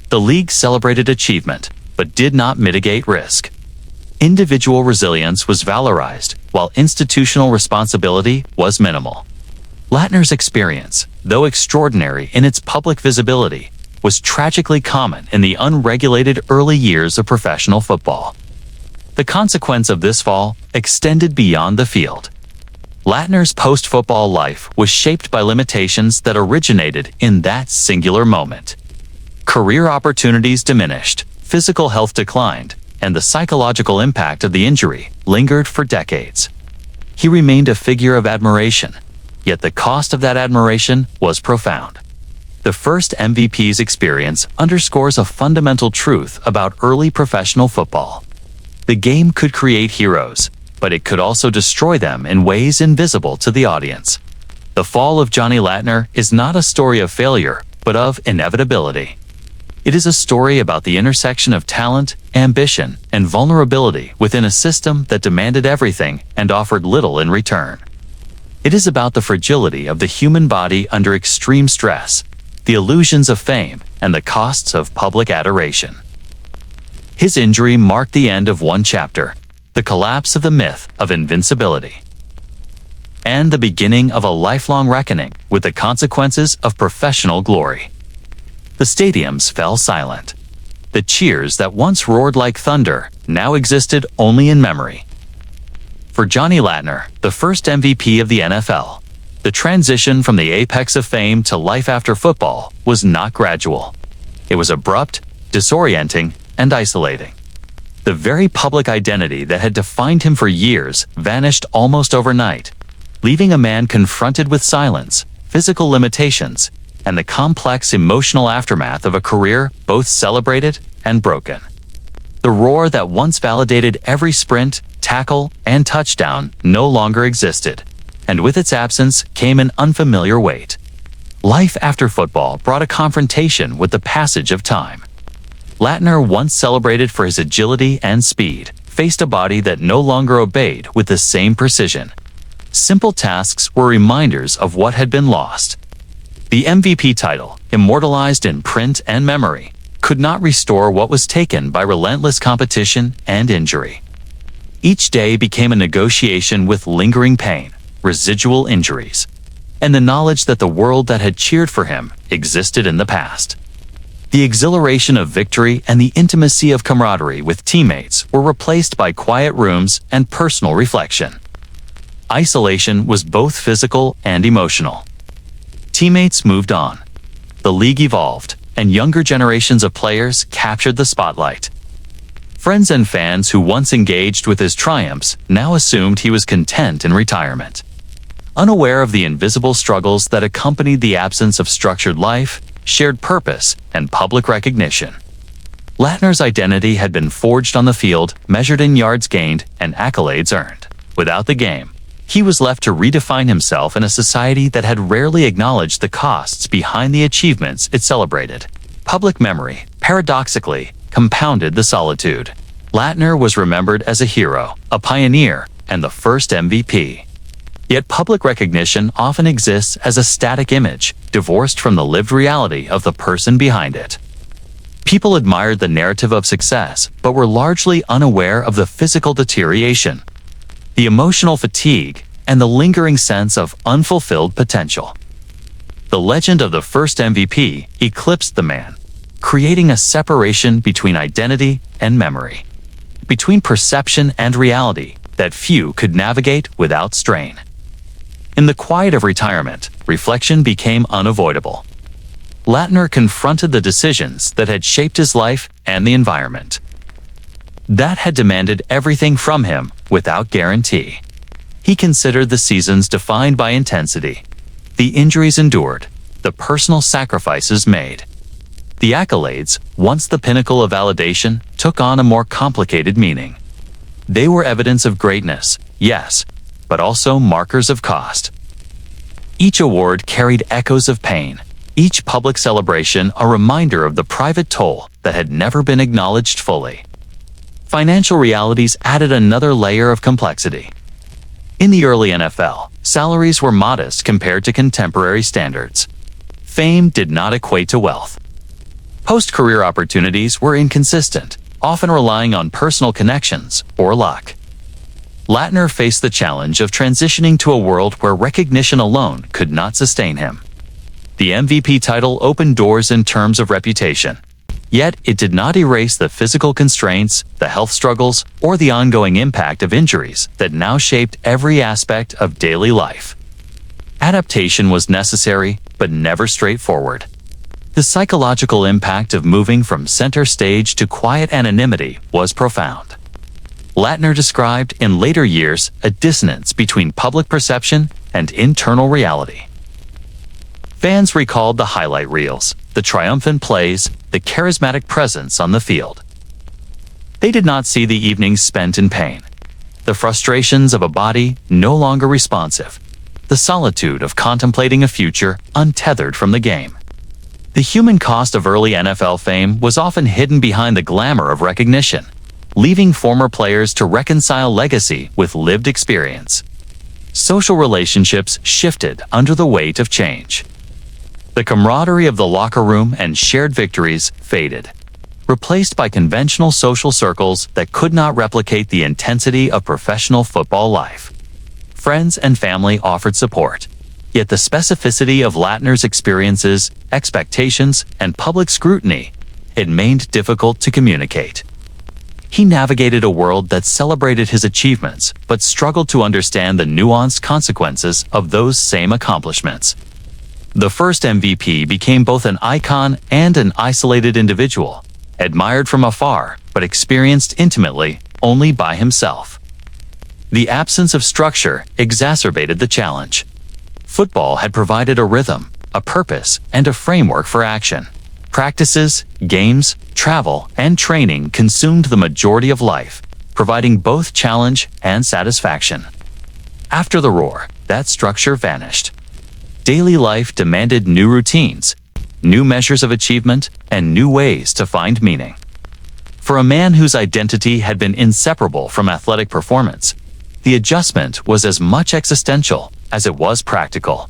The league celebrated achievement, but did not mitigate risk. Individual resilience was valorized, while institutional responsibility was minimal. Lattner's experience, though extraordinary in its public visibility, was tragically common in the unregulated early years of professional football. The consequence of this fall extended beyond the field. Lattner's post-football life was shaped by limitations that originated in that singular moment. Career opportunities diminished, physical health declined, and the psychological impact of the injury lingered for decades. He remained a figure of admiration, yet the cost of that admiration was profound. The first MVP's experience underscores a fundamental truth about early professional football. The game could create heroes, but it could also destroy them in ways invisible to the audience. The fall of Johnny Lattner is not a story of failure, but of inevitability. It is a story about the intersection of talent, ambition, and vulnerability within a system that demanded everything and offered little in return. It is about the fragility of the human body under extreme stress, the illusions of fame, and the costs of public adoration. His injury marked the end of one chapter, the collapse of the myth of invincibility, and the beginning of a lifelong reckoning with the consequences of professional glory. The stadiums fell silent. The cheers that once roared like thunder now existed only in memory. For Johnny Lattner, the first MVP of the NFL, the transition from the apex of fame to life after football was not gradual. It was abrupt, disorienting, and isolating. The very public identity that had defined him for years vanished almost overnight, leaving a man confronted with silence, physical limitations, and the complex emotional aftermath of a career both celebrated and broken. The roar that once validated every sprint, tackle, and touchdown no longer existed, and with its absence came an unfamiliar weight. Life after football brought a confrontation with the passage of time. Lattner, once celebrated for his agility and speed, faced a body that no longer obeyed with the same precision. Simple tasks were reminders of what had been lost. The MVP title, immortalized in print and memory, could not restore what was taken by relentless competition and injury. Each day became a negotiation with lingering pain, residual injuries, and the knowledge that the world that had cheered for him existed in the past. The exhilaration of victory and the intimacy of camaraderie with teammates were replaced by quiet rooms and personal reflection. Isolation was both physical and emotional. Teammates moved on. The league evolved, and younger generations of players captured the spotlight. Friends and fans who once engaged with his triumphs now assumed he was content in retirement. Unaware of the invisible struggles that accompanied the absence of structured life, shared purpose, and public recognition. Lattner's identity had been forged on the field, measured in yards gained and accolades earned. Without the game, he was left to redefine himself in a society that had rarely acknowledged the costs behind the achievements it celebrated. Public memory, paradoxically, compounded the solitude. Lattner was remembered as a hero, a pioneer, and the first MVP. Yet public recognition often exists as a static image, divorced from the lived reality of the person behind it. People admired the narrative of success, but were largely unaware of the physical deterioration, the emotional fatigue, and the lingering sense of unfulfilled potential. The legend of the first MVP eclipsed the man, creating a separation between identity and memory, between perception and reality that few could navigate without strain. In the quiet of retirement, reflection became unavoidable. Lattner confronted the decisions that had shaped his life and the environment that had demanded everything from him without guarantee. He considered the seasons defined by intensity, the injuries endured, the personal sacrifices made. The accolades, once the pinnacle of validation, took on a more complicated meaning. They were evidence of greatness, yes, but also markers of cost. Each award carried echoes of pain, each public celebration a reminder of the private toll that had never been acknowledged fully. Financial realities added another layer of complexity. In the early NFL, salaries were modest compared to contemporary standards. Fame did not equate to wealth. Post-career opportunities were inconsistent, often relying on personal connections or luck. Lattner faced the challenge of transitioning to a world where recognition alone could not sustain him. The MVP title opened doors in terms of reputation, yet it did not erase the physical constraints, the health struggles, or the ongoing impact of injuries that now shaped every aspect of daily life. Adaptation was necessary, but never straightforward. The psychological impact of moving from center stage to quiet anonymity was profound. Lattner described in later years a dissonance between public perception and internal reality. Fans recalled the highlight reels, the triumphant plays, the charismatic presence on the field. They did not see the evenings spent in pain, the frustrations of a body no longer responsive, the solitude of contemplating a future untethered from the game. The human cost of early NFL fame was often hidden behind the glamour of recognition, leaving former players to reconcile legacy with lived experience. Social relationships shifted under the weight of change. The camaraderie of the locker room and shared victories faded, replaced by conventional social circles that could not replicate the intensity of professional football life. Friends and family offered support, yet the specificity of Lattner's experiences, expectations, and public scrutiny, it remained difficult to communicate. He navigated a world that celebrated his achievements but struggled to understand the nuanced consequences of those same accomplishments. The first MVP became both an icon and an isolated individual, admired from afar but experienced intimately only by himself. The absence of structure exacerbated the challenge. Football had provided a rhythm, a purpose, and a framework for action. Practices, games, travel, and training consumed the majority of life, providing both challenge and satisfaction. After the roar, that structure vanished. Daily life demanded new routines, new measures of achievement, and new ways to find meaning. For a man whose identity had been inseparable from athletic performance, the adjustment was as much existential as it was practical.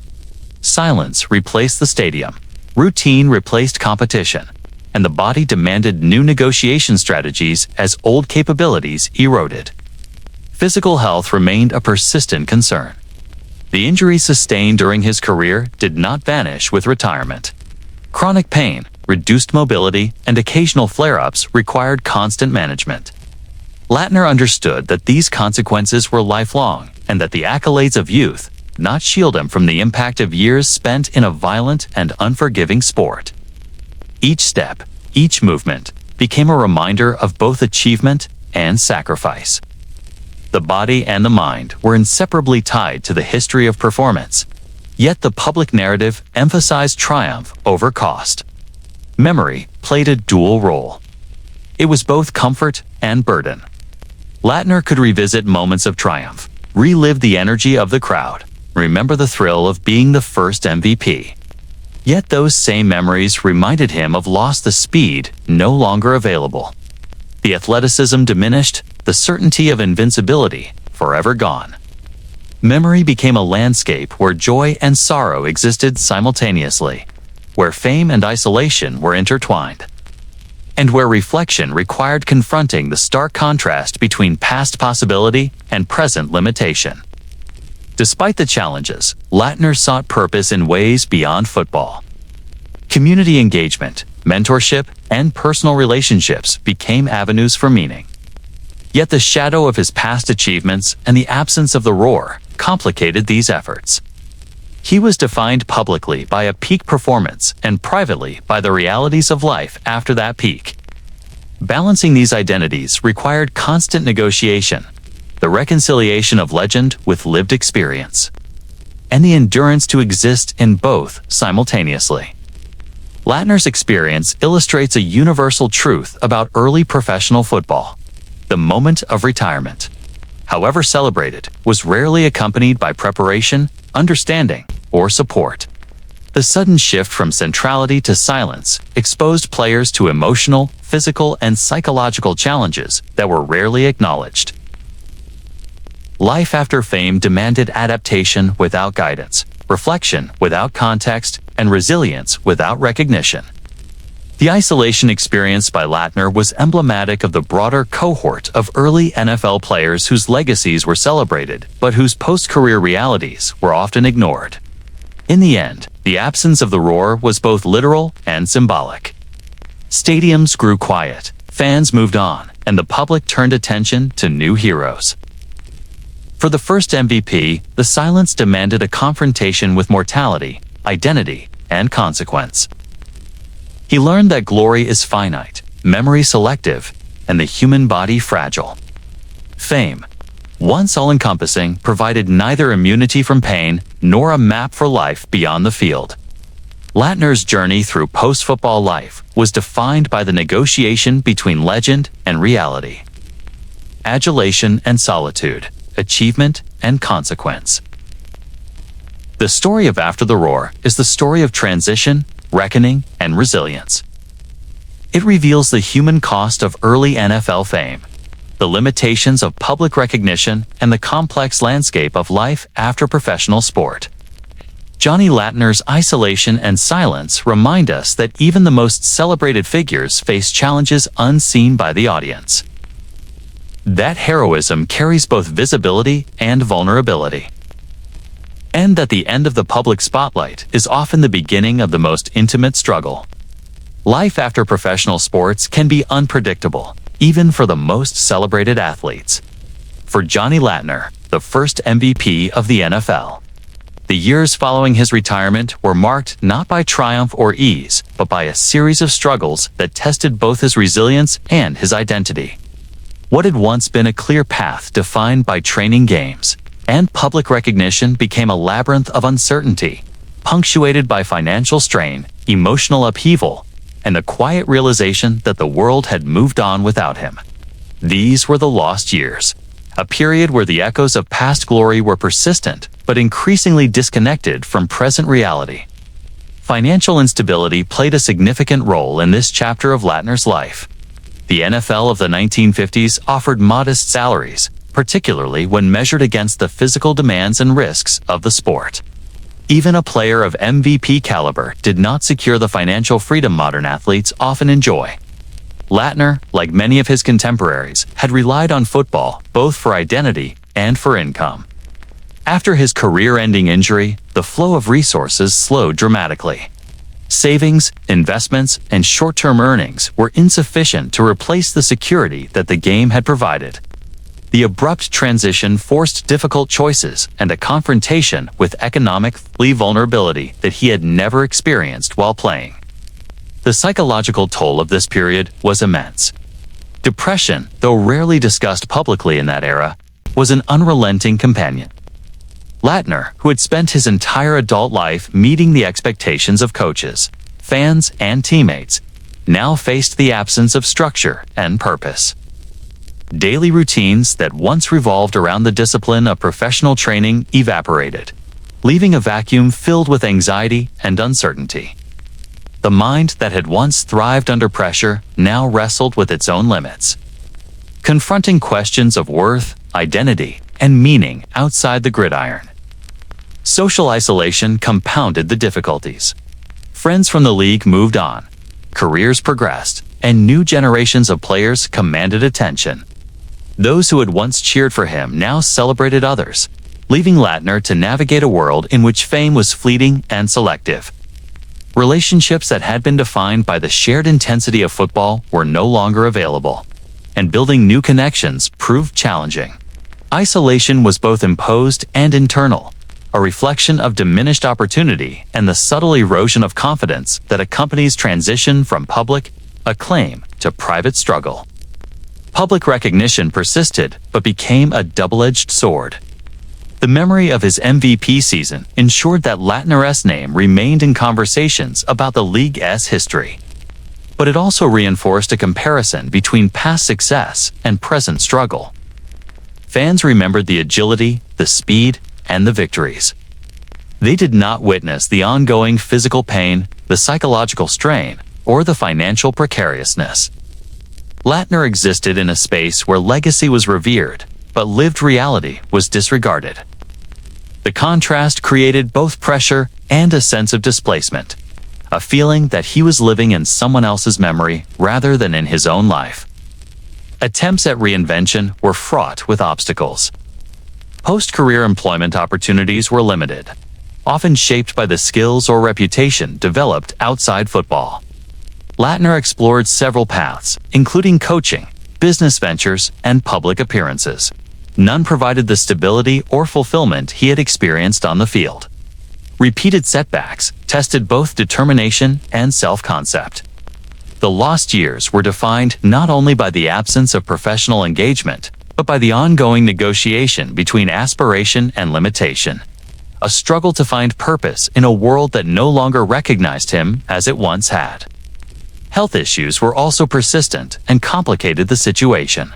Silence replaced the stadium, routine replaced competition, and the body demanded new negotiation strategies as old capabilities eroded. Physical health remained a persistent concern. The injuries sustained during his career did not vanish with retirement. Chronic pain, reduced mobility, and occasional flare-ups required constant management. Lattner understood that these consequences were lifelong and that the accolades of youth not shield him from the impact of years spent in a violent and unforgiving sport. Each step, each movement, became a reminder of both achievement and sacrifice. The body and the mind were inseparably tied to the history of performance, yet the public narrative emphasized triumph over cost. Memory played a dual role. It was both comfort and burden. Lattner could revisit moments of triumph, relive the energy of the crowd, remember the thrill of being the first MVP. Yet those same memories reminded him of the speed no longer available. The athleticism diminished, the certainty of invincibility forever gone. Memory became a landscape where joy and sorrow existed simultaneously, where fame and isolation were intertwined, and where reflection required confronting the stark contrast between past possibility and present limitation. Despite the challenges, Lattner sought purpose in ways beyond football. Community engagement, mentorship, and personal relationships became avenues for meaning. Yet the shadow of his past achievements and the absence of the roar complicated these efforts. He was defined publicly by a peak performance and privately by the realities of life after that peak. Balancing these identities required constant negotiation, the reconciliation of legend with lived experience, and the endurance to exist in both simultaneously. Lattner's experience illustrates a universal truth about early professional football. The moment of retirement, however celebrated, was rarely accompanied by preparation, understanding, or support. The sudden shift from centrality to silence exposed players to emotional, physical, and psychological challenges that were rarely acknowledged. Life after fame demanded adaptation without guidance, reflection without context, and resilience without recognition. The isolation experienced by Lattner was emblematic of the broader cohort of early NFL players whose legacies were celebrated, but whose post-career realities were often ignored. In the end, the absence of the roar was both literal and symbolic. Stadiums grew quiet, fans moved on, and the public turned attention to new heroes. For the first MVP, the silence demanded a confrontation with mortality, identity, and consequence. He learned that glory is finite, memory selective, and the human body fragile. Fame, once all-encompassing, provided neither immunity from pain nor a map for life beyond the field. Lattner's journey through post-football life was defined by the negotiation between legend and reality, adulation and solitude, achievement and consequence. The story of After the Roar is the story of transition, reckoning, and resilience. It reveals the human cost of early NFL fame, the limitations of public recognition, and the complex landscape of life after professional sport. Johnny Lattner's isolation and silence remind us that even the most celebrated figures face challenges unseen by the audience. That heroism carries both visibility and vulnerability. And that the end of the public spotlight is often the beginning of the most intimate struggle. Life after professional sports can be unpredictable, even for the most celebrated athletes. For Johnny Lattner, the first MVP of the NFL, the years following his retirement were marked not by triumph or ease, but by a series of struggles that tested both his resilience and his identity. What had once been a clear path defined by training games and public recognition became a labyrinth of uncertainty, punctuated by financial strain, emotional upheaval, and the quiet realization that the world had moved on without him. These were the lost years, a period where the echoes of past glory were persistent but increasingly disconnected from present reality. Financial instability played a significant role in this chapter of Lattner's life. The NFL of the 1950s offered modest salaries, particularly when measured against the physical demands and risks of the sport. Even a player of MVP caliber did not secure the financial freedom modern athletes often enjoy. Lattner, like many of his contemporaries, had relied on football both for identity and for income. After his career-ending injury, the flow of resources slowed dramatically. Savings, investments, and short-term earnings were insufficient to replace the security that the game had provided. The abrupt transition forced difficult choices and a confrontation with economic vulnerability that he had never experienced while playing. The psychological toll of this period was immense. Depression, though rarely discussed publicly in that era, was an unrelenting companion. Lattner, who had spent his entire adult life meeting the expectations of coaches, fans, and teammates, now faced the absence of structure and purpose. Daily routines that once revolved around the discipline of professional training evaporated, leaving a vacuum filled with anxiety and uncertainty. The mind that had once thrived under pressure now wrestled with its own limits, confronting questions of worth, identity, and meaning outside the gridiron. Social isolation compounded the difficulties. Friends from the league moved on, careers progressed, and new generations of players commanded attention. Those who had once cheered for him now celebrated others, leaving Lattner to navigate a world in which fame was fleeting and selective. Relationships that had been defined by the shared intensity of football were no longer available, and building new connections proved challenging. Isolation was both imposed and internal, a reflection of diminished opportunity and the subtle erosion of confidence that accompanies transition from public acclaim to private struggle. Public recognition persisted but became a double-edged sword. The memory of his MVP season ensured that Lattner's name remained in conversations about the league's history. But it also reinforced a comparison between past success and present struggle. Fans remembered the agility, the speed, and the victories. They did not witness the ongoing physical pain, the psychological strain, or the financial precariousness. Lattner existed in a space where legacy was revered, but lived reality was disregarded. The contrast created both pressure and a sense of displacement, a feeling that he was living in someone else's memory rather than in his own life. Attempts at reinvention were fraught with obstacles. Post-career employment opportunities were limited, often shaped by the skills or reputation developed outside football. Lattner explored several paths, including coaching, business ventures, and public appearances. None provided the stability or fulfillment he had experienced on the field. Repeated setbacks tested both determination and self-concept. The lost years were defined not only by the absence of professional engagement, but by the ongoing negotiation between aspiration and limitation. A struggle to find purpose in a world that no longer recognized him as it once had. Health issues were also persistent and complicated the situation.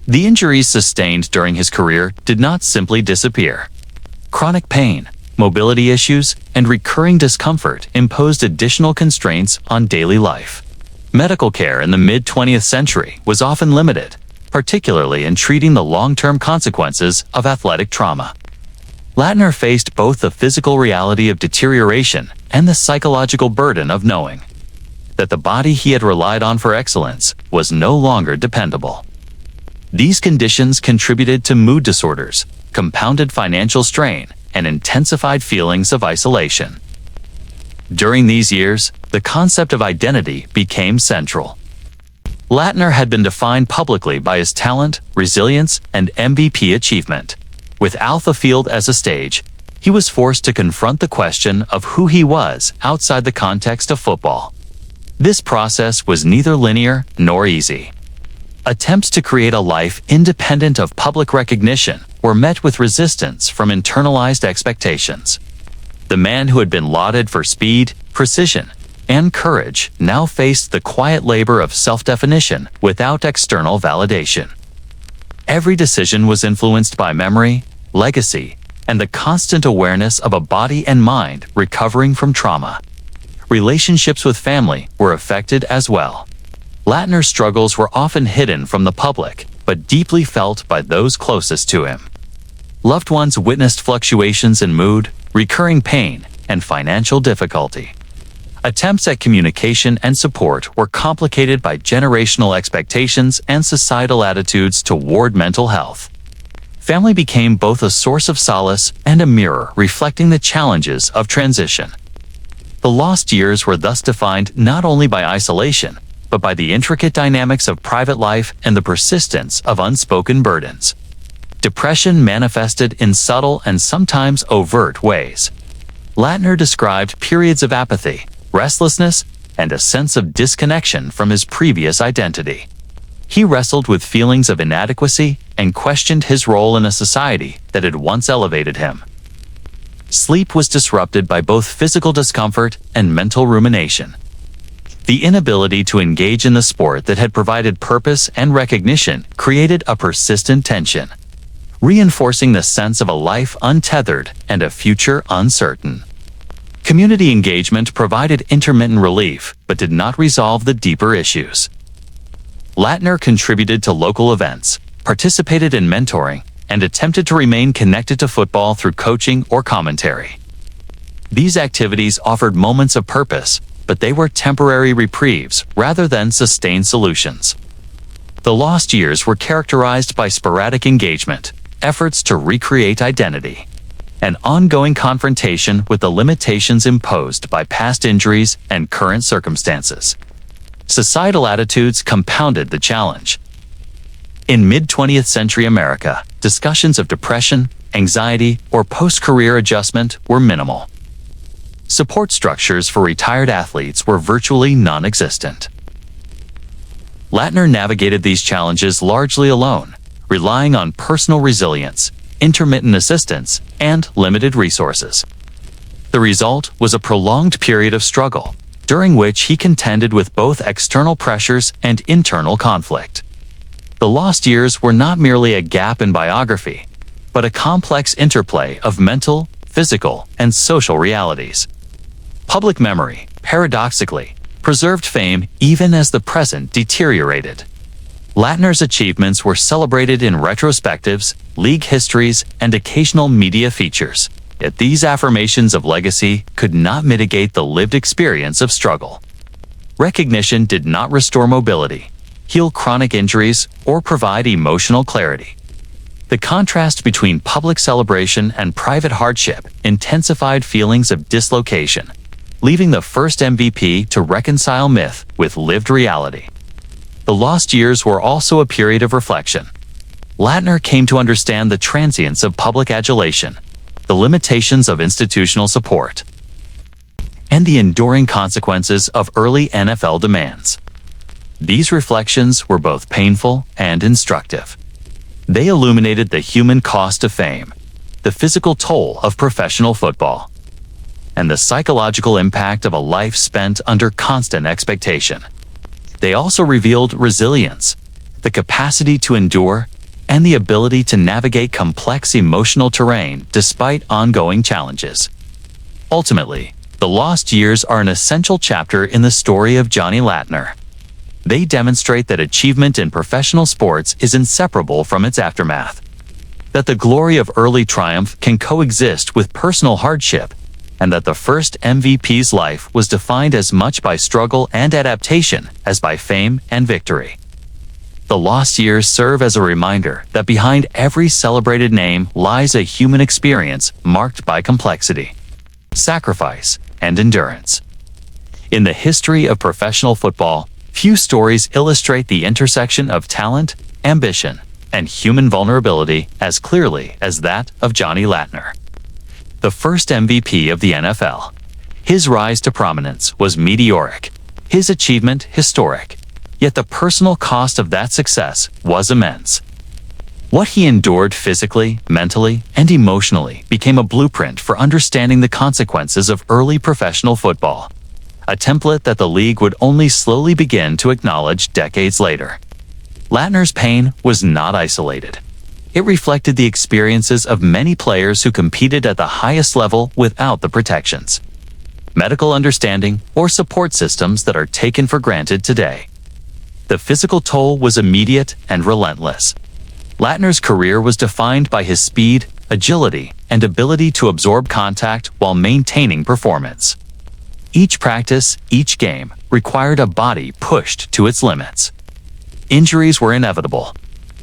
The injuries sustained during his career did not simply disappear. Chronic pain, Mobility issues and recurring discomfort imposed additional constraints on daily life. Medical care in the mid-20th century was often limited, particularly in treating the long-term consequences of athletic trauma. Lattner faced both the physical reality of deterioration and the psychological burden of knowing that the body he had relied on for excellence was no longer dependable. These conditions contributed to mood disorders, compounded financial strain, and intensified feelings of isolation. During these years, the concept of identity became central. Lattner had been defined publicly by his talent, resilience, and MVP achievement. With Alpha Field as a stage, he was forced to confront the question of who he was outside the context of football. This process was neither linear nor easy. Attempts to create a life independent of public recognition were met with resistance from internalized expectations. The man who had been lauded for speed, precision, and courage now faced the quiet labor of self-definition without external validation. Every decision was influenced by memory, legacy, and the constant awareness of a body and mind recovering from trauma. Relationships with family were affected as well. Lattner's struggles were often hidden from the public, but deeply felt by those closest to him. Loved ones witnessed fluctuations in mood, recurring pain, and financial difficulty. Attempts at communication and support were complicated by generational expectations and societal attitudes toward mental health. Family became both a source of solace and a mirror reflecting the challenges of transition. The lost years were thus defined not only by isolation, but by the intricate dynamics of private life and the persistence of unspoken burdens. Depression manifested in subtle and sometimes overt ways. Lattner described periods of apathy, restlessness, and a sense of disconnection from his previous identity. He wrestled with feelings of inadequacy and questioned his role in a society that had once elevated him. Sleep was disrupted by both physical discomfort and mental rumination. The inability to engage in the sport that had provided purpose and recognition created a persistent tension, reinforcing the sense of a life untethered and a future uncertain. Community engagement provided intermittent relief, but did not resolve the deeper issues. Lattner contributed to local events, participated in mentoring, and attempted to remain connected to football through coaching or commentary. These activities offered moments of purpose, but they were temporary reprieves rather than sustained solutions. The lost years were characterized by sporadic engagement, efforts to recreate identity, and ongoing confrontation with the limitations imposed by past injuries and current circumstances. Societal attitudes compounded the challenge. In mid-20th century America, discussions of depression, anxiety, or post-career adjustment were minimal. Support structures for retired athletes were virtually non-existent. Lattner navigated these challenges largely alone, relying on personal resilience, intermittent assistance, and limited resources. The result was a prolonged period of struggle, during which he contended with both external pressures and internal conflict. The lost years were not merely a gap in biography, but a complex interplay of mental, physical, and social realities. Public memory, paradoxically, preserved fame even as the present deteriorated. Lattner's achievements were celebrated in retrospectives, league histories, and occasional media features, yet these affirmations of legacy could not mitigate the lived experience of struggle. Recognition did not restore mobility, heal chronic injuries, or provide emotional clarity. The contrast between public celebration and private hardship intensified feelings of dislocation, leaving the first MVP to reconcile myth with lived reality. The lost years were also a period of reflection. Lattner came to understand the transience of public adulation, the limitations of institutional support, and the enduring consequences of early NFL demands. These reflections were both painful and instructive. They illuminated the human cost of fame, the physical toll of professional football, and the psychological impact of a life spent under constant expectation. They also revealed resilience, the capacity to endure, and the ability to navigate complex emotional terrain despite ongoing challenges. Ultimately, the lost years are an essential chapter in the story of Johnny Lattner. They demonstrate that achievement in professional sports is inseparable from its aftermath. That the glory of early triumph can coexist with personal hardship, and that the first MVP's life was defined as much by struggle and adaptation as by fame and victory. The lost years serve as a reminder that behind every celebrated name lies a human experience marked by complexity, sacrifice, and endurance. In the history of professional football, few stories illustrate the intersection of talent, ambition, and human vulnerability as clearly as that of Johnny Lattner. The first MVP of the NFL. His rise to prominence was meteoric, his achievement historic, yet the personal cost of that success was immense. What he endured physically, mentally, and emotionally became a blueprint for understanding the consequences of early professional football, a template that the league would only slowly begin to acknowledge decades later. Lattner's pain was not isolated. It reflected the experiences of many players who competed at the highest level without the protections, medical understanding, or support systems that are taken for granted today. The physical toll was immediate and relentless. Lattner's career was defined by his speed, agility, and ability to absorb contact while maintaining performance. Each practice, each game, required a body pushed to its limits. Injuries were inevitable.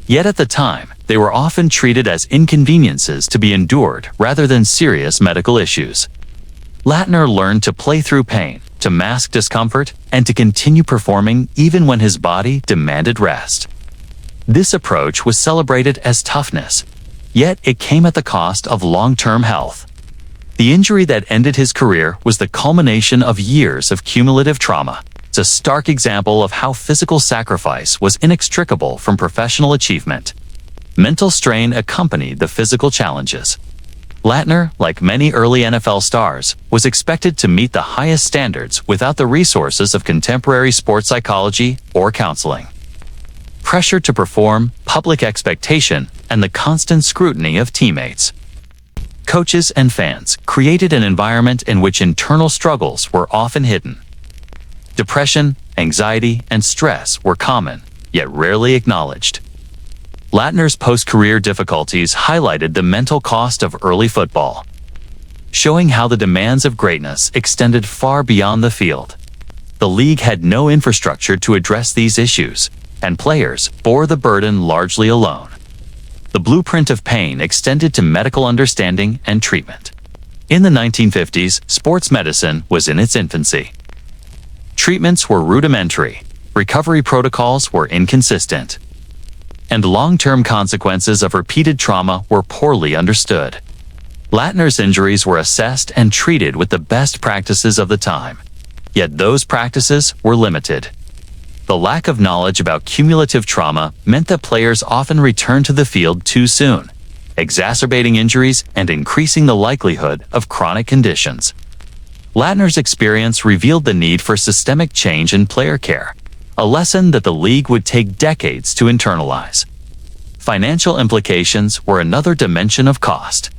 Yet at the time, they were often treated as inconveniences to be endured rather than serious medical issues. Lattner learned to play through pain, to mask discomfort, and to continue performing even when his body demanded rest. This approach was celebrated as toughness, yet it came at the cost of long-term health. The injury that ended his career was the culmination of years of cumulative trauma. It's a stark example of how physical sacrifice was inextricable from professional achievement. Mental strain accompanied the physical challenges. Lattner, like many early NFL stars, was expected to meet the highest standards without the resources of contemporary sports psychology or counseling. Pressure to perform, public expectation, and the constant scrutiny of teammates, coaches, and fans created an environment in which internal struggles were often hidden. Depression, anxiety, and stress were common, yet rarely acknowledged. Lattner's post-career difficulties highlighted the mental cost of early football, showing how the demands of greatness extended far beyond the field. The league had no infrastructure to address these issues, and players bore the burden largely alone. The blueprint of pain extended to medical understanding and treatment. In the 1950s, sports medicine was in its infancy. Treatments were rudimentary, recovery protocols were inconsistent, and long-term consequences of repeated trauma were poorly understood. Lattner's injuries were assessed and treated with the best practices of the time, yet those practices were limited. The lack of knowledge about cumulative trauma meant that players often returned to the field too soon, exacerbating injuries and increasing the likelihood of chronic conditions. Lattner's experience revealed the need for systemic change in player care, a lesson that the league would take decades to internalize. Financial implications were another dimension of cost.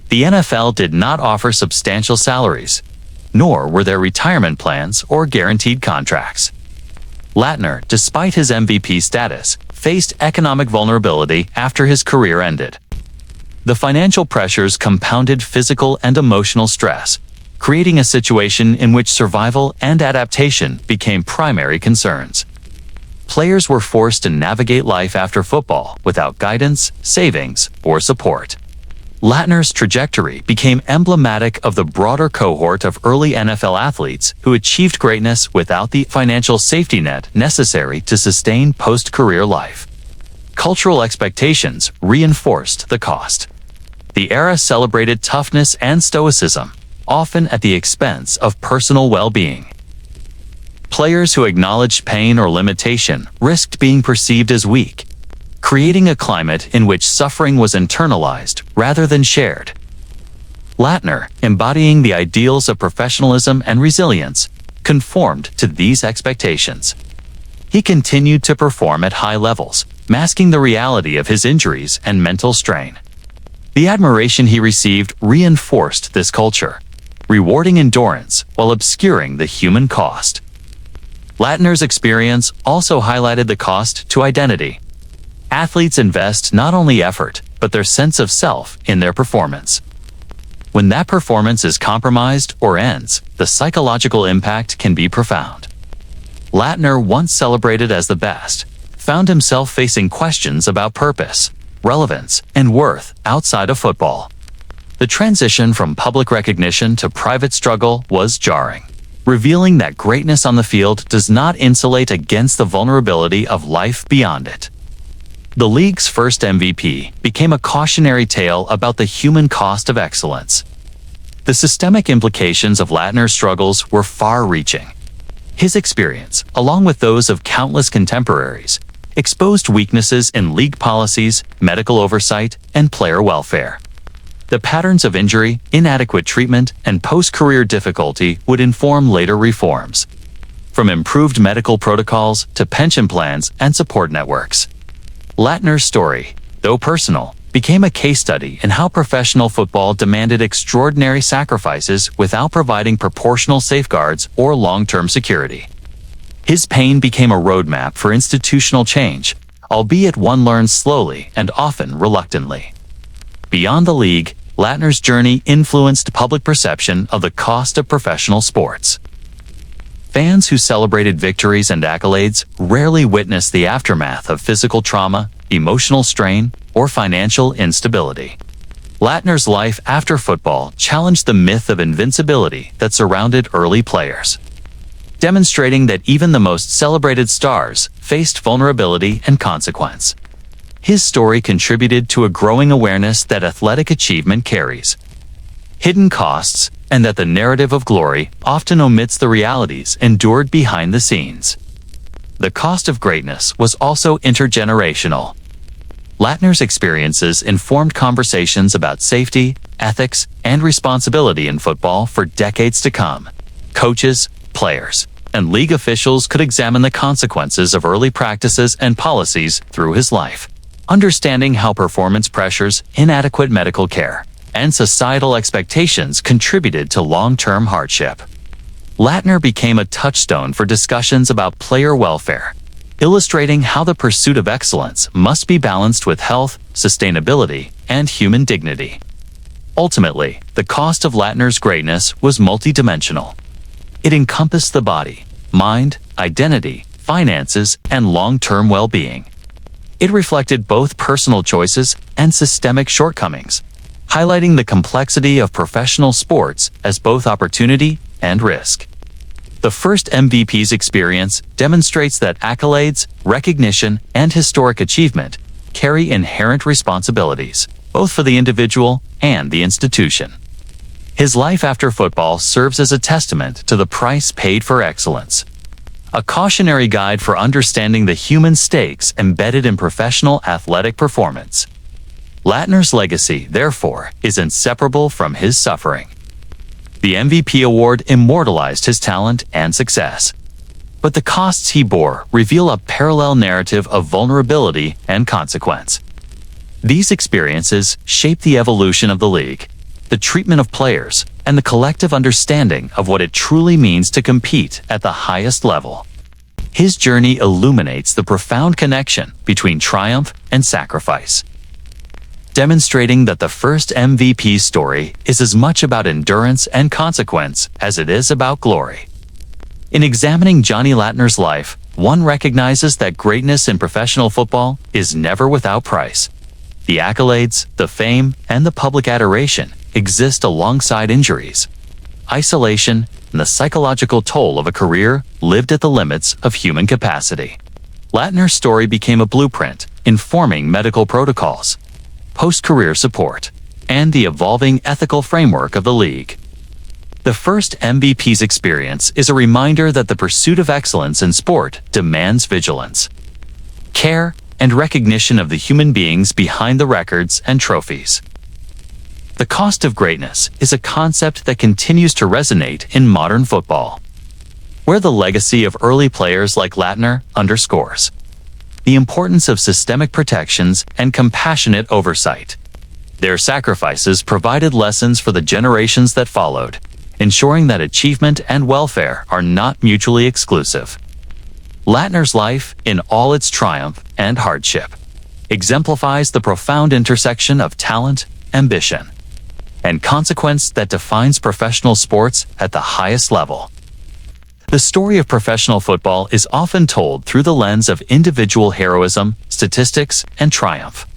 The NFL did not offer substantial salaries, nor were there retirement plans or guaranteed contracts. Lattner, despite his MVP status, faced economic vulnerability after his career ended. The financial pressures compounded physical and emotional stress, creating a situation in which survival and adaptation became primary concerns. Players were forced to navigate life after football without guidance, savings, or support. Lattner's trajectory became emblematic of the broader cohort of early NFL athletes who achieved greatness without the financial safety net necessary to sustain post-career life. Cultural expectations reinforced the cost. The era celebrated toughness and stoicism, often at the expense of personal well-being. Players who acknowledged pain or limitation risked being perceived as weak, creating a climate in which suffering was internalized rather than shared. Lattner, embodying the ideals of professionalism and resilience, conformed to these expectations. He continued to perform at high levels, masking the reality of his injuries and mental strain. The admiration he received reinforced this culture. rewarding endurance while obscuring the human cost. Lattner's experience also highlighted the cost to identity. Athletes invest not only effort, but their sense of self in their performance. When that performance is compromised or ends, the psychological impact can be profound. Lattner, once celebrated as the best, found himself facing questions about purpose, relevance, and worth outside of football. The transition from public recognition to private struggle was jarring, revealing that greatness on the field does not insulate against the vulnerability of life beyond it. The league's first MVP became a cautionary tale about the human cost of excellence. The systemic implications of Lattner's struggles were far-reaching. His experience, along with those of countless contemporaries, exposed weaknesses in league policies, medical oversight, and player welfare. The patterns of injury, inadequate treatment, and post-career difficulty would inform later reforms, from improved medical protocols to pension plans and support networks. Lattner's story, though personal, became a case study in how professional football demanded extraordinary sacrifices without providing proportional safeguards or long-term security. His pain became a roadmap for institutional change, albeit one learned slowly and often reluctantly. Beyond the league, Lattner's journey influenced public perception of the cost of professional sports. Fans who celebrated victories and accolades rarely witnessed the aftermath of physical trauma, emotional strain, or financial instability. Lattner's life after football challenged the myth of invincibility that surrounded early players, demonstrating that even the most celebrated stars faced vulnerability and consequence. His story contributed to a growing awareness that athletic achievement carries hidden costs, and that the narrative of glory often omits the realities endured behind the scenes. The cost of greatness was also intergenerational. Lattner's experiences informed conversations about safety, ethics, and responsibility in football for decades to come. Coaches, players, and league officials could examine the consequences of early practices and policies through his life, understanding how performance pressures, inadequate medical care, and societal expectations contributed to long-term hardship. Lattner became a touchstone for discussions about player welfare, illustrating how the pursuit of excellence must be balanced with health, sustainability, and human dignity. Ultimately, the cost of Lattner's greatness was multidimensional. It encompassed the body, mind, identity, finances, and long-term well-being. It reflected both personal choices and systemic shortcomings, highlighting the complexity of professional sports as both opportunity and risk. The first MVP's experience demonstrates that accolades, recognition, and historic achievement carry inherent responsibilities, both for the individual and the institution. His life after football serves as a testament to the price paid for excellence, a cautionary guide for understanding the human stakes embedded in professional athletic performance. Lattner's legacy, therefore, is inseparable from his suffering. The MVP award immortalized his talent and success, but the costs he bore reveal a parallel narrative of vulnerability and consequence. These experiences shape the evolution of the league, the treatment of players, and the collective understanding of what it truly means to compete at the highest level. His journey illuminates the profound connection between triumph and sacrifice, demonstrating that the first MVP story is as much about endurance and consequence as it is about glory. In examining Johnny Lattner's life, one recognizes that greatness in professional football is never without price. The accolades, the fame, and the public adoration exist alongside injuries, isolation, and the psychological toll of a career lived at the limits of human capacity. Lattner's story became a blueprint, informing medical protocols, post-career support, and the evolving ethical framework of the league. The first MVP's experience is a reminder that the pursuit of excellence in sport demands vigilance, care, and recognition of the human beings behind the records and trophies. The cost of greatness is a concept that continues to resonate in modern football, where the legacy of early players like Lattner underscores the importance of systemic protections and compassionate oversight. Their sacrifices provided lessons for the generations that followed, ensuring that achievement and welfare are not mutually exclusive. Lattner's life, in all its triumph and hardship, exemplifies the profound intersection of talent, ambition, and consequence that defines professional sports at the highest level. The story of professional football is often told through the lens of individual heroism, statistics, and triumph.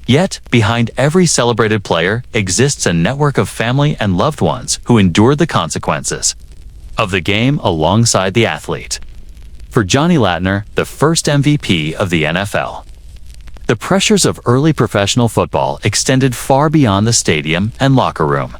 Yet, behind every celebrated player exists a network of family and loved ones who endured the consequences of the game alongside the athlete. For Johnny Lattner, the first MVP of the NFL, the pressures of early professional football extended far beyond the stadium and locker room.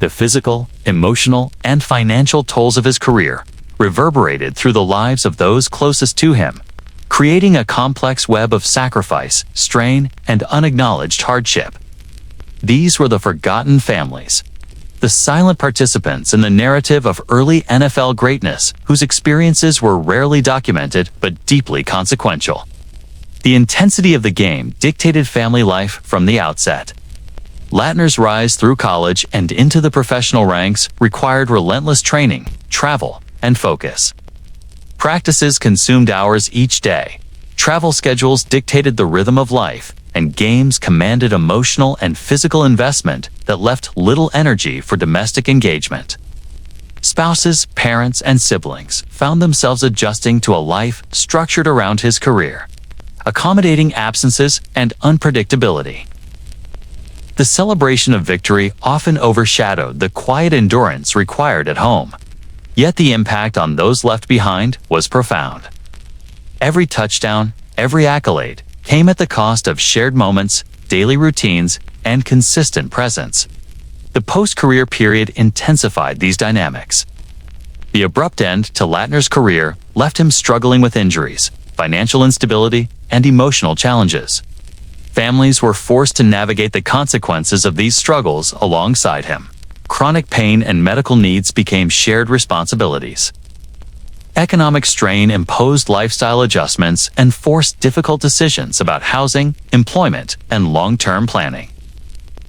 The physical, emotional, and financial tolls of his career reverberated through the lives of those closest to him, creating a complex web of sacrifice, strain, and unacknowledged hardship. These were the forgotten families, the silent participants in the narrative of early NFL greatness whose experiences were rarely documented but deeply consequential. The intensity of the game dictated family life from the outset. Lattner's rise through college and into the professional ranks required relentless training, travel, and focus. Practices consumed hours each day, travel schedules dictated the rhythm of life, and games commanded emotional and physical investment that left little energy for domestic engagement. Spouses, parents, and siblings found themselves adjusting to a life structured around his career, accommodating absences and unpredictability. The celebration of victory often overshadowed the quiet endurance required at home. Yet the impact on those left behind was profound. Every touchdown, every accolade, came at the cost of shared moments, daily routines, and consistent presence. The post-career period intensified these dynamics. The abrupt end to Lattner's career left him struggling with injuries, financial instability, and emotional challenges. Families were forced to navigate the consequences of these struggles alongside him. Chronic pain and medical needs became shared responsibilities. Economic strain imposed lifestyle adjustments and forced difficult decisions about housing, employment, and long-term planning.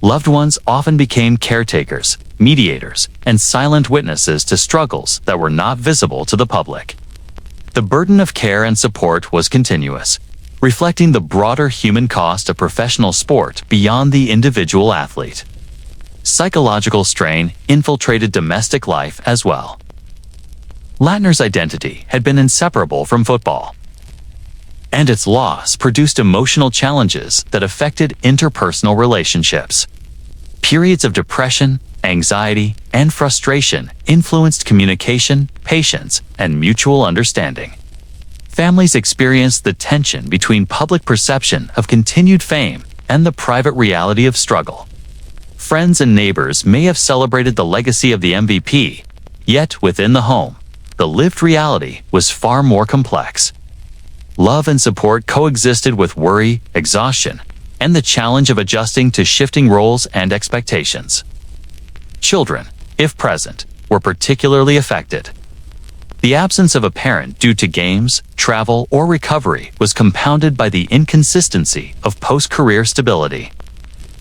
Loved ones often became caretakers, mediators, and silent witnesses to struggles that were not visible to the public. The burden of care and support was continuous, reflecting the broader human cost of professional sport beyond the individual athlete. Psychological strain infiltrated domestic life as well. Lattner's identity had been inseparable from football, and its loss produced emotional challenges that affected interpersonal relationships. Periods of depression, anxiety, and frustration influenced communication, patience, and mutual understanding. Families experienced the tension between public perception of continued fame and the private reality of struggle. Friends and neighbors may have celebrated the legacy of the MVP, yet within the home, the lived reality was far more complex. Love and support coexisted with worry, exhaustion, and the challenge of adjusting to shifting roles and expectations. Children, if present, were particularly affected. The absence of a parent due to games, travel, or recovery was compounded by the inconsistency of post-career stability.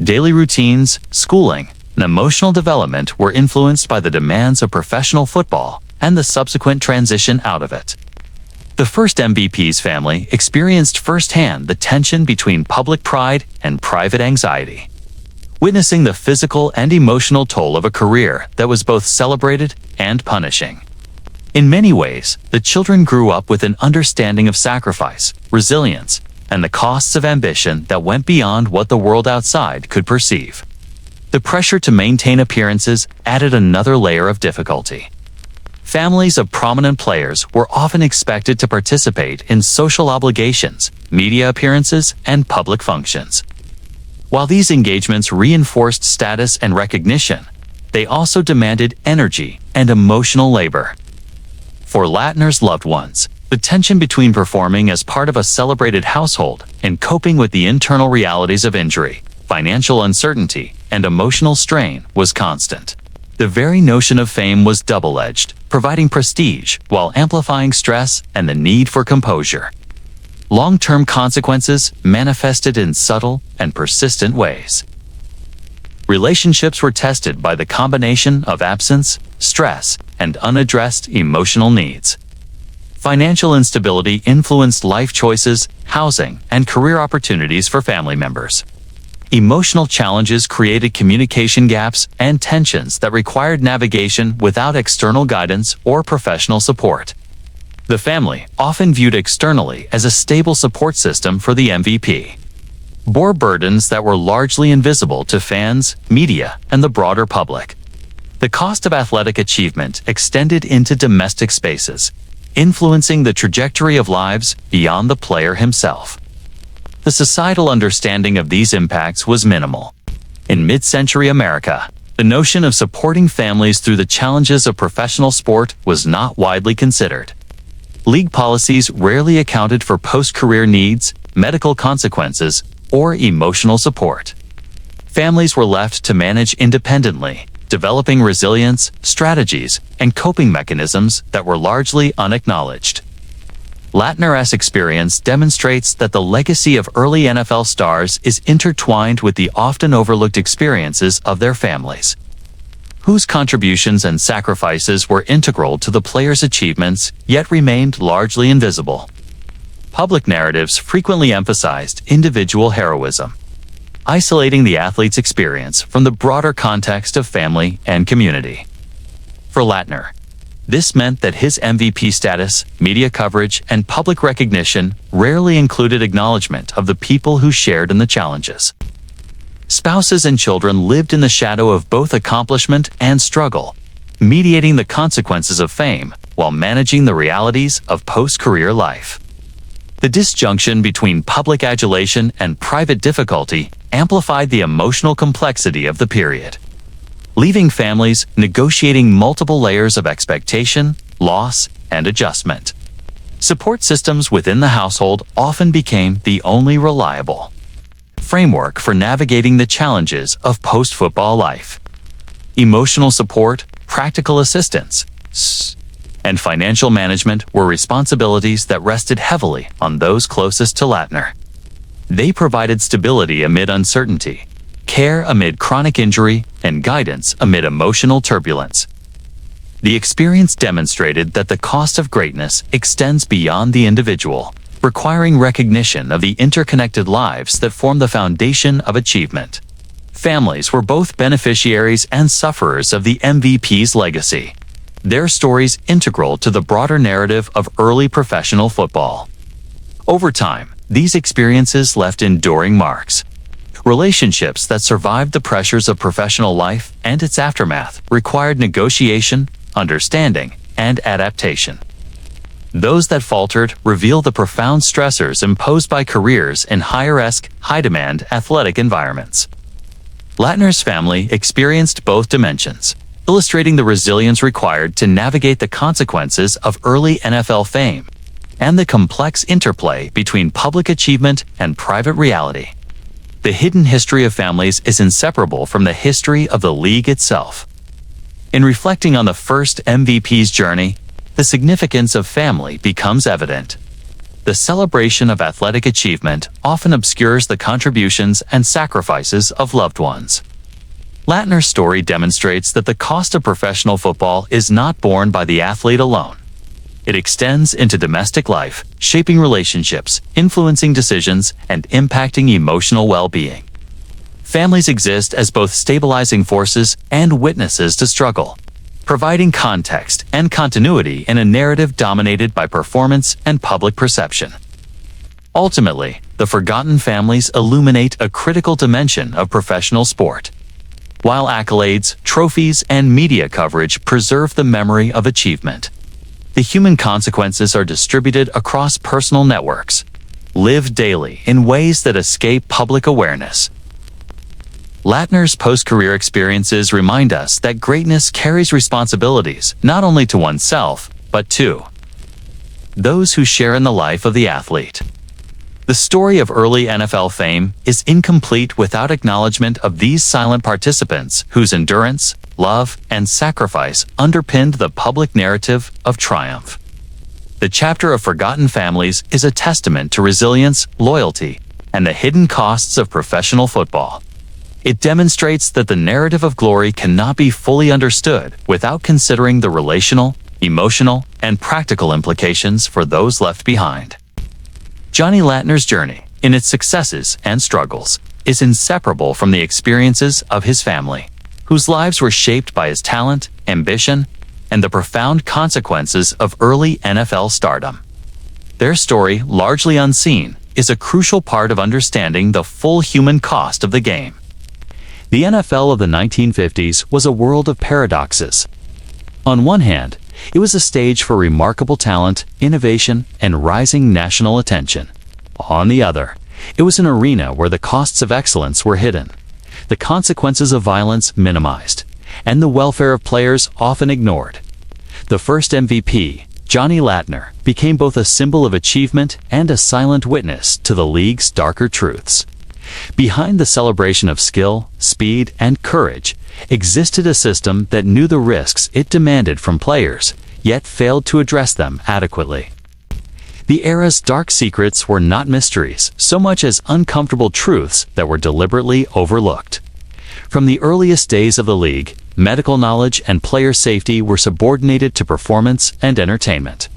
Daily routines, schooling, and emotional development were influenced by the demands of professional football and the subsequent transition out of it. The first MVP's family experienced firsthand the tension between public pride and private anxiety, witnessing the physical and emotional toll of a career that was both celebrated and punishing. In many ways, the children grew up with an understanding of sacrifice, resilience, and the costs of ambition that went beyond what the world outside could perceive. The pressure to maintain appearances added another layer of difficulty. Families of prominent players were often expected to participate in social obligations, media appearances, and public functions. While these engagements reinforced status and recognition, they also demanded energy and emotional labor. For Lattner's loved ones, the tension between performing as part of a celebrated household and coping with the internal realities of injury, financial uncertainty, and emotional strain was constant. The very notion of fame was double-edged, providing prestige while amplifying stress and the need for composure. Long-term consequences manifested in subtle and persistent ways. Relationships were tested by the combination of absence, stress, and unaddressed emotional needs. Financial instability influenced life choices, housing, and career opportunities for family members. Emotional challenges created communication gaps and tensions that required navigation without external guidance or professional support. The family, often viewed externally as a stable support system for the MVP, bore burdens that were largely invisible to fans, media, and the broader public. The cost of athletic achievement extended into domestic spaces, influencing the trajectory of lives beyond the player himself. The societal understanding of these impacts was minimal. In mid-century America, the notion of supporting families through the challenges of professional sport was not widely considered. League policies rarely accounted for post-career needs, medical consequences, or emotional support. Families were left to manage independently, developing resilience, strategies, and coping mechanisms that were largely unacknowledged. Lattner's experience demonstrates that the legacy of early NFL stars is intertwined with the often overlooked experiences of their families, whose contributions and sacrifices were integral to the players' achievements yet remained largely invisible. Public narratives frequently emphasized individual heroism, isolating the athlete's experience from the broader context of family and community. For Lattner, this meant that his MVP status, media coverage, and public recognition rarely included acknowledgement of the people who shared in the challenges. Spouses and children lived in the shadow of both accomplishment and struggle, mediating the consequences of fame while managing the realities of post-career life. The disjunction between public adulation and private difficulty amplified the emotional complexity of the period, leaving families negotiating multiple layers of expectation, loss, and adjustment. Support systems within the household often became the only reliable framework for navigating the challenges of post-football life. Emotional support, practical assistance, and financial management were responsibilities that rested heavily on those closest to Lattner. They provided stability amid uncertainty, care amid chronic injury, and guidance amid emotional turbulence. The experience demonstrated that the cost of greatness extends beyond the individual, requiring recognition of the interconnected lives that form the foundation of achievement. Families were both beneficiaries and sufferers of the MVP's legacy, their stories integral to the broader narrative of early professional football. Over time, these experiences left enduring marks. Relationships that survived the pressures of professional life and its aftermath required negotiation, understanding, and adaptation. Those that faltered reveal the profound stressors imposed by careers in high-risk, high-demand athletic environments. Lattner's family experienced both dimensions, illustrating the resilience required to navigate the consequences of early NFL fame and the complex interplay between public achievement and private reality. The hidden history of families is inseparable from the history of the league itself. In reflecting on the first MVP's journey, the significance of family becomes evident. The celebration of athletic achievement often obscures the contributions and sacrifices of loved ones. Lattner's story demonstrates that the cost of professional football is not borne by the athlete alone. It extends into domestic life, shaping relationships, influencing decisions, and impacting emotional well-being. Families exist as both stabilizing forces and witnesses to struggle, providing context and continuity in a narrative dominated by performance and public perception. Ultimately, the forgotten families illuminate a critical dimension of professional sport. While accolades, trophies, and media coverage preserve the memory of achievement, the human consequences are distributed across personal networks, lived daily in ways that escape public awareness. Lattner's post-career experiences remind us that greatness carries responsibilities not only to oneself, but to those who share in the life of the athlete. The story of early NFL fame is incomplete without acknowledgement of these silent participants whose endurance, love, and sacrifice underpinned the public narrative of triumph. The chapter of Forgotten Families is a testament to resilience, loyalty, and the hidden costs of professional football. It demonstrates that the narrative of glory cannot be fully understood without considering the relational, emotional, and practical implications for those left behind. Johnny Lattner's journey, in its successes and struggles, is inseparable from the experiences of his family, whose lives were shaped by his talent, ambition, and the profound consequences of early NFL stardom. Their story, largely unseen, is a crucial part of understanding the full human cost of the game. The NFL of the 1950s was a world of paradoxes. On one hand, it was a stage for remarkable talent, innovation, and rising national attention. On the other, it was an arena where the costs of excellence were hidden, the consequences of violence minimized, and the welfare of players often ignored. The first MVP, Johnny Lattner, became both a symbol of achievement and a silent witness to the league's darker truths. Behind the celebration of skill, speed, and courage existed a system that knew the risks it demanded from players, yet failed to address them adequately. The era's dark secrets were not mysteries so much as uncomfortable truths that were deliberately overlooked. From the earliest days of the league, medical knowledge and player safety were subordinated to performance and entertainment.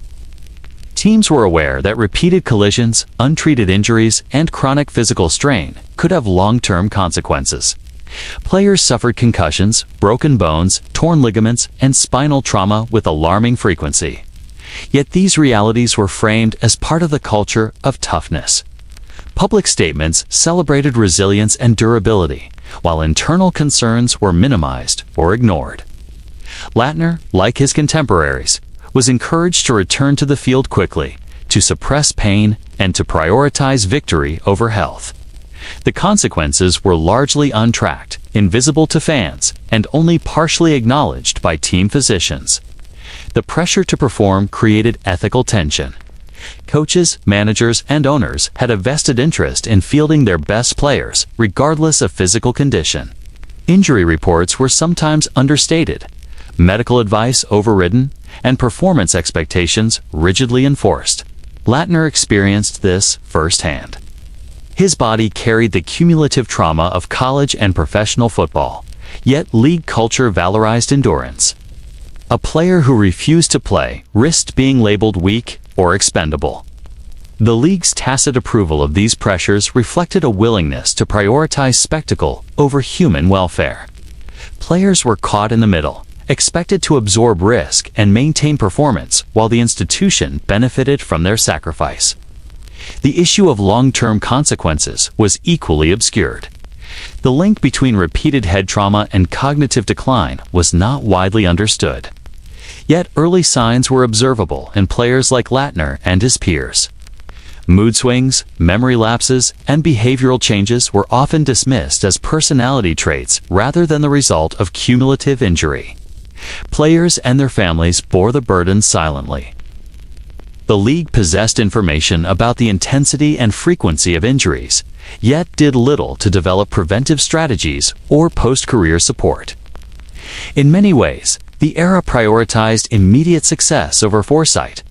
Teams were aware that repeated collisions, untreated injuries, and chronic physical strain could have long-term consequences. Players suffered concussions, broken bones, torn ligaments, and spinal trauma with alarming frequency. Yet these realities were framed as part of the culture of toughness. Public statements celebrated resilience and durability, while internal concerns were minimized or ignored. Lattner, like his contemporaries, was encouraged to return to the field quickly, to suppress pain, and to prioritize victory over health. The consequences were largely untracked, invisible to fans, and only partially acknowledged by team physicians. The pressure to perform created ethical tension. Coaches, managers, and owners had a vested interest in fielding their best players, regardless of physical condition. Injury reports were sometimes understated, medical advice overridden, and performance expectations rigidly enforced. Lattner experienced this firsthand. His body carried the cumulative trauma of college and professional football, yet league culture valorized endurance. A player who refused to play risked being labeled weak or expendable. The league's tacit approval of these pressures reflected a willingness to prioritize spectacle over human welfare. Players were caught in the middle, expected to absorb risk and maintain performance while the institution benefited from their sacrifice. The issue of long-term consequences was equally obscured. The link between repeated head trauma and cognitive decline was not widely understood. Yet early signs were observable in players like Lattner and his peers. Mood swings, memory lapses, and behavioral changes were often dismissed as personality traits rather than the result of cumulative injury. Players and their families bore the burden silently. The league possessed information about the intensity and frequency of injuries, yet did little to develop preventive strategies or post-career support. In many ways, the era prioritized immediate success over foresight,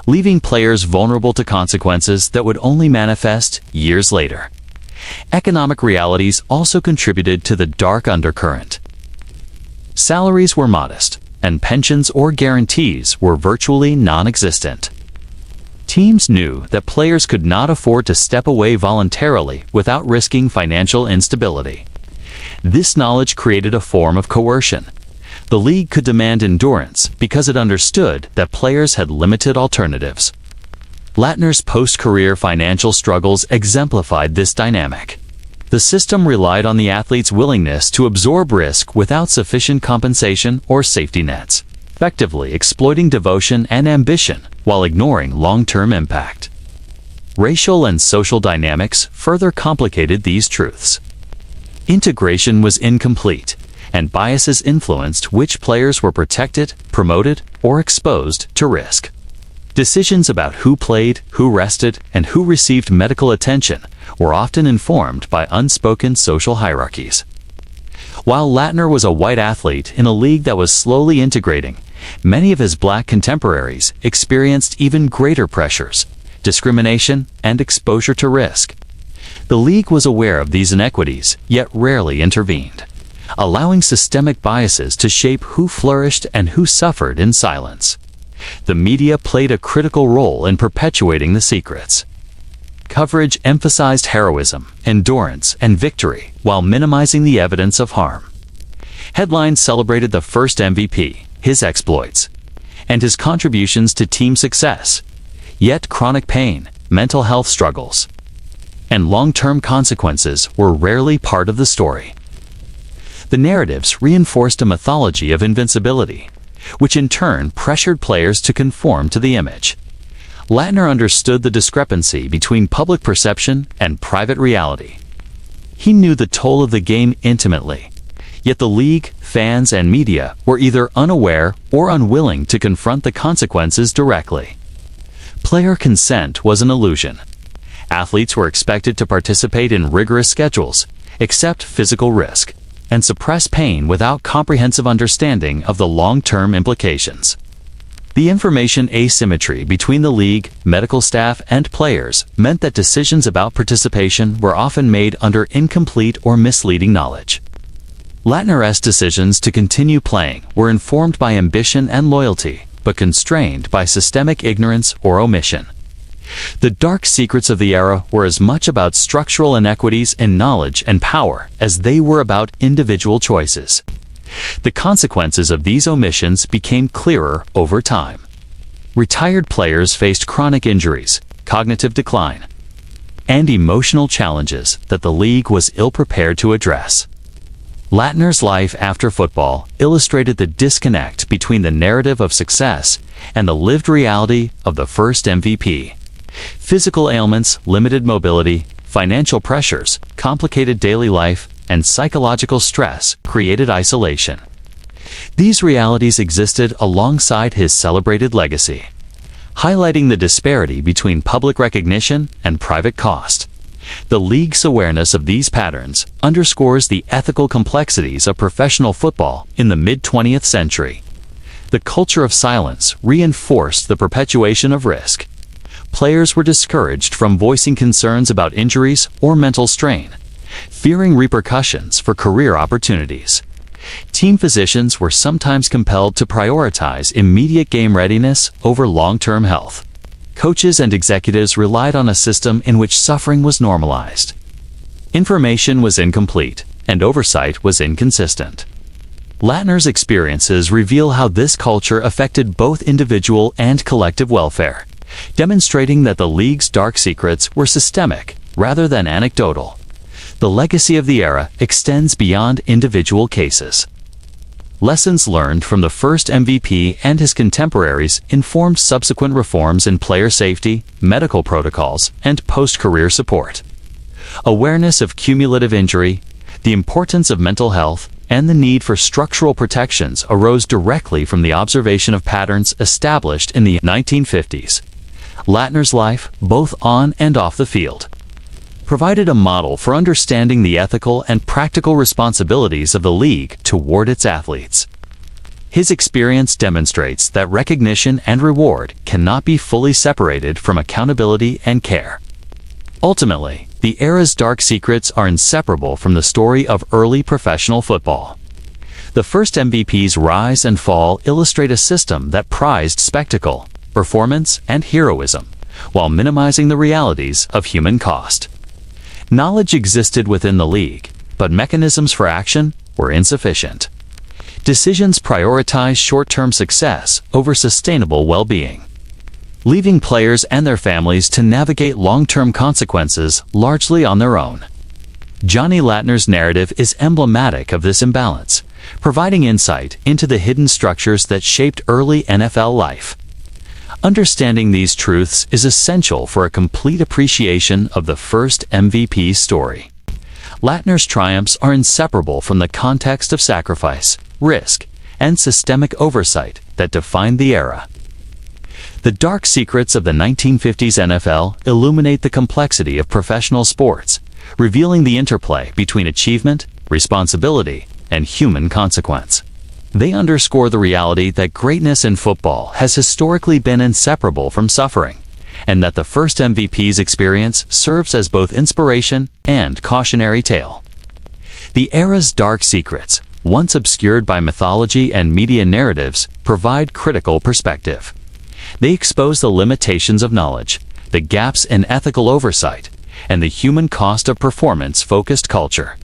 leaving players vulnerable to consequences that would only manifest years later. Economic realities also contributed to the dark undercurrent. Salaries were modest, and pensions or guarantees were virtually non-existent. Teams knew that players could not afford to step away voluntarily without risking financial instability. This knowledge created a form of coercion. The league could demand endurance because it understood that players had limited alternatives. Lattner's post-career financial struggles exemplified this dynamic. The system relied on the athlete's willingness to absorb risk without sufficient compensation or safety nets, effectively exploiting devotion and ambition while ignoring long-term impact. Racial and social dynamics further complicated these truths. Integration was incomplete, and biases influenced which players were protected, promoted, or exposed to risk. Decisions about who played, who rested, and who received medical attention were often informed by unspoken social hierarchies. While Lattner was a white athlete in a league that was slowly integrating, many of his black contemporaries experienced even greater pressures, discrimination, and exposure to risk. The league was aware of these inequities, yet rarely intervened, allowing systemic biases to shape who flourished and who suffered in silence. The media played a critical role in perpetuating the secrets. Coverage emphasized heroism, endurance, and victory while minimizing the evidence of harm. Headlines celebrated the first MVP, his exploits, and his contributions to team success. Yet chronic pain, mental health struggles, and long-term consequences were rarely part of the story. The narratives reinforced a mythology of invincibility, which in turn pressured players to conform to the image. Lattner understood the discrepancy between public perception and private reality. He knew the toll of the game intimately, yet the league, fans, and media were either unaware or unwilling to confront the consequences directly. Player consent was an illusion. Athletes were expected to participate in rigorous schedules, accept physical risk, and suppress pain without comprehensive understanding of the long-term implications. The information asymmetry between the league, medical staff, and players meant that decisions about participation were often made under incomplete or misleading knowledge. Lattner's decisions to continue playing were informed by ambition and loyalty, but constrained by systemic ignorance or omission. The dark secrets of the era were as much about structural inequities in knowledge and power as they were about individual choices. The consequences of these omissions became clearer over time. Retired players faced chronic injuries, cognitive decline, and emotional challenges that the league was ill-prepared to address. Lattner's life after football illustrated the disconnect between the narrative of success and the lived reality of the first MVP. Physical ailments, limited mobility, financial pressures, complicated daily life, and psychological stress created isolation. These realities existed alongside his celebrated legacy, highlighting the disparity between public recognition and private cost. The league's awareness of these patterns underscores the ethical complexities of professional football in the mid-20th century. The culture of silence reinforced the perpetuation of risk. Players were discouraged from voicing concerns about injuries or mental strain, fearing repercussions for career opportunities. Team physicians were sometimes compelled to prioritize immediate game readiness over long-term health. Coaches and executives relied on a system in which suffering was normalized. Information was incomplete, and oversight was inconsistent. Lattner's experiences reveal how this culture affected both individual and collective welfare, demonstrating that the league's dark secrets were systemic rather than anecdotal. The legacy of the era extends beyond individual cases. Lessons learned from the first MVP and his contemporaries informed subsequent reforms in player safety, medical protocols, and post-career support. Awareness of cumulative injury, the importance of mental health, and the need for structural protections arose directly from the observation of patterns established in the 1950s. Lattner's life, both on and off the field, provided a model for understanding the ethical and practical responsibilities of the league toward its athletes. His experience demonstrates that recognition and reward cannot be fully separated from accountability and care. Ultimately, the era's dark secrets are inseparable from the story of early professional football. The first MVP's rise and fall illustrate a system that prized spectacle, performance, and heroism, while minimizing the realities of human cost. Knowledge existed within the league, but mechanisms for action were insufficient. Decisions prioritized short-term success over sustainable well-being, leaving players and their families to navigate long-term consequences largely on their own. Johnny Lattner's narrative is emblematic of this imbalance, providing insight into the hidden structures that shaped early NFL life. Understanding these truths is essential for a complete appreciation of the first MVP story. Lattner's triumphs are inseparable from the context of sacrifice, risk, and systemic oversight that defined the era. The dark secrets of the 1950s NFL illuminate the complexity of professional sports, revealing the interplay between achievement, responsibility, and human consequence. They underscore the reality that greatness in football has historically been inseparable from suffering, and that the first MVP's experience serves as both inspiration and cautionary tale. The era's dark secrets, once obscured by mythology and media narratives, provide critical perspective. They expose the limitations of knowledge, the gaps in ethical oversight, and the human cost of performance-focused culture.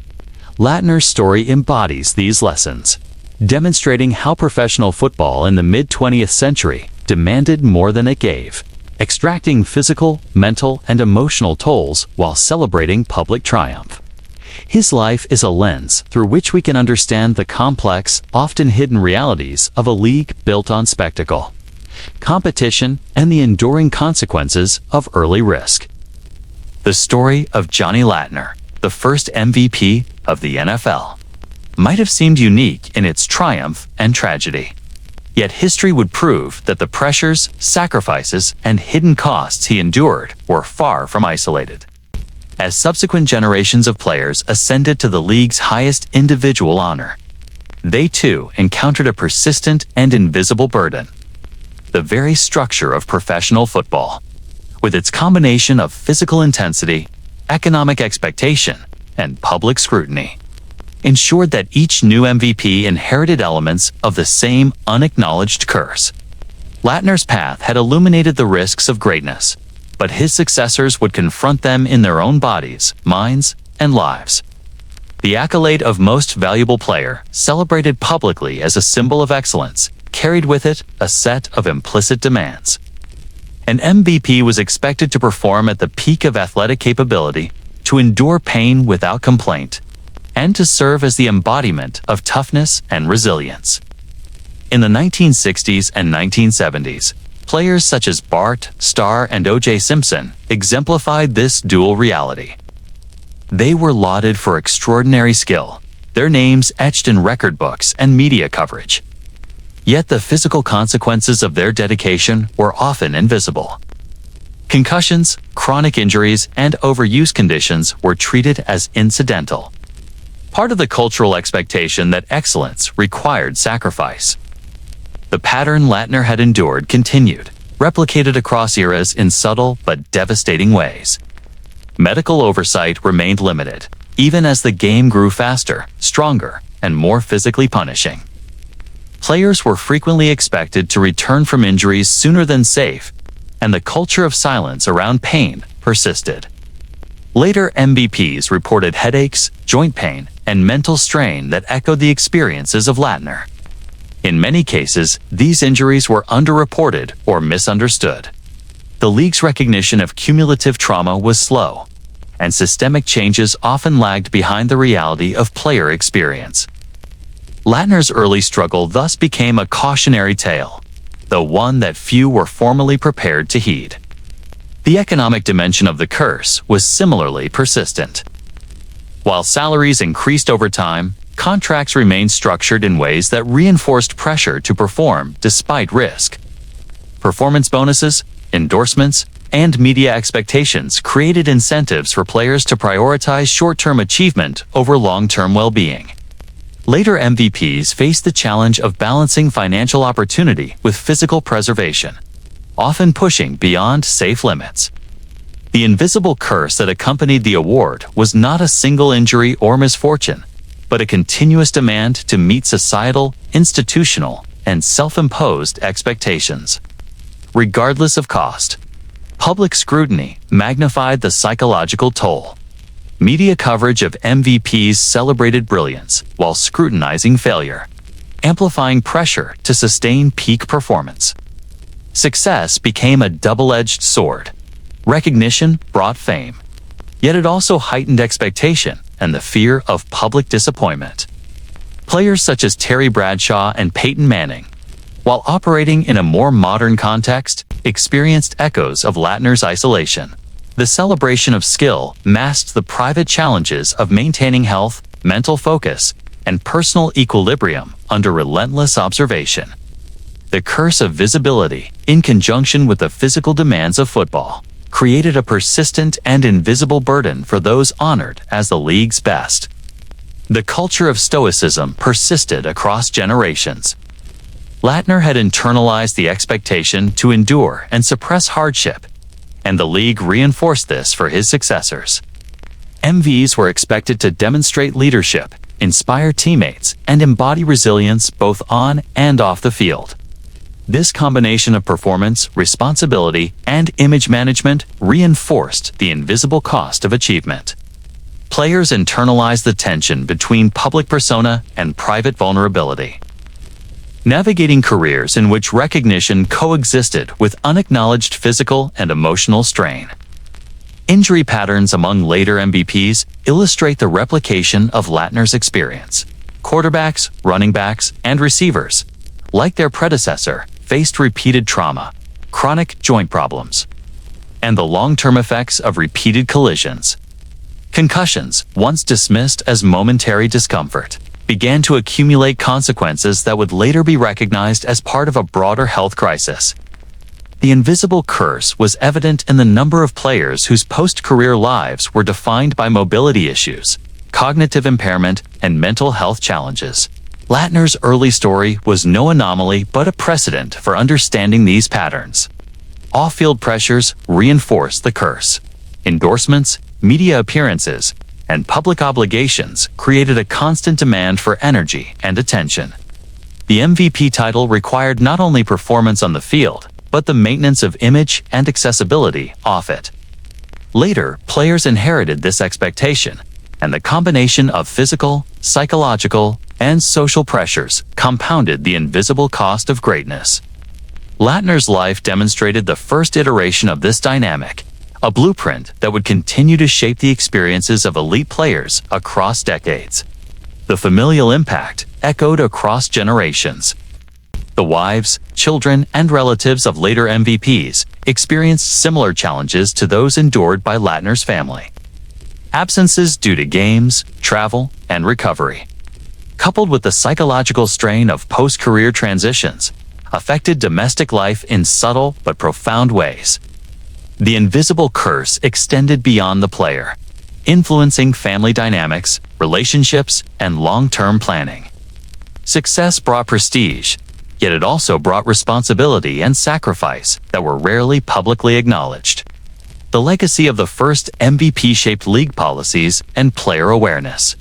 Lattner's story embodies these lessons, demonstrating how professional football in the mid-20th century demanded more than it gave, extracting physical, mental, and emotional tolls while celebrating public triumph. His life is a lens through which we can understand the complex, often hidden realities of a league built on spectacle, competition, and the enduring consequences of early risk. The story of Johnny Lattner, the first MVP of the NFL, might have seemed unique in its triumph and tragedy. Yet history would prove that the pressures, sacrifices, and hidden costs he endured were far from isolated. As subsequent generations of players ascended to the league's highest individual honor, they too encountered a persistent and invisible burden: the very structure of professional football, with its combination of physical intensity, economic expectation, and public scrutiny, ensured that each new MVP inherited elements of the same unacknowledged curse. Lattner's path had illuminated the risks of greatness, but his successors would confront them in their own bodies, minds, and lives. The accolade of Most Valuable Player, celebrated publicly as a symbol of excellence, carried with it a set of implicit demands. An MVP was expected to perform at the peak of athletic capability, to endure pain without complaint, and to serve as the embodiment of toughness and resilience. In the 1960s and 1970s, players such as Bart, Starr, and O.J. Simpson exemplified this dual reality. They were lauded for extraordinary skill, their names etched in record books and media coverage. Yet the physical consequences of their dedication were often invisible. Concussions, chronic injuries, and overuse conditions were treated as incidental, part of the cultural expectation that excellence required sacrifice. The pattern Lattner had endured continued, replicated across eras in subtle but devastating ways. Medical oversight remained limited, even as the game grew faster, stronger, and more physically punishing. Players were frequently expected to return from injuries sooner than safe, and the culture of silence around pain persisted. Later MVPs reported headaches, joint pain, and mental strain that echoed the experiences of Lattner. In many cases, these injuries were underreported or misunderstood. The league's recognition of cumulative trauma was slow, and systemic changes often lagged behind the reality of player experience. Lattner's early struggle thus became a cautionary tale, though one that few were formally prepared to heed. The economic dimension of the curse was similarly persistent. While salaries increased over time, contracts remained structured in ways that reinforced pressure to perform despite risk. Performance bonuses, endorsements, and media expectations created incentives for players to prioritize short-term achievement over long-term well-being. Later MVPs faced the challenge of balancing financial opportunity with physical preservation, often pushing beyond safe limits. The invisible curse that accompanied the award was not a single injury or misfortune, but a continuous demand to meet societal, institutional, and self-imposed expectations. Regardless of cost, public scrutiny magnified the psychological toll. Media coverage of MVPs celebrated brilliance while scrutinizing failure, amplifying pressure to sustain peak performance. Success became a double-edged sword. Recognition brought fame, yet it also heightened expectation and the fear of public disappointment. Players such as Terry Bradshaw and Peyton Manning, while operating in a more modern context, experienced echoes of Lattner's isolation. The celebration of skill masked the private challenges of maintaining health, mental focus, and personal equilibrium under relentless observation. The curse of visibility, in conjunction with the physical demands of football, created a persistent and invisible burden for those honored as the league's best. The culture of stoicism persisted across generations. Lattner had internalized the expectation to endure and suppress hardship, and the league reinforced this for his successors. MVs were expected to demonstrate leadership, inspire teammates, and embody resilience both on and off the field. This combination of performance, responsibility, and image management reinforced the invisible cost of achievement. Players internalized the tension between public persona and private vulnerability, navigating careers in which recognition coexisted with unacknowledged physical and emotional strain. Injury patterns among later MVPs illustrate the replication of Lattner's experience. Quarterbacks, running backs, and receivers, like their predecessor, faced repeated trauma, chronic joint problems, and the long-term effects of repeated collisions. Concussions, once dismissed as momentary discomfort, began to accumulate consequences that would later be recognized as part of a broader health crisis. The invisible curse was evident in the number of players whose post-career lives were defined by mobility issues, cognitive impairment, and mental health challenges. Lattner's early story was no anomaly but a precedent for understanding these patterns. Off-field pressures reinforced the curse. Endorsements, media appearances, and public obligations created a constant demand for energy and attention. The MVP title required not only performance on the field, but the maintenance of image and accessibility off it. Later, players inherited this expectation, and the combination of physical, psychological, and social pressures compounded the invisible cost of greatness. Lattner's life demonstrated the first iteration of this dynamic, a blueprint that would continue to shape the experiences of elite players across decades. The familial impact echoed across generations. The wives, children, and relatives of later MVPs experienced similar challenges to those endured by Lattner's family. Absences due to games, travel, and recovery, coupled with the psychological strain of post-career transitions, affected domestic life in subtle but profound ways. The invisible curse extended beyond the player, influencing family dynamics, relationships, and long-term planning. Success brought prestige, yet it also brought responsibility and sacrifice that were rarely publicly acknowledged. The legacy of the first MVP shaped league policies and player awareness.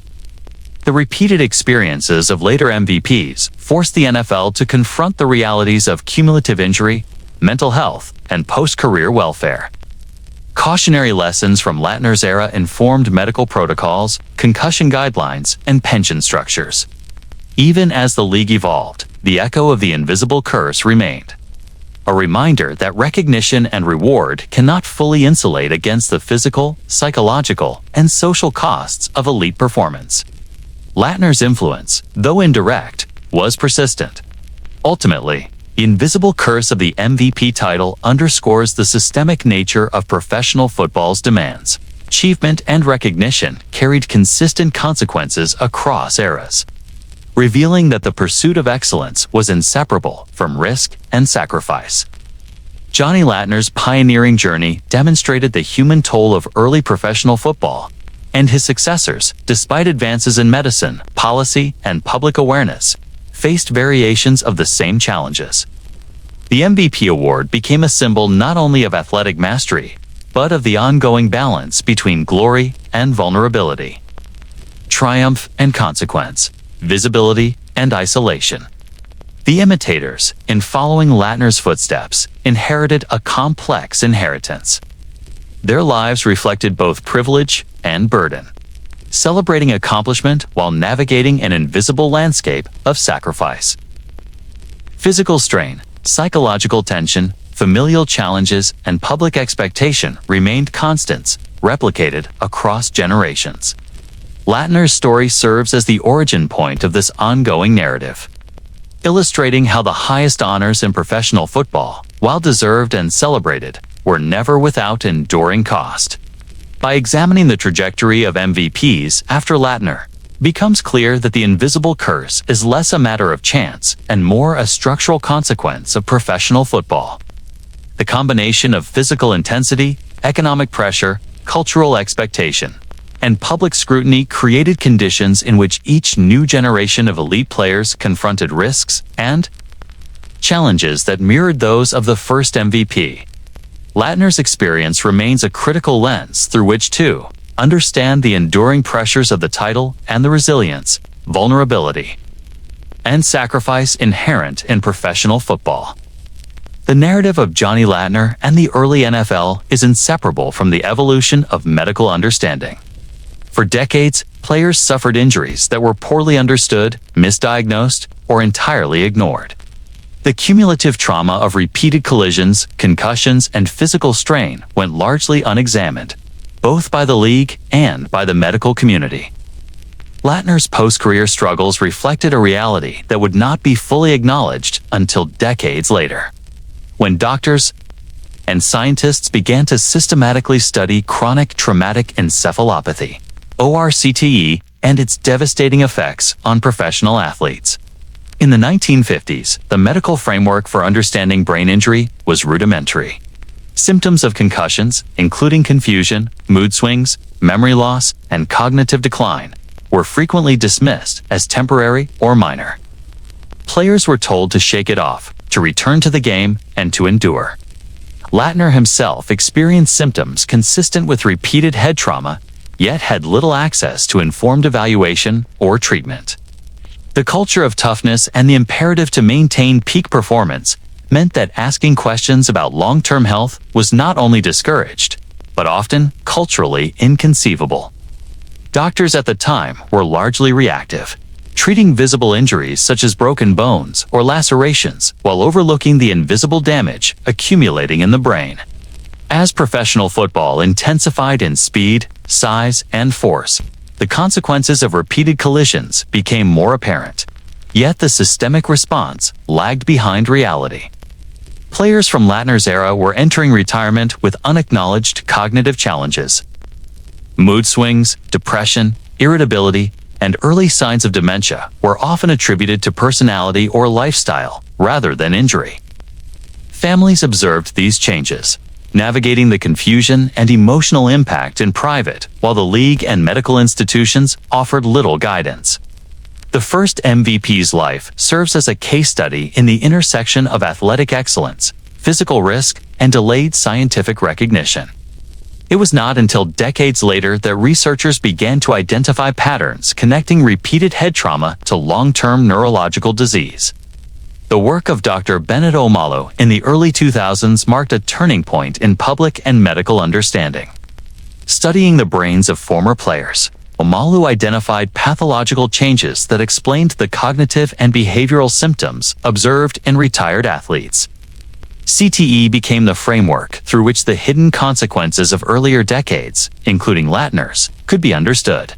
The repeated experiences of later MVPs forced the NFL to confront the realities of cumulative injury, mental health, and post-career welfare. Cautionary lessons from Lattner's era informed medical protocols, concussion guidelines, and pension structures. Even as the league evolved, the echo of the invisible curse remained. A reminder that recognition and reward cannot fully insulate against the physical, psychological, and social costs of elite performance. Lattner's influence, though indirect, was persistent. Ultimately, the invisible curse of the MVP title underscores the systemic nature of professional football's demands. Achievement and recognition carried consistent consequences across eras, revealing that the pursuit of excellence was inseparable from risk and sacrifice. Johnny Lattner's pioneering journey demonstrated the human toll of early professional football, and his successors, despite advances in medicine, policy, and public awareness, faced variations of the same challenges. The MVP award became a symbol not only of athletic mastery, but of the ongoing balance between glory and vulnerability, triumph and consequence, visibility and isolation. The Imitators, in following Lattner's footsteps, inherited a complex inheritance. Their lives reflected both privilege and burden, celebrating accomplishment while navigating an invisible landscape of sacrifice. Physical strain, psychological tension, familial challenges, and public expectation remained constants, replicated across generations. Lattner's story serves as the origin point of this ongoing narrative, illustrating how the highest honors in professional football, while deserved and celebrated, were never without enduring cost. By examining the trajectory of MVPs after Lattner, becomes clear that the invisible curse is less a matter of chance and more a structural consequence of professional football. The combination of physical intensity, economic pressure, cultural expectation, and public scrutiny created conditions in which each new generation of elite players confronted risks and challenges that mirrored those of the first MVP. Lattner's experience remains a critical lens through which to understand the enduring pressures of the title and the resilience, vulnerability, and sacrifice inherent in professional football. The narrative of Johnny Lattner and the early NFL is inseparable from the evolution of medical understanding. For decades, players suffered injuries that were poorly understood, misdiagnosed, or entirely ignored. The cumulative trauma of repeated collisions, concussions, and physical strain went largely unexamined, both by the league and by the medical community. Lattner's post-career struggles reflected a reality that would not be fully acknowledged until decades later, when doctors and scientists began to systematically study chronic traumatic encephalopathy, ORCTE, and its devastating effects on professional athletes. In the 1950s, the medical framework for understanding brain injury was rudimentary. Symptoms of concussions, including confusion, mood swings, memory loss, and cognitive decline, were frequently dismissed as temporary or minor. Players were told to shake it off, to return to the game, and to endure. Lattner himself experienced symptoms consistent with repeated head trauma, yet had little access to informed evaluation or treatment. The culture of toughness and the imperative to maintain peak performance meant that asking questions about long-term health was not only discouraged, but often culturally inconceivable. Doctors at the time were largely reactive, treating visible injuries such as broken bones or lacerations while overlooking the invisible damage accumulating in the brain. As professional football intensified in speed, size, and force, the consequences of repeated collisions became more apparent. Yet the systemic response lagged behind reality. Players from Lattner's era were entering retirement with unacknowledged cognitive challenges. Mood swings, depression, irritability, and early signs of dementia were often attributed to personality or lifestyle rather than injury. Families observed these changes, navigating the confusion and emotional impact in private, while the league and medical institutions offered little guidance. The first MVP's life serves as a case study in the intersection of athletic excellence, physical risk, and delayed scientific recognition. It was not until decades later that researchers began to identify patterns connecting repeated head trauma to long-term neurological disease. The work of Dr. Bennett Omalu in the early 2000s marked a turning point in public and medical understanding. Studying the brains of former players, Omalu identified pathological changes that explained the cognitive and behavioral symptoms observed in retired athletes. CTE became the framework through which the hidden consequences of earlier decades, including Lattner's, could be understood.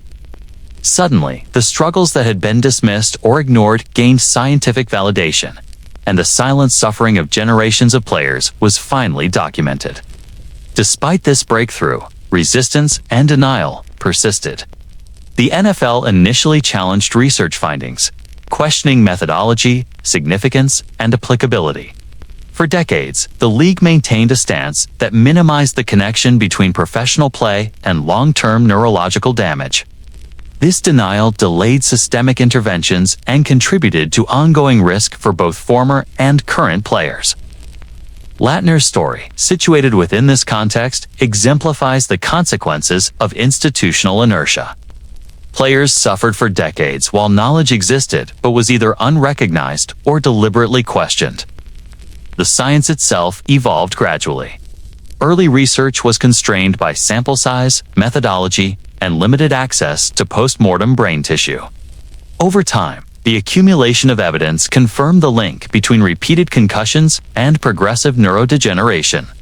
Suddenly, the struggles that had been dismissed or ignored gained scientific validation, and the silent suffering of generations of players was finally documented. Despite this breakthrough, resistance and denial persisted. The NFL initially challenged research findings, questioning methodology, significance, and applicability. For decades, the league maintained a stance that minimized the connection between professional play and long-term neurological damage. This denial delayed systemic interventions and contributed to ongoing risk for both former and current players. Lattner's story, situated within this context, exemplifies the consequences of institutional inertia. Players suffered for decades while knowledge existed but was either unrecognized or deliberately questioned. The science itself evolved gradually. Early research was constrained by sample size, methodology, and limited access to post-mortem brain tissue. Over time, the accumulation of evidence confirmed the link between repeated concussions and progressive neurodegeneration.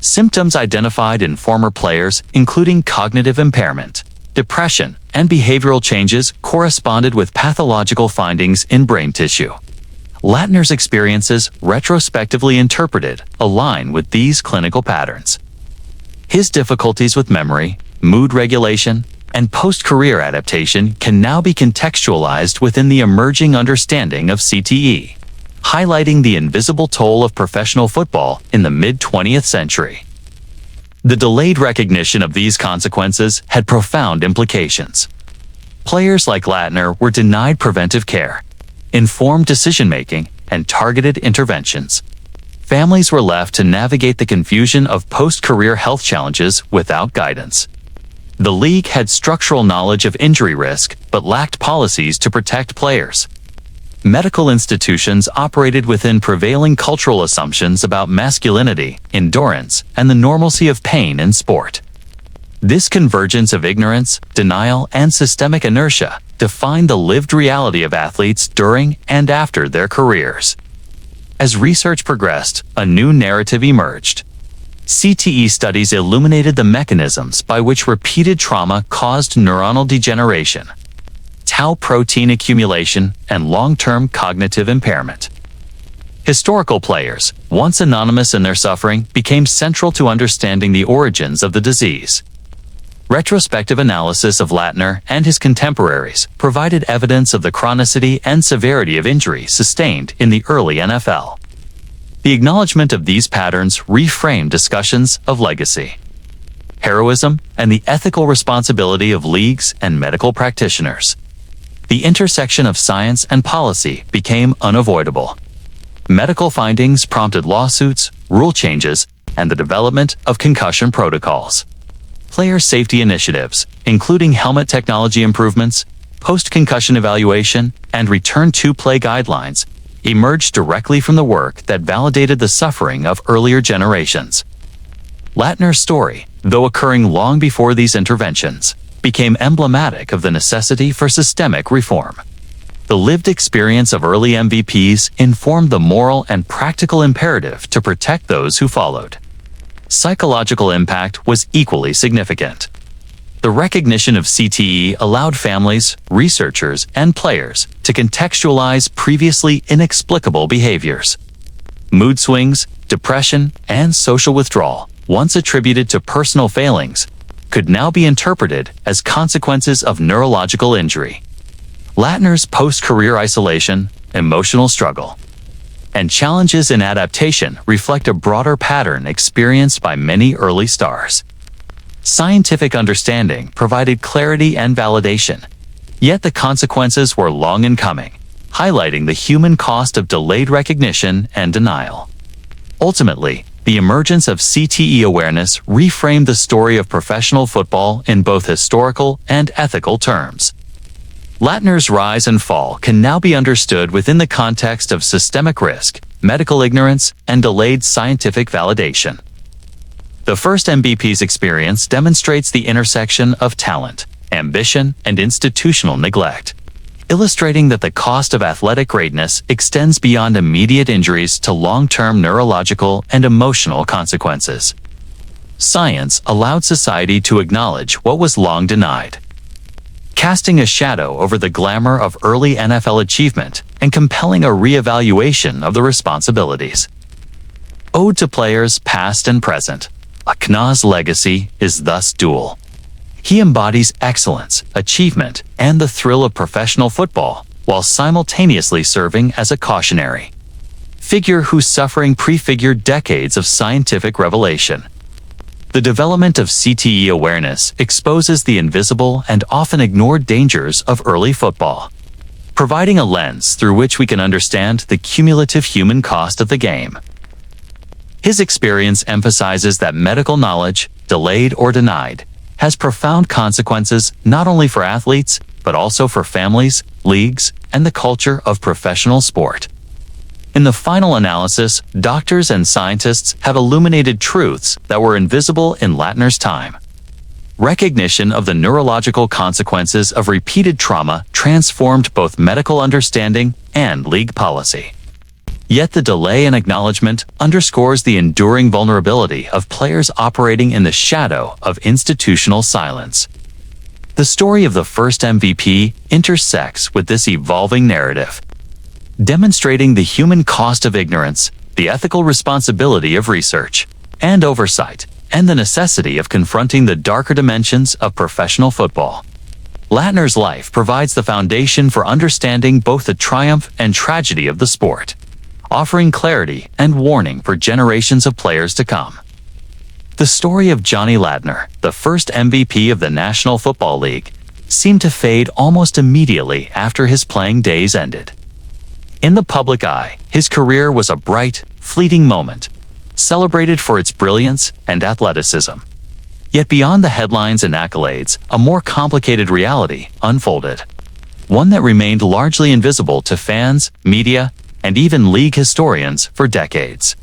Symptoms identified in former players, including cognitive impairment, depression, and behavioral changes, corresponded with pathological findings in brain tissue. Lattner's experiences, retrospectively interpreted, align with these clinical patterns. His difficulties with memory, mood regulation, and post-career adaptation can now be contextualized within the emerging understanding of CTE, highlighting the invisible toll of professional football in the mid-20th century. The delayed recognition of these consequences had profound implications. Players like Lattner were denied preventive care, informed decision-making, and targeted interventions. families were left to navigate the confusion of post-career health challenges without guidance. The league had structural knowledge of injury risk, but lacked policies to protect players. Medical institutions operated within prevailing cultural assumptions about masculinity, endurance, and the normalcy of pain in sport. This convergence of ignorance, denial, and systemic inertia defined the lived reality of athletes during and after their careers. As research progressed, a new narrative emerged. CTE studies illuminated the mechanisms by which repeated trauma caused neuronal degeneration, tau protein accumulation, and long-term cognitive impairment. Historical players, once anonymous in their suffering, became central to understanding the origins of the disease. Retrospective analysis of Lattner and his contemporaries provided evidence of the chronicity and severity of injury sustained in the early NFL. The acknowledgement of these patterns reframed discussions of legacy, heroism, and the ethical responsibility of leagues and medical practitioners. The intersection of science and policy became unavoidable. Medical findings prompted lawsuits, rule changes, and the development of concussion protocols. Player safety initiatives, including helmet technology improvements, post-concussion evaluation, and return-to-play guidelines, emerged directly from the work that validated the suffering of earlier generations. Lattner's story, though occurring long before these interventions, became emblematic of the necessity for systemic reform. The lived experience of early MVPs informed the moral and practical imperative to protect those who followed. Psychological impact was equally significant. The recognition of CTE allowed families, researchers, and players to contextualize previously inexplicable behaviors. Mood swings, depression, and social withdrawal, once attributed to personal failings, could now be interpreted as consequences of neurological injury. Lattner's post-career isolation, emotional struggle, and challenges in adaptation reflect a broader pattern experienced by many early stars. Scientific understanding provided clarity and validation, yet the consequences were long in coming, highlighting the human cost of delayed recognition and denial. Ultimately, the emergence of CTE awareness reframed the story of professional football in both historical and ethical terms. Lattner's rise and fall can now be understood within the context of systemic risk, medical ignorance, and delayed scientific validation. The first MVP's experience demonstrates the intersection of talent, ambition, and institutional neglect, illustrating that the cost of athletic greatness extends beyond immediate injuries to long-term neurological and emotional consequences. Science allowed society to acknowledge what was long denied, casting a shadow over the glamour of early NFL achievement and compelling a re-evaluation of the responsibilities. Ode to players past and present, Lattner's legacy is thus dual. He embodies excellence, achievement, and the thrill of professional football, while simultaneously serving as a cautionary figure whose suffering prefigured decades of scientific revelation. The development of CTE awareness exposes the invisible and often ignored dangers of early football, providing a lens through which we can understand the cumulative human cost of the game. His experience emphasizes that medical knowledge, delayed or denied, has profound consequences not only for athletes, but also for families, leagues, and the culture of professional sport. In the final analysis, doctors and scientists have illuminated truths that were invisible in Lattner's time. Recognition of the neurological consequences of repeated trauma transformed both medical understanding and league policy. Yet the delay in acknowledgement underscores the enduring vulnerability of players operating in the shadow of institutional silence. The story of the first MVP intersects with this evolving narrative, demonstrating the human cost of ignorance, the ethical responsibility of research and oversight, and the necessity of confronting the darker dimensions of professional football. Lattner's life provides the foundation for understanding both the triumph and tragedy of the sport, offering clarity and warning for generations of players to come. The story of Johnny Lattner, the first MVP of the National Football League, seemed to fade almost immediately after his playing days ended. In the public eye, his career was a bright, fleeting moment, celebrated for its brilliance and athleticism. Yet beyond the headlines and accolades, a more complicated reality unfolded. One that remained largely invisible to fans, media, and even league historians for decades.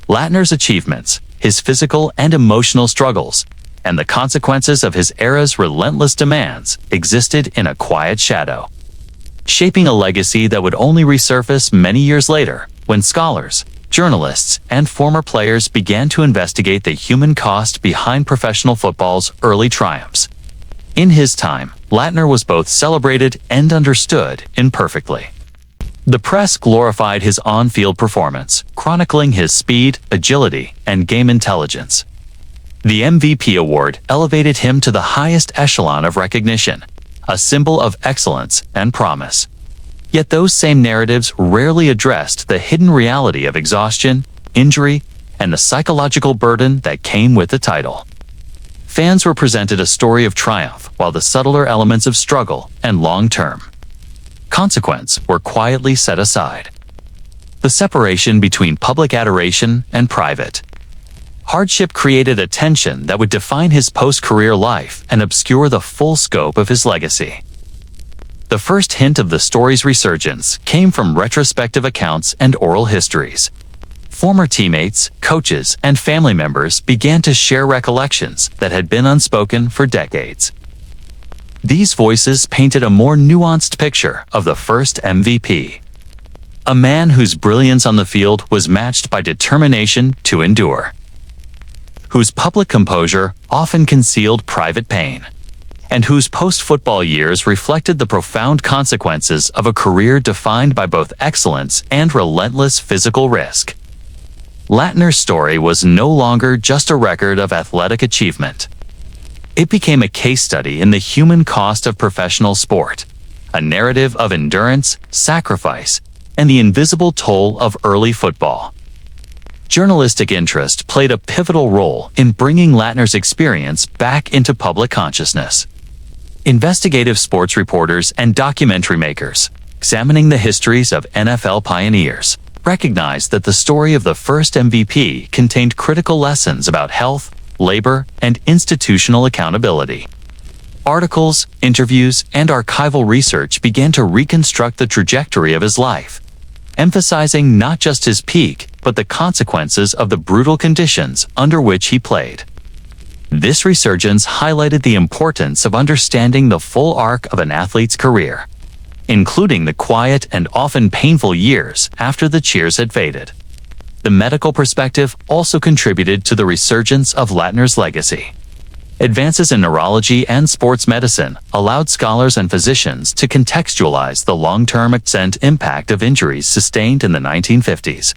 Lattner's achievements, his physical and emotional struggles, and the consequences of his era's relentless demands existed in a quiet shadow, shaping a legacy that would only resurface many years later when scholars, journalists, and former players began to investigate the human cost behind professional football's early triumphs. In his time, Lattner was both celebrated and understood imperfectly. The press glorified his on-field performance, chronicling his speed, agility, and game intelligence. The MVP award elevated him to the highest echelon of recognition, a symbol of excellence and promise. Yet those same narratives rarely addressed the hidden reality of exhaustion, injury, and the psychological burden that came with the title. Fans were presented a story of triumph, while the subtler elements of struggle and long-term consequence were quietly set aside. The separation between public adoration and private hardship created a tension that would define his post-career life and obscure the full scope of his legacy. The first hint of the story's resurgence came from retrospective accounts and oral histories. Former teammates, coaches, and family members began to share recollections that had been unspoken for decades. These voices painted a more nuanced picture of the first MVP. A man whose brilliance on the field was matched by determination to endure, whose public composure often concealed private pain, and whose post-football years reflected the profound consequences of a career defined by both excellence and relentless physical risk. Lattner's story was no longer just a record of athletic achievement. It became a case study in the human cost of professional sport, a narrative of endurance, sacrifice, and the invisible toll of early football. Journalistic interest played a pivotal role in bringing Lattner's experience back into public consciousness. Investigative sports reporters and documentary makers, examining the histories of NFL pioneers, recognized that the story of the first MVP contained critical lessons about health, labor, and institutional accountability. Articles, interviews, and archival research began to reconstruct the trajectory of his life, emphasizing not just his peak, but the consequences of the brutal conditions under which he played. This resurgence highlighted the importance of understanding the full arc of an athlete's career, including the quiet and often painful years after the cheers had faded. The medical perspective also contributed to the resurgence of Lattner's legacy. Advances in neurology and sports medicine allowed scholars and physicians to contextualize the long-term impact of injuries sustained in the 1950s.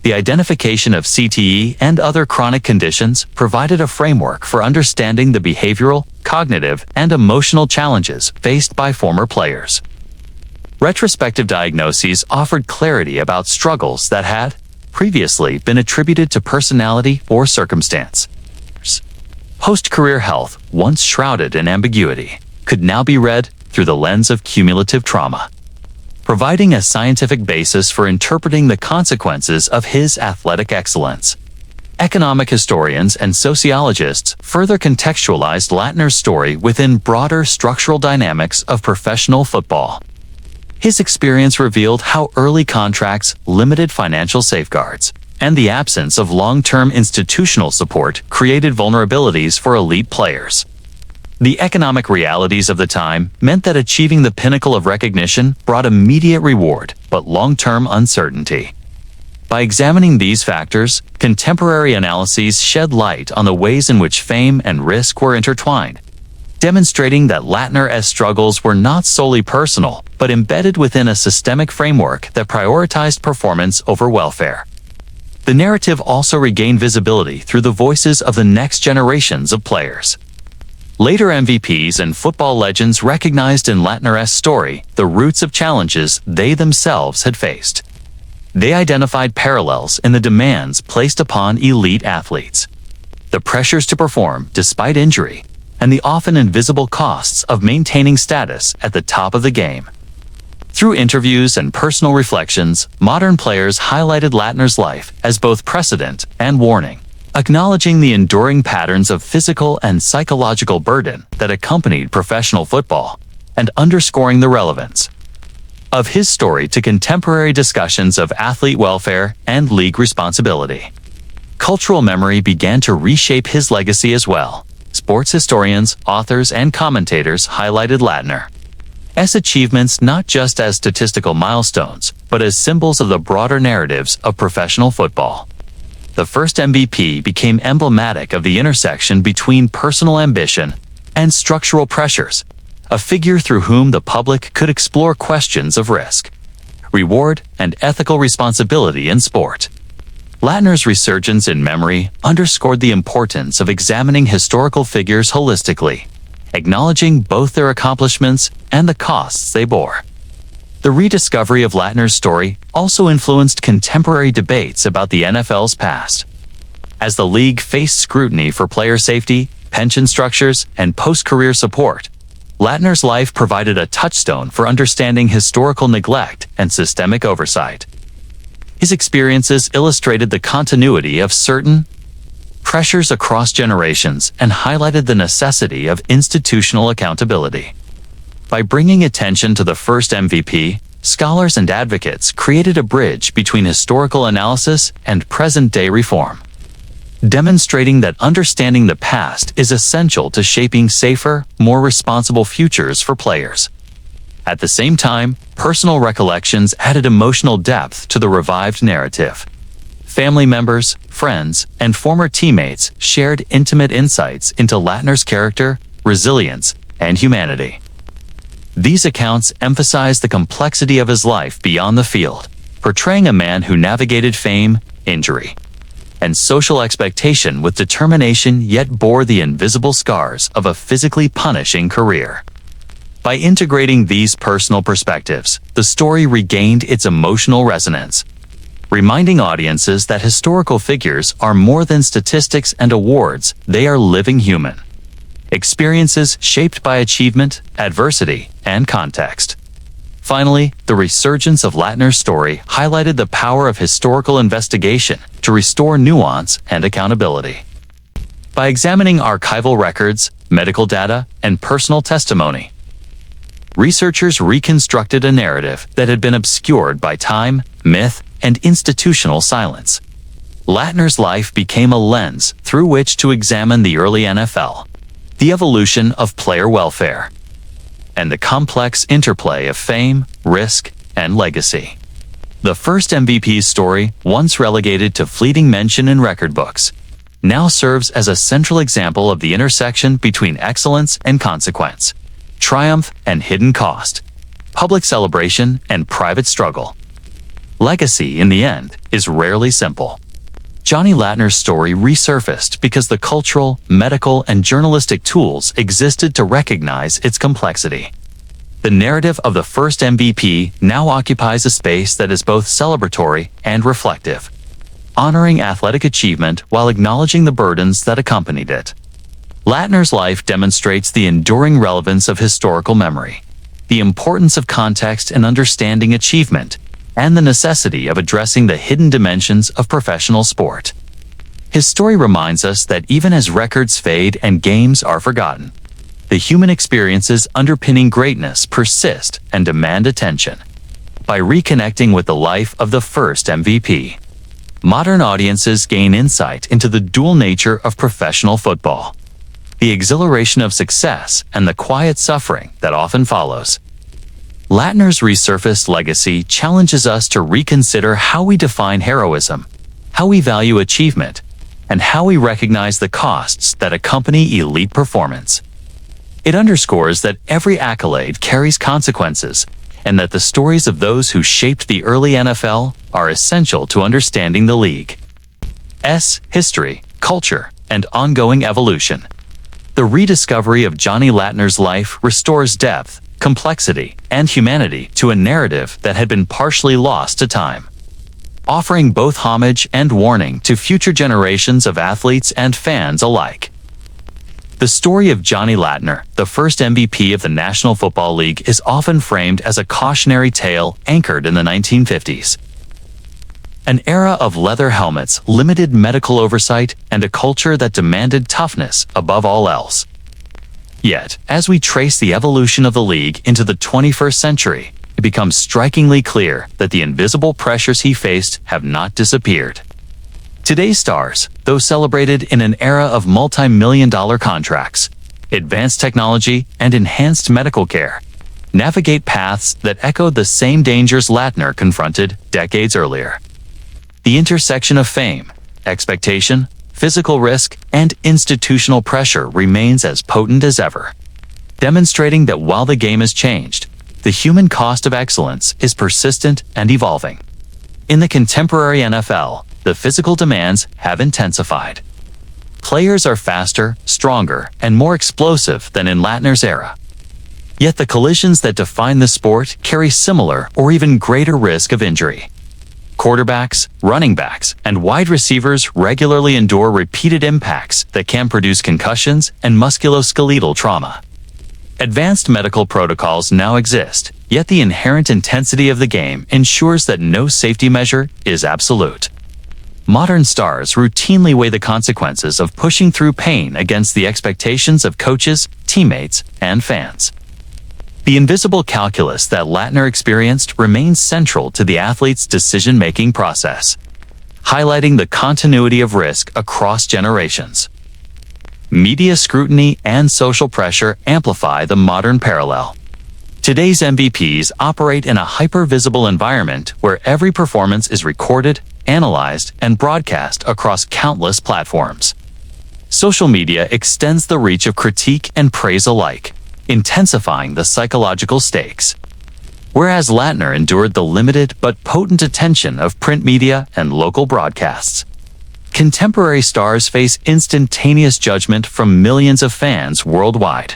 The identification of CTE and other chronic conditions provided a framework for understanding the behavioral, cognitive, and emotional challenges faced by former players. Retrospective diagnoses offered clarity about struggles that had previously been attributed to personality or circumstance. Post-career health, once shrouded in ambiguity, could now be read through the lens of cumulative trauma, providing a scientific basis for interpreting the consequences of his athletic excellence. Economic historians and sociologists further contextualized Lattner's story within broader structural dynamics of professional football. His experience revealed how early contracts, limited financial safeguards, and the absence of long-term institutional support created vulnerabilities for elite players. The economic realities of the time meant that achieving the pinnacle of recognition brought immediate reward, but long-term uncertainty. By examining these factors, contemporary analyses shed light on the ways in which fame and risk were intertwined, demonstrating that Lattner's struggles were not solely personal, but embedded within a systemic framework that prioritized performance over welfare. The narrative also regained visibility through the voices of the next generations of players. Later MVPs and football legends recognized in Lattner's story the roots of challenges they themselves had faced. They identified parallels in the demands placed upon elite athletes, the pressures to perform despite injury, and the often invisible costs of maintaining status at the top of the game. Through interviews and personal reflections, modern players highlighted Lattner's life as both precedent and warning, acknowledging the enduring patterns of physical and psychological burden that accompanied professional football, and underscoring the relevance of his story to contemporary discussions of athlete welfare and league responsibility. Cultural memory began to reshape his legacy as well. Sports historians, authors, and commentators highlighted Lattner's achievements not just as statistical milestones, but as symbols of the broader narratives of professional football. The first MVP became emblematic of the intersection between personal ambition and structural pressures, a figure through whom the public could explore questions of risk, reward, and ethical responsibility in sport. Lattner's resurgence in memory underscored the importance of examining historical figures holistically, acknowledging both their accomplishments and the costs they bore. The rediscovery of Lattner's story also influenced contemporary debates about the NFL's past. As the league faced scrutiny for player safety, pension structures, and post-career support, Lattner's life provided a touchstone for understanding historical neglect and systemic oversight. His experiences illustrated the continuity of certain pressures across generations and highlighted the necessity of institutional accountability. By bringing attention to the first MVP, scholars and advocates created a bridge between historical analysis and present-day reform, demonstrating that understanding the past is essential to shaping safer, more responsible futures for players. At the same time, personal recollections added emotional depth to the revived narrative. Family members, friends, and former teammates shared intimate insights into Lattner's character, resilience, and humanity. These accounts emphasize the complexity of his life beyond the field, portraying a man who navigated fame, injury, and social expectation with determination yet bore the invisible scars of a physically punishing career. By integrating these personal perspectives, the story regained its emotional resonance, reminding audiences that historical figures are more than statistics and awards, they are living human experiences shaped by achievement, adversity, and context. Finally, the resurgence of Lattner's story highlighted the power of historical investigation to restore nuance and accountability. By examining archival records, medical data, and personal testimony, researchers reconstructed a narrative that had been obscured by time, myth, and institutional silence. Lattner's life became a lens through which to examine the early NFL, the evolution of player welfare, and the complex interplay of fame, risk, and legacy. The first MVP's story, once relegated to fleeting mention in record books, now serves as a central example of the intersection between excellence and consequence, triumph and hidden cost, public celebration and private struggle. Legacy, in the end, is rarely simple. Johnny Lattner's story resurfaced because the cultural, medical, and journalistic tools existed to recognize its complexity. The narrative of the first MVP now occupies a space that is both celebratory and reflective, honoring athletic achievement while acknowledging the burdens that accompanied it. Lattner's life demonstrates the enduring relevance of historical memory, the importance of context in understanding achievement, and the necessity of addressing the hidden dimensions of professional sport. His story reminds us that even as records fade and games are forgotten, the human experiences underpinning greatness persist and demand attention. By reconnecting with the life of the first MVP, modern audiences gain insight into the dual nature of professional football, the exhilaration of success and the quiet suffering that often follows. Lattner's resurfaced legacy challenges us to reconsider how we define heroism, how we value achievement, and how we recognize the costs that accompany elite performance. It underscores that every accolade carries consequences, and that the stories of those who shaped the early NFL are essential to understanding the league's history, culture, and ongoing evolution. The rediscovery of Johnny Lattner's life restores depth, complexity, and humanity to a narrative that had been partially lost to time, offering both homage and warning to future generations of athletes and fans alike. The story of Johnny Lattner, the first MVP of the National Football League, is often framed as a cautionary tale anchored in the 1950s. An era of leather helmets, limited medical oversight, and a culture that demanded toughness above all else. Yet, as we trace the evolution of the league into the 21st century, it becomes strikingly clear that the invisible pressures he faced have not disappeared. Today's stars, though celebrated in an era of multi-million-dollar contracts, advanced technology, and enhanced medical care, navigate paths that echoed the same dangers Lattner confronted decades earlier. The intersection of fame, expectation, physical risk, and institutional pressure remains as potent as ever, demonstrating that while the game has changed, the human cost of excellence is persistent and evolving. In the contemporary NFL, the physical demands have intensified. Players are faster, stronger, and more explosive than in Lattner's era. Yet the collisions that define the sport carry similar or even greater risk of injury. Quarterbacks, running backs, and wide receivers regularly endure repeated impacts that can produce concussions and musculoskeletal trauma. Advanced medical protocols now exist, yet the inherent intensity of the game ensures that no safety measure is absolute. Modern stars routinely weigh the consequences of pushing through pain against the expectations of coaches, teammates, and fans. The invisible calculus that Lattner experienced remains central to the athlete's decision-making process, highlighting the continuity of risk across generations. Media scrutiny and social pressure amplify the modern parallel. Today's MVPs operate in a hyper-visible environment where every performance is recorded, analyzed, and broadcast across countless platforms. Social media extends the reach of critique and praise alike, intensifying the psychological stakes. Whereas Lattner endured the limited but potent attention of print media and local broadcasts, contemporary stars face instantaneous judgment from millions of fans worldwide.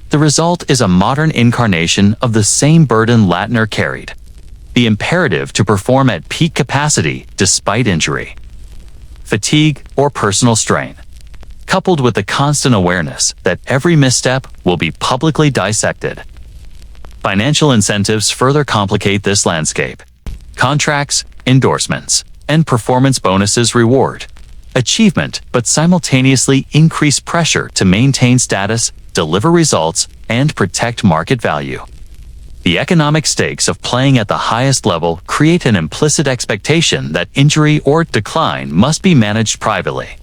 The result is a modern incarnation of the same burden Lattner carried: the imperative to perform at peak capacity despite injury, fatigue, or personal strain, coupled with the constant awareness that every misstep will be publicly dissected. Financial incentives further complicate this landscape. Contracts, endorsements, and performance bonuses reward achievement but simultaneously increase pressure to maintain status, deliver results, and protect market value. The economic stakes of playing at the highest level create an implicit expectation that injury or decline must be managed privately,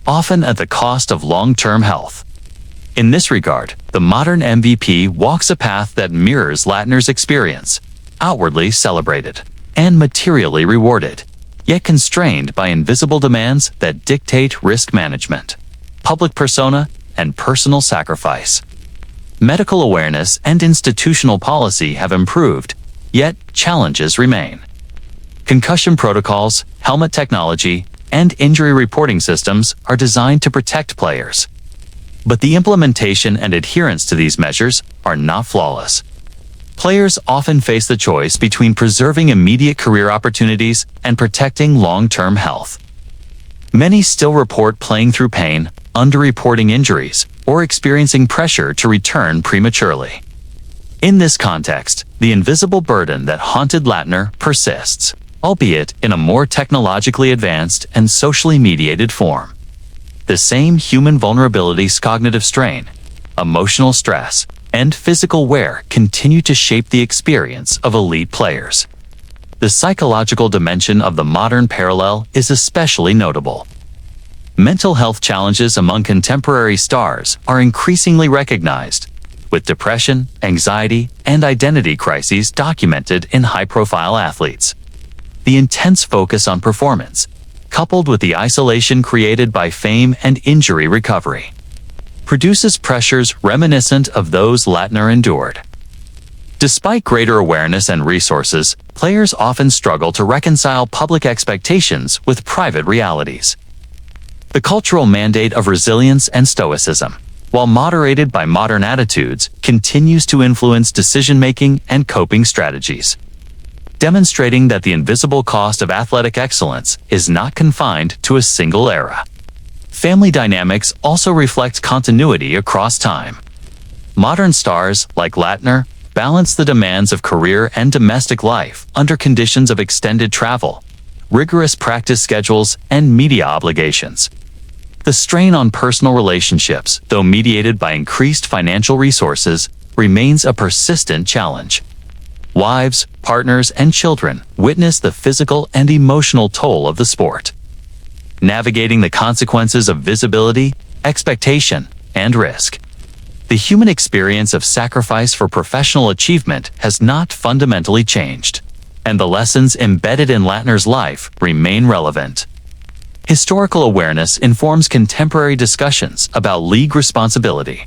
often at the cost of long-term health. In this regard, the modern MVP walks a path that mirrors Lattner's experience, outwardly celebrated and materially rewarded, yet constrained by invisible demands that dictate risk management, public persona, and personal sacrifice. Medical awareness and institutional policy have improved, yet challenges remain. Concussion protocols, helmet technology, and injury reporting systems are designed to protect players. But the implementation and adherence to these measures are not flawless. Players often face the choice between preserving immediate career opportunities and protecting long-term health. Many still report playing through pain, underreporting injuries, or experiencing pressure to return prematurely. In this context, the invisible burden that haunted Lattner persists, albeit in a more technologically advanced and socially mediated form. The same human vulnerabilities, cognitive strain, emotional stress, and physical wear continue to shape the experience of elite players. The psychological dimension of the modern parallel is especially notable. Mental health challenges among contemporary stars are increasingly recognized, with depression, anxiety, and identity crises documented in high-profile athletes. The intense focus on performance, coupled with the isolation created by fame and injury recovery, produces pressures reminiscent of those Lattner endured. Despite greater awareness and resources, players often struggle to reconcile public expectations with private realities. The cultural mandate of resilience and stoicism, while moderated by modern attitudes, continues to influence decision-making and coping strategies, demonstrating that the invisible cost of athletic excellence is not confined to a single era. Family dynamics also reflect continuity across time. Modern stars, like Lattner, balance the demands of career and domestic life under conditions of extended travel, rigorous practice schedules, and media obligations. The strain on personal relationships, though mediated by increased financial resources, remains a persistent challenge. Wives, partners, and children witness the physical and emotional toll of the sport. Navigating the consequences of visibility, expectation, and risk. The human experience of sacrifice for professional achievement has not fundamentally changed, and the lessons embedded in Lattner's life remain relevant. Historical awareness informs contemporary discussions about league responsibility.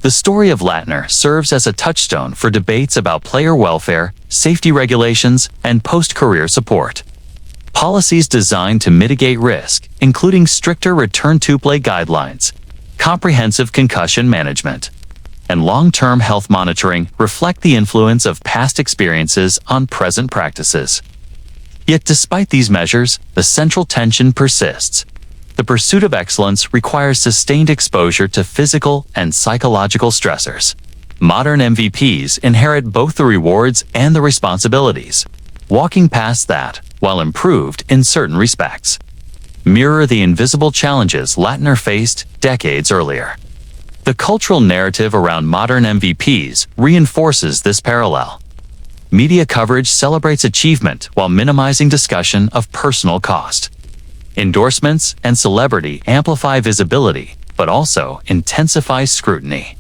The story of Lattner serves as a touchstone for debates about player welfare, safety regulations, and post-career support. Policies designed to mitigate risk, including stricter return-to-play guidelines, comprehensive concussion management, and long-term health monitoring, reflect the influence of past experiences on present practices. Yet despite these measures, the central tension persists. The pursuit of excellence requires sustained exposure to physical and psychological stressors. Modern MVPs inherit both the rewards and the responsibilities. Walking past that, while improved in certain respects, mirror the invisible challenges Lattner faced decades earlier. The cultural narrative around modern MVPs reinforces this parallel. Media coverage celebrates achievement while minimizing discussion of personal cost. Endorsements and celebrity amplify visibility, but also intensify scrutiny.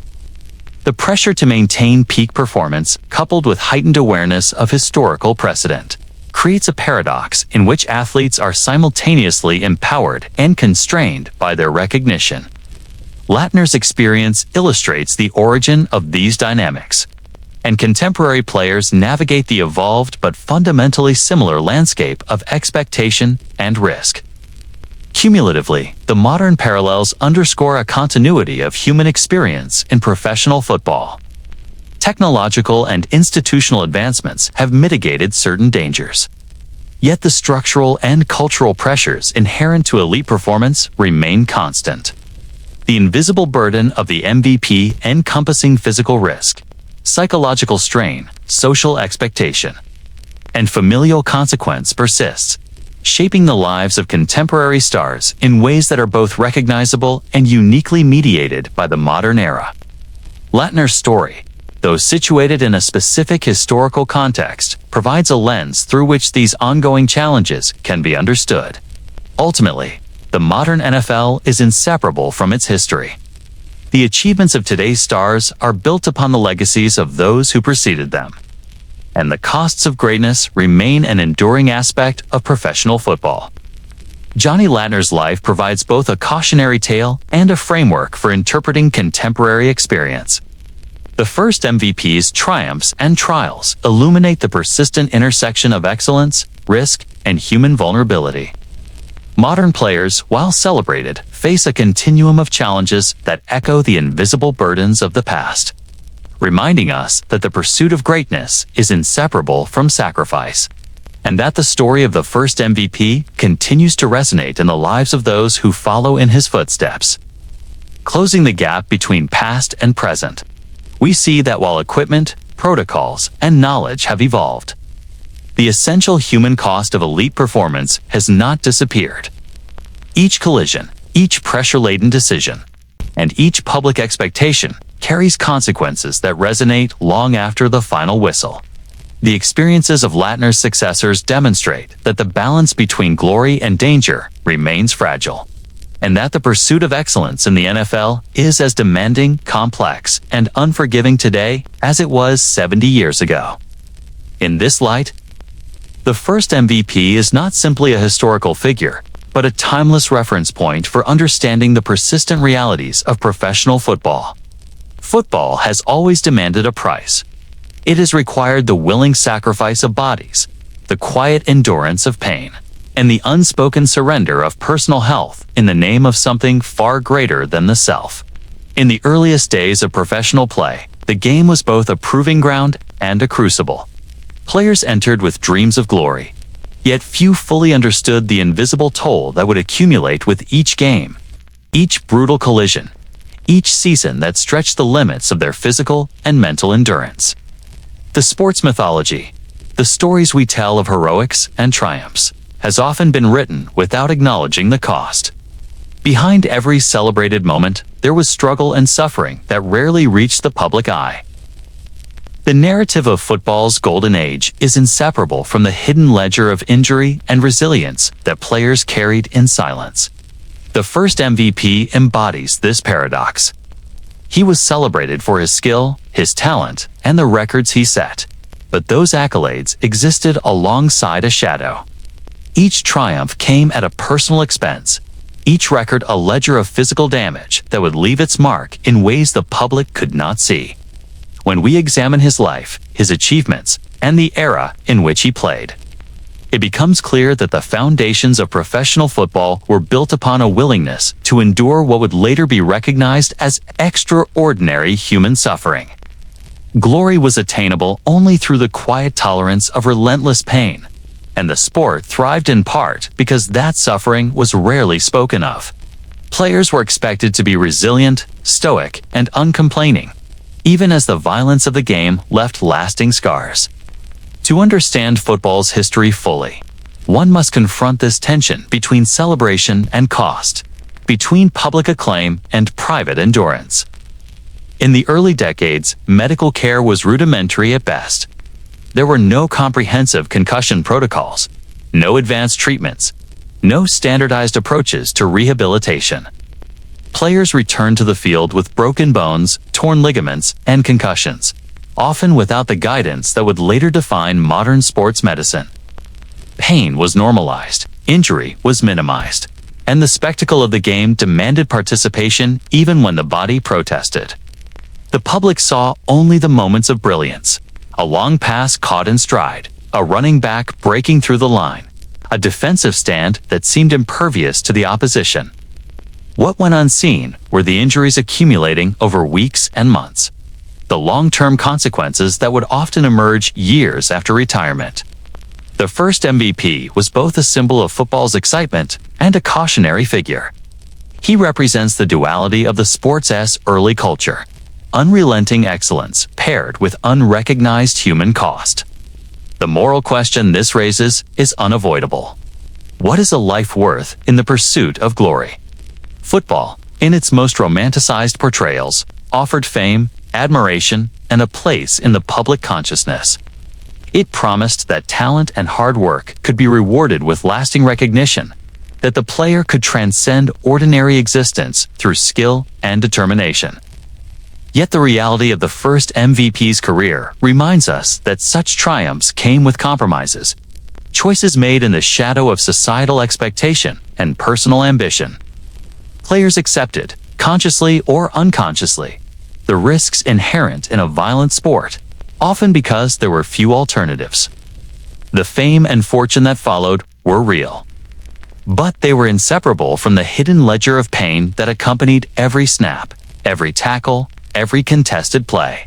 The pressure to maintain peak performance, coupled with heightened awareness of historical precedent, creates a paradox in which athletes are simultaneously empowered and constrained by their recognition. Lattner's experience illustrates the origin of these dynamics, and contemporary players navigate the evolved but fundamentally similar landscape of expectation and risk. Cumulatively, the modern parallels underscore a continuity of human experience in professional football. Technological and institutional advancements have mitigated certain dangers. Yet the structural and cultural pressures inherent to elite performance remain constant. The invisible burden of the MVP encompassing physical risk, psychological strain, social expectation, and familial consequence persists, shaping the lives of contemporary stars in ways that are both recognizable and uniquely mediated by the modern era. Lattner's story, though situated in a specific historical context, provides a lens through which these ongoing challenges can be understood. Ultimately, the modern NFL is inseparable from its history. The achievements of today's stars are built upon the legacies of those who preceded them, and the costs of greatness remain an enduring aspect of professional football. Johnny Lattner's life provides both a cautionary tale and a framework for interpreting contemporary experience. The first MVP's triumphs and trials illuminate the persistent intersection of excellence, risk, and human vulnerability. Modern players, while celebrated, face a continuum of challenges that echo the invisible burdens of the past, reminding us that the pursuit of greatness is inseparable from sacrifice, and that the story of the first MVP continues to resonate in the lives of those who follow in his footsteps. Closing the gap between past and present, we see that while equipment, protocols, and knowledge have evolved, the essential human cost of elite performance has not disappeared. Each collision, each pressure-laden decision, and each public expectation carries consequences that resonate long after the final whistle. The experiences of Lattner's successors demonstrate that the balance between glory and danger remains fragile, and that the pursuit of excellence in the NFL is as demanding, complex, and unforgiving today as it was 70 years ago. In this light, the first MVP is not simply a historical figure, but a timeless reference point for understanding the persistent realities of professional football. Football has always demanded a price. It has required the willing sacrifice of bodies, the quiet endurance of pain, and the unspoken surrender of personal health in the name of something far greater than the self. In the earliest days of professional play, the game was both a proving ground and a crucible. Players entered with dreams of glory, yet few fully understood the invisible toll that would accumulate with each game. Each brutal collision, each season that stretched the limits of their physical and mental endurance. The sports mythology, the stories we tell of heroics and triumphs, has often been written without acknowledging the cost. Behind every celebrated moment, there was struggle and suffering that rarely reached the public eye. The narrative of football's golden age is inseparable from the hidden ledger of injury and resilience that players carried in silence. The first MVP embodies this paradox. He was celebrated for his skill, his talent, and the records he set. But those accolades existed alongside a shadow. Each triumph came at a personal expense, each record a ledger of physical damage that would leave its mark in ways the public could not see. When we examine his life, his achievements, and the era in which he played, it becomes clear that the foundations of professional football were built upon a willingness to endure what would later be recognized as extraordinary human suffering. Glory was attainable only through the quiet tolerance of relentless pain, and the sport thrived in part because that suffering was rarely spoken of. Players were expected to be resilient, stoic, and uncomplaining, even as the violence of the game left lasting scars. To understand football's history fully, one must confront this tension between celebration and cost, between public acclaim and private endurance. In the early decades, medical care was rudimentary at best. There were no comprehensive concussion protocols, no advanced treatments, no standardized approaches to rehabilitation. Players returned to the field with broken bones, torn ligaments, and concussions, often without the guidance that would later define modern sports medicine. Pain was normalized, injury was minimized, and the spectacle of the game demanded participation even when the body protested. The public saw only the moments of brilliance, a long pass caught in stride, a running back breaking through the line, a defensive stand that seemed impervious to the opposition. What went unseen were the injuries accumulating over weeks and months, the long-term consequences that would often emerge years after retirement. The first MVP was both a symbol of football's excitement and a cautionary figure. He represents the duality of the sport's early culture, unrelenting excellence paired with unrecognized human cost. The moral question this raises is unavoidable. What is a life worth in the pursuit of glory? Football, in its most romanticized portrayals, offered fame, admiration, and a place in the public consciousness. It promised that talent and hard work could be rewarded with lasting recognition, that the player could transcend ordinary existence through skill and determination. Yet the reality of the first MVP's career reminds us that such triumphs came with compromises, choices made in the shadow of societal expectation and personal ambition. Players accepted, consciously or unconsciously, the risks inherent in a violent sport, often because there were few alternatives. The fame and fortune that followed were real, but they were inseparable from the hidden ledger of pain that accompanied every snap, every tackle, every contested play.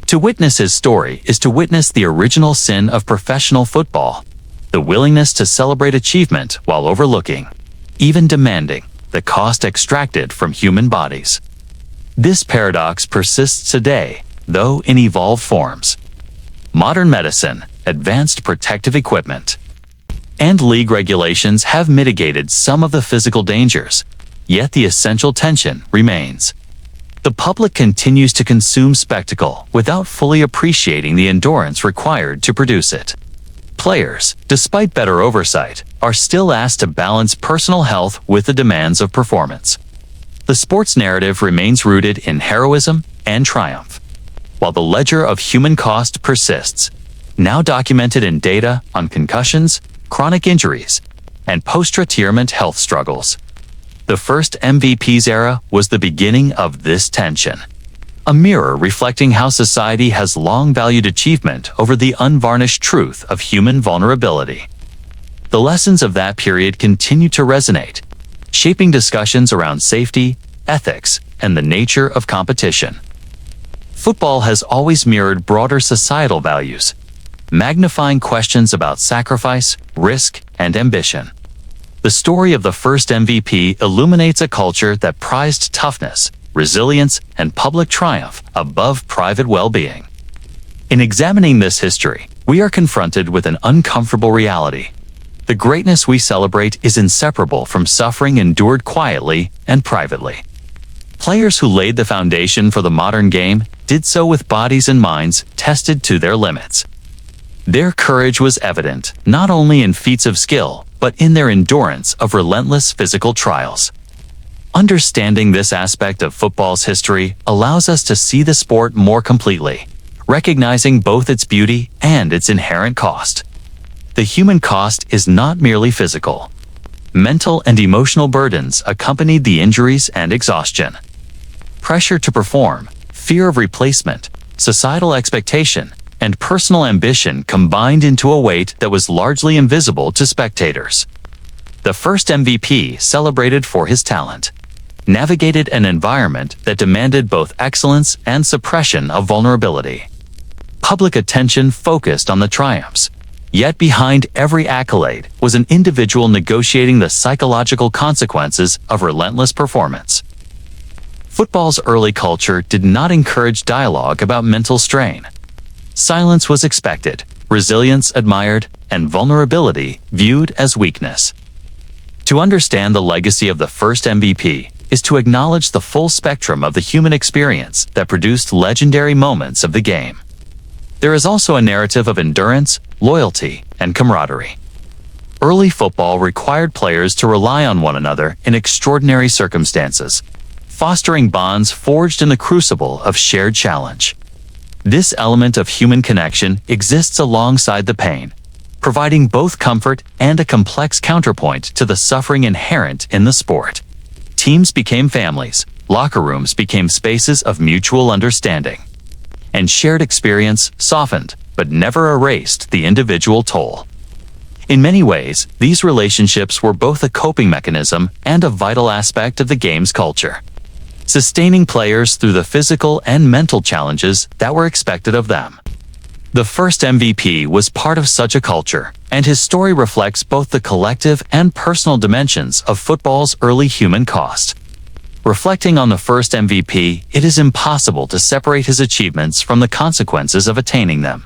To witness his story is to witness the original sin of professional football, the willingness to celebrate achievement while overlooking, even demanding, the cost extracted from human bodies. This paradox persists today, though in evolved forms. Modern medicine, advanced protective equipment, and league regulations have mitigated some of the physical dangers, yet the essential tension remains. The public continues to consume spectacle without fully appreciating the endurance required to produce it. Players, despite better oversight, are still asked to balance personal health with the demands of performance. The sports narrative remains rooted in heroism and triumph, while the ledger of human cost persists, now documented in data on concussions, chronic injuries, and post-retirement health struggles. The first MVP's era was the beginning of this tension, a mirror reflecting how society has long valued achievement over the unvarnished truth of human vulnerability. The lessons of that period continue to resonate, shaping discussions around safety, ethics, and the nature of competition. Football has always mirrored broader societal values, magnifying questions about sacrifice, risk, and ambition. The story of the first MVP illuminates a culture that prized toughness, resilience, and public triumph above private well-being. In examining this history, we are confronted with an uncomfortable reality. The greatness we celebrate is inseparable from suffering endured quietly and privately. Players who laid the foundation for the modern game did so with bodies and minds tested to their limits. Their courage was evident not only in feats of skill, but in their endurance of relentless physical trials. Understanding this aspect of football's history allows us to see the sport more completely, recognizing both its beauty and its inherent cost. The human cost is not merely physical. Mental and emotional burdens accompanied the injuries and exhaustion. Pressure to perform, fear of replacement, societal expectation, and personal ambition combined into a weight that was largely invisible to spectators. The first MVP, celebrated for his talent, navigated an environment that demanded both excellence and suppression of vulnerability. Public attention focused on the triumphs, yet behind every accolade was an individual negotiating the psychological consequences of relentless performance. Football's early culture did not encourage dialogue about mental strain. Silence was expected, resilience admired, and vulnerability viewed as weakness. To understand the legacy of the first MVP is to acknowledge the full spectrum of the human experience that produced legendary moments of the game. There is also a narrative of endurance, loyalty, and camaraderie. Early football required players to rely on one another in extraordinary circumstances, fostering bonds forged in the crucible of shared challenge. This element of human connection exists alongside the pain, providing both comfort and a complex counterpoint to the suffering inherent in the sport. Teams became families, locker rooms became spaces of mutual understanding, and shared experience softened but never erased the individual toll. In many ways, these relationships were both a coping mechanism and a vital aspect of the game's culture, sustaining players through the physical and mental challenges that were expected of them. The first MVP was part of such a culture, and his story reflects both the collective and personal dimensions of football's early human cost. Reflecting on the first MVP, it is impossible to separate his achievements from the consequences of attaining them.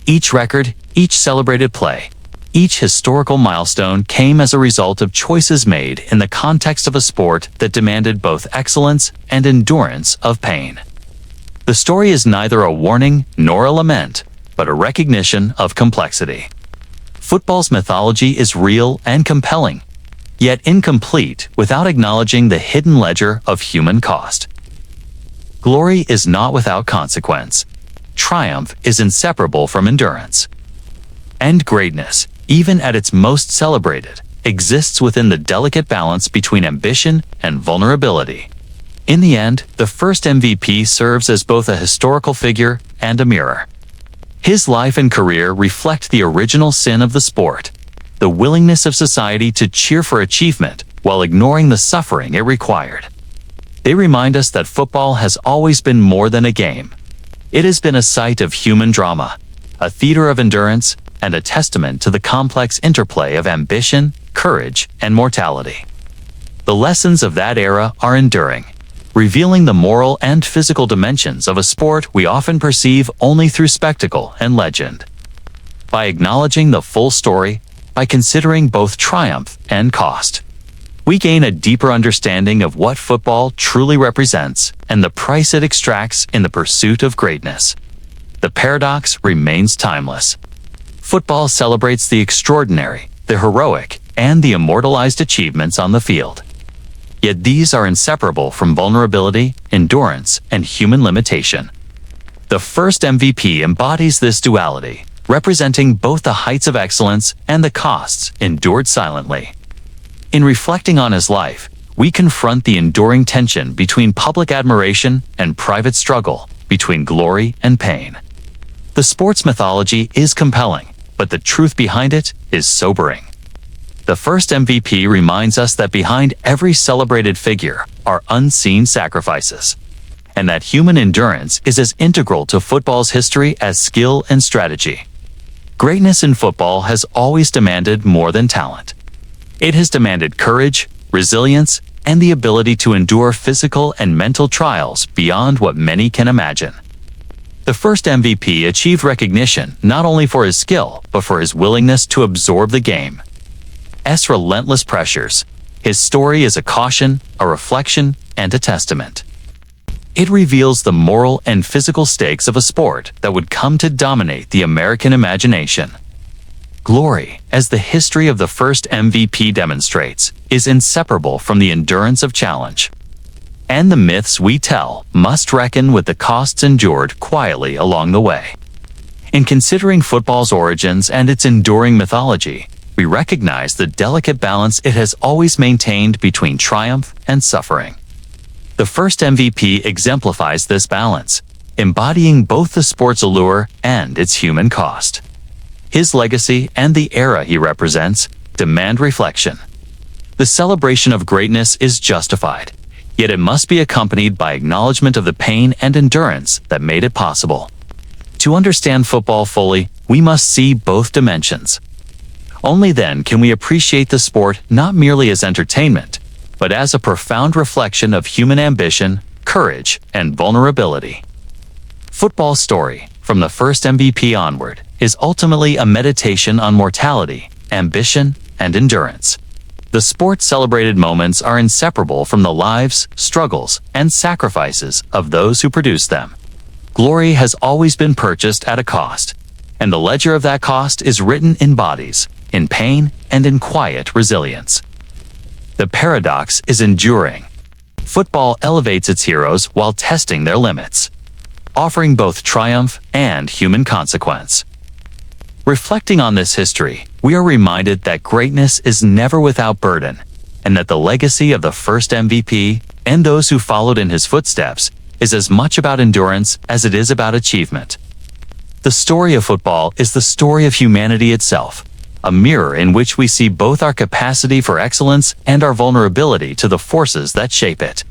Each record, each celebrated play, each historical milestone came as a result of choices made in the context of a sport that demanded both excellence and endurance of pain. The story is neither a warning nor a lament, but a recognition of complexity. Football's mythology is real and compelling, yet incomplete without acknowledging the hidden ledger of human cost. Glory is not without consequence. Triumph is inseparable from endurance. And greatness, even at its most celebrated, exists within the delicate balance between ambition and vulnerability. In the end, the first MVP serves as both a historical figure and a mirror. His life and career reflect the original sin of the sport, the willingness of society to cheer for achievement while ignoring the suffering it required. They remind us that football has always been more than a game. It has been a site of human drama, a theater of endurance, and a testament to the complex interplay of ambition, courage, and mortality. The lessons of that era are enduring, revealing the moral and physical dimensions of a sport we often perceive only through spectacle and legend. By acknowledging the full story, by considering both triumph and cost, we gain a deeper understanding of what football truly represents and the price it extracts in the pursuit of greatness. The paradox remains timeless. Football celebrates the extraordinary, the heroic, and the immortalized achievements on the field. Yet these are inseparable from vulnerability, endurance, and human limitation. The first MVP embodies this duality, representing both the heights of excellence and the costs endured silently. In reflecting on his life, we confront the enduring tension between public admiration and private struggle, between glory and pain. The sports mythology is compelling, but the truth behind it is sobering. The first MVP reminds us that behind every celebrated figure are unseen sacrifices, and that human endurance is as integral to football's history as skill and strategy. Greatness in football has always demanded more than talent. It has demanded courage, resilience, and the ability to endure physical and mental trials beyond what many can imagine. The first MVP achieved recognition not only for his skill, but for his willingness to absorb the game's relentless pressures. His story is a caution, a reflection, and a testament. It reveals the moral and physical stakes of a sport that would come to dominate the American imagination. Glory, as the history of the first MVP demonstrates, is inseparable from the endurance of challenge. And the myths we tell must reckon with the costs endured quietly along the way. In considering football's origins and its enduring mythology, we recognize the delicate balance it has always maintained between triumph and suffering. The first MVP exemplifies this balance, embodying both the sport's allure and its human cost. His legacy and the era he represents demand reflection. The celebration of greatness is justified, yet it must be accompanied by acknowledgement of the pain and endurance that made it possible. To understand football fully, we must see both dimensions. Only then can we appreciate the sport not merely as entertainment, but as a profound reflection of human ambition, courage, and vulnerability. Football's story, from the first MVP onward, is ultimately a meditation on mortality, ambition, and endurance. The sport's celebrated moments are inseparable from the lives, struggles, and sacrifices of those who produce them. Glory has always been purchased at a cost, and the ledger of that cost is written in bodies, in pain, and in quiet resilience. The paradox is enduring. Football elevates its heroes while testing their limits, offering both triumph and human consequence. Reflecting on this history, we are reminded that greatness is never without burden, and that the legacy of the first MVP and those who followed in his footsteps is as much about endurance as it is about achievement. The story of football is the story of humanity itself, a mirror in which we see both our capacity for excellence and our vulnerability to the forces that shape it.